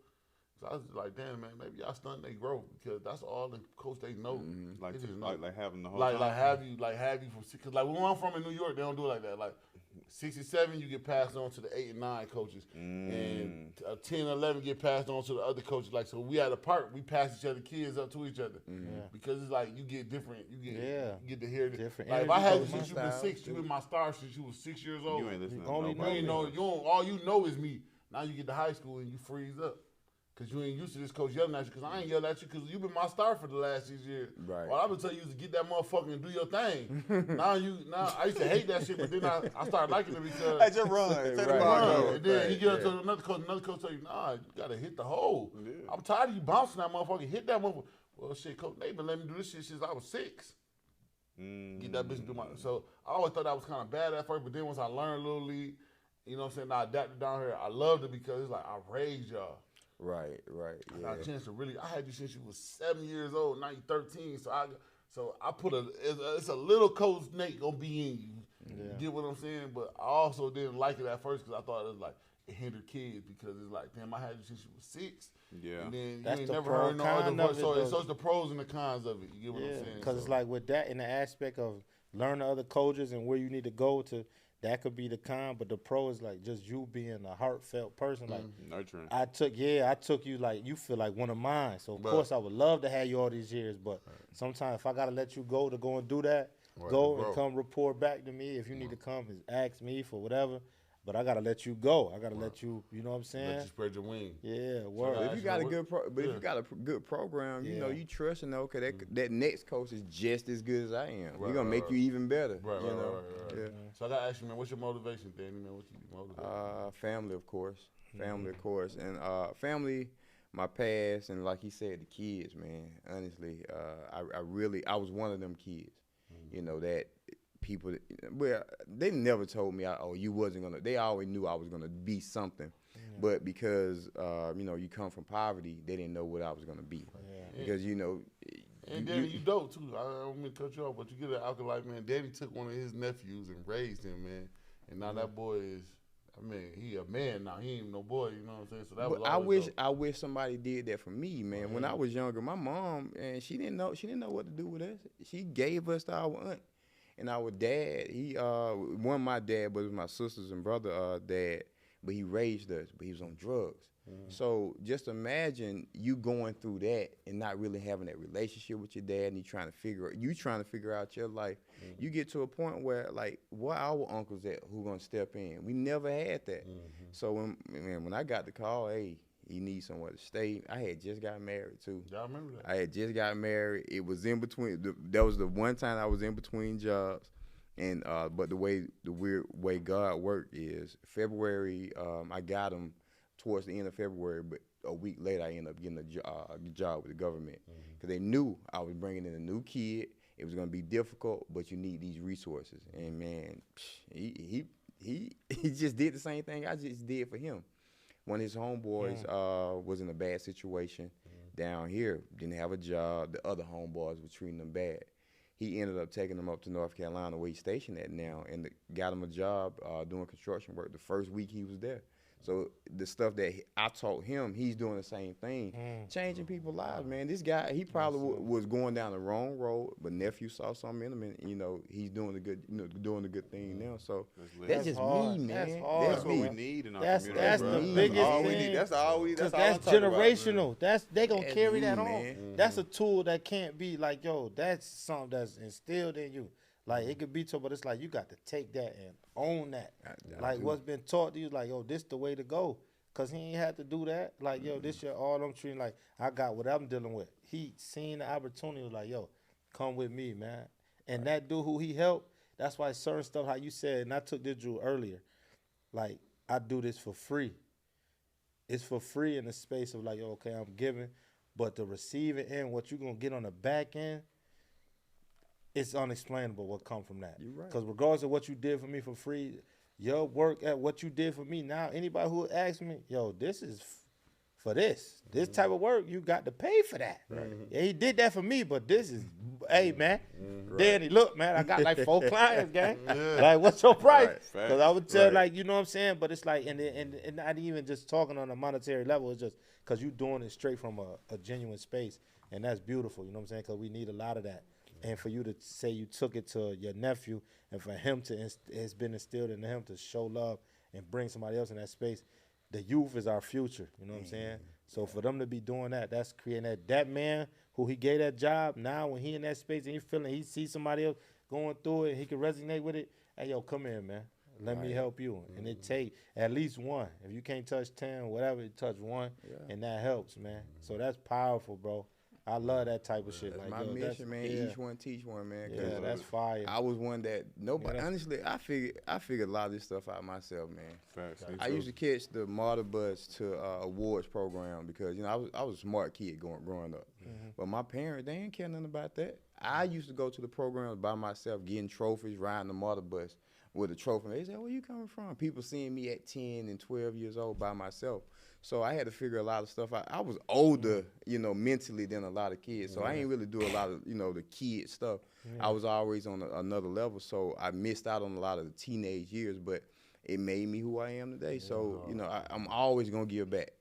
So I was like, damn, man, maybe y'all stunt their growth, because that's all the coach they know. Like having the whole like have you from, because like where I'm from in New York, they don't do it like that. Like 6 and 7, you get passed on to the 8 and 9 coaches, and 10 and 11 get passed on to the other coaches. Like, so we at a park, we pass each other kids up to each other because it's like you get different. You get to hear different. Like if I had you since you been 6, you been my star since you was 6 years old. You ain't listening. All you know is me. Now you get to high school and you freeze up. Because you ain't used to this coach yelling at you. Because I ain't yelling at you because you been my star for the last 6 years. Right. All I've been telling you is to get that motherfucker and do your thing. now I used to hate that shit, but then I started liking it because. Hey, just run. Take the ball. And then you get up to another coach tell you, nah, you got to hit the hole. Yeah. I'm tired of you bouncing that motherfucker. Hit that motherfucker. Well, shit, Coach, they been letting me do this shit since I was 6. Get that bitch and do my. So I always thought that was kind of bad at first, but then once I learned Little League, you know what I'm saying, I adapted down here. I loved it because it's like, I raised y'all. Right. I got a chance to really. I had you since you was 7 years old. Now you 13. So I put it's a little Coach Nate gonna be in you. Yeah. You get what I'm saying? But I also didn't like it at first because I thought it was like it hindered kids because it's like, damn, I had you since you was 6. Yeah. And then you ain't never heard no other voice. So it's the pros and the cons of it. You get what I'm saying? Because it's like with that in the aspect of learning other coaches and where you need to go to. That could be the con, but the pro is like just you being a heartfelt person. Like nurturing. I took you like you feel like one of mine. So of course I would love to have you all these years, but sometimes if I gotta let you go and do that, and come report back to me. If you need to come and ask me for whatever, but I gotta let you go. I gotta let you. You know what I'm saying? Let you spread your wings. Yeah, word. So if you got a good if you got a good program, you know you trust and know okay that next coach is just as good as I am. We're gonna make you even better. Right. Yeah. So I gotta ask you, man, what's your motivation, Danny? Man, what you motivate? Family, of course. Family, of course, and family. My past and like he said, the kids, man. Honestly, I was one of them kids. You know that. People, well, they never told me, you wasn't gonna. They always knew I was gonna be something, but because you come from poverty, they didn't know what I was gonna be. Because and Danny, you dope too. I don't mean to cut you off, but you get an alcoholic man. Danny took one of his nephews and raised him, man, and now that boy is. I mean, he a man now. He ain't no boy. You know what I'm saying? So that was. I wish somebody did that for me, man. When I was younger, my mom and she didn't know what to do with us. She gave us to our aunt. And our dad, he wasn't my dad, but it was my sister's and brother dad. But he raised us, but he was on drugs. So just imagine you going through that and not really having that relationship with your dad, and you trying to figure out your life. You get to a point where like, where our uncles at who gonna step in? We never had that. So when I got the call, hey, he needs somewhere to stay. I had just got married too. I remember that. I had just got married. It was in between. That was the one time I was in between jobs, and but the weird way God worked is February. I got him towards the end of February, but a week later I ended up getting a job with the government because they knew I was bringing in a new kid. It was gonna be difficult, but you need these resources. And man, he just did the same thing I just did for him. One of his homeboys was in a bad situation down here, didn't have a job. The other homeboys were treating him bad. He ended up taking them up to North Carolina, where he's stationed at now, and got him a job doing construction work the first week he was there. So the stuff that I taught him, he's doing the same thing, changing people's lives, man. This guy, he probably was going down the wrong road, but nephew saw something in him, and he's doing the good thing now. So that's just hard. me, man. That's what we need in our community. That's the biggest thing. That's all that's I'm generational. About, they gonna carry that on. Man. That's a tool that can't be like, that's something that's instilled in you. Like it could be taught, but it's like you got to take that and own that. Like what's been taught to you, like this the way to go. Cause he ain't had to do that. Like this year, all I'm treating like I got what I'm dealing with. He seen the opportunity, was like come with me, man. And that dude who he helped, that's why certain stuff, how you said, and I took this Drew earlier. Like I do this for free. It's for free in the space of like, okay, I'm giving, but the receiving end, what you gonna get on the back end. It's unexplainable what come from that. You're right. Because regardless of what you did for me for free, your work at what you did for me, now anybody who asks me, this is for this. This type of work, you got to pay for that. Right. Yeah, he did that for me, but this is, hey, man. Danny, look, man, I got like 4 clients, gang. Like, what's your price? Because I would tell, like, you know what I'm saying? But it's like, and not even just talking on a monetary level, it's just because you doing it straight from a genuine space. And that's beautiful, you know what I'm saying? Because we need a lot of that. And for you to say you took it to your nephew, and for him to it's been instilled in him to show love and bring somebody else in that space. The youth is our future. You know what I'm saying? So for them to be doing that, that's creating that man who he gave that job. Now when he in that space and he sees somebody else going through it, and he can resonate with it. Hey, yo, come here, man. Let me help you. And it take at least one. If you can't touch 10, whatever, you touch one, and that helps, man. So that's powerful, bro. I love that type of shit. That's like, my mission, man. Each one teach one, man. Yeah, that's fire. I was one that nobody. Honestly, I figured a lot of this stuff out myself, man. Facts. I used to catch the Martyr bus to awards program because I was a smart kid growing up, but my parents they didn't care nothing about that. I used to go to the programs by myself, getting trophies, riding the Martyr bus with a trophy. They said, "Where you coming from?" People seeing me at 10 and 12 years old by myself. So I had to figure a lot of stuff out. I was older, mentally than a lot of kids. So I ain't really do a lot of, the kid stuff. I was always on another level. So I missed out on a lot of the teenage years, but it made me who I am today. So, I'm always going to give back.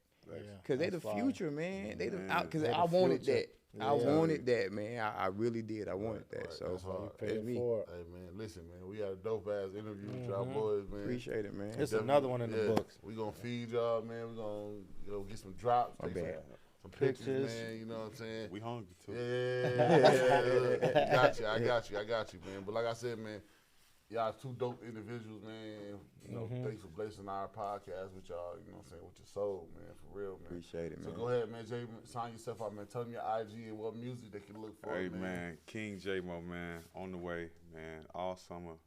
Because they the future, man. Because I wanted that. I wanted that, man. I really did. I wanted that. So it's me. Hey, man, listen, man. We had a dope-ass interview with y'all boys, man. Appreciate it, man. It's another one in the books. We going to feed y'all, man. We going to get some drops. Some pictures, man. You know what I'm saying? We hungry, too. Yeah. I got you, man. But like I said, man, y'all two dope individuals, man. Thanks for blessing our podcast with y'all, you know what I'm saying, with your soul, man, for real, man. Appreciate it, man. So go ahead, man, Jay, sign yourself out, man. Tell them your IG and what music they can look for, Hey, man, King JMO, man, on the way, man, all summer.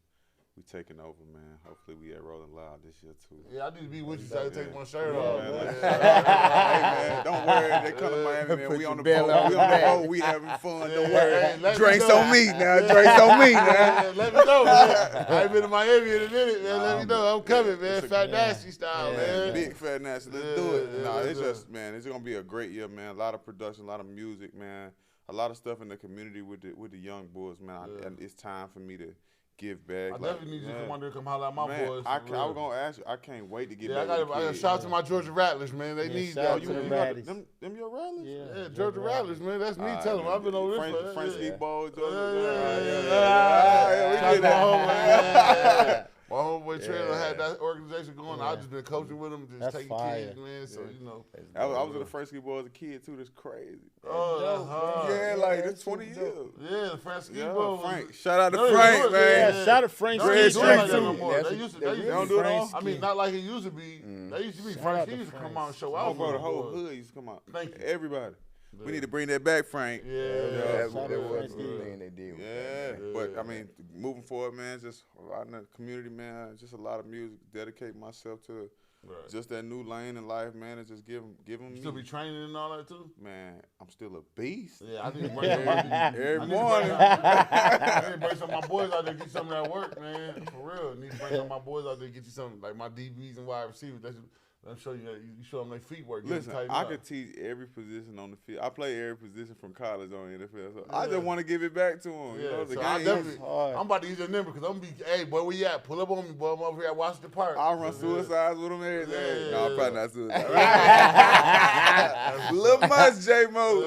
We taking over, man. Hopefully we at Rolling Loud this year, too. Yeah, I need to be with you so I can take my shirt off, man. Hey, man, don't worry. They come to Miami, man. We on the boat. We on the road. We having fun. Don't worry. Drinks on me now. Drinks on me now. Let me know, man. I ain't been to Miami in a minute, man. Let me know. I'm coming, man. Fat Nasty style, man. Big Fat Nasty. Let's do it. Nah, it's just, man, it's going to be a great year, man. A lot of production, a lot of music, man. A lot of stuff in the community with the young boys, man. And it's time for me to give back. I definitely need you to come on there and come holler at my boys. I was going to ask you. I can't wait to get back. I got to shout out to my Georgia Rattlers, man. They need that. Them your Rattlers? Yeah, Georgia Rattlers, man. That's me telling them. I've been over there for French Ski Bowl, Georgia. We get it. My homeboy Trailer had that organization going. I've just been coaching with them, just taking kids, man. So, I was in the French Ski Bowl as a kid, too. That's crazy. That's 20 years. Yeah, the French Ski Bowl. Frank. Shout out to Frank, man. Yeah, shout out to Frank. They don't do it no more. They used to do it all? I mean, not like it used to be. They used to be. Frank used to come out and show out. The whole hood used to come out. Thank you. Everybody. We need to bring that back, Frank. That was the thing they did. But I mean, moving forward, man, just a lot in the community, man. Just a lot of music. Dedicate myself to just that new lane in life, man, and just give them. You still be training and all that too? Man, I'm still a beast. Yeah, I need to bring every morning. I need to bring some of my boys out there get some of that work, man. For real, I need to bring some of my boys out there get you something like my DBs and wide receivers. Let me show you. You show them their feet work. Listen, I could teach every position on the field. I play every position from college on the NFL. So I just want to give it back to them. Yeah, the game I'm about to use your number because I'm going to be, hey, boy, where you at? Pull up on me, boy. I'm over here at Washington Park. I'll run suicides with them every day. No, I'm probably not suicide. Little much, JMO.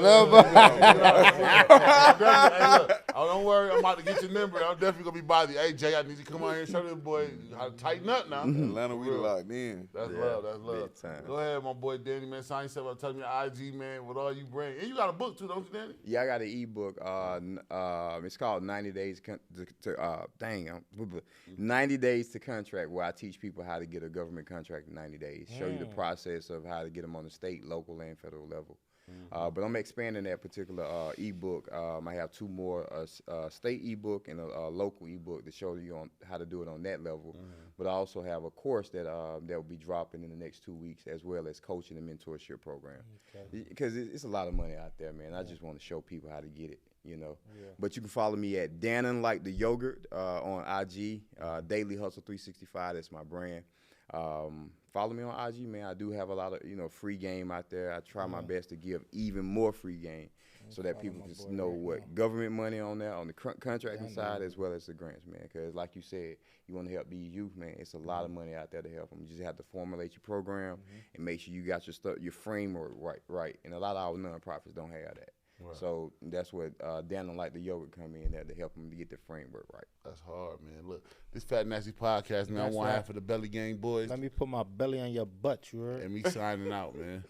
Oh, don't worry. I'm about to get your number. I'm definitely going to be bothered. Hey, Jay, I need you to come out here and show this boy how to tighten up now. Atlanta, we locked in. That's love. That's love. Go ahead, my boy Danny, man. Sign yourself up. Tell me your IG, man, with all you bring. And you got a book, too, don't you, Danny? Yeah, I got an ebook. It's called 90 Days 90 Days to Contract, where I teach people how to get a government contract in 90 days. Show you the process of how to get them on the state, local, and federal level. But I'm expanding that particular ebook. I have two more, a state ebook and a local ebook to show you on how to do it on that level. But I also have a course that will be dropping in the next 2 weeks, as well as coaching and mentorship program. Because it's a lot of money out there, man. I just want to show people how to get it, But you can follow me at Dannon, like the yogurt, on IG. Daily Hustle 365. That's my brand. Follow me on IG, man. I do have a lot of, free game out there. I try my best to give even more free game so that people can know what government money on there, on the contracting side, as well as the grants, man. Because like you said, you want to help these youth, man. It's a lot of money out there to help them. You just have to formulate your program and make sure you got your framework right. And a lot of our nonprofits don't have that. Right. So that's what Dannon like the yoga come in there to help him to get the framework right. That's hard, man. Look, this Fat Nasty podcast, man. I want half of the Belly Gang boys. Let me put my belly on your butt, you heard? And me signing out, man.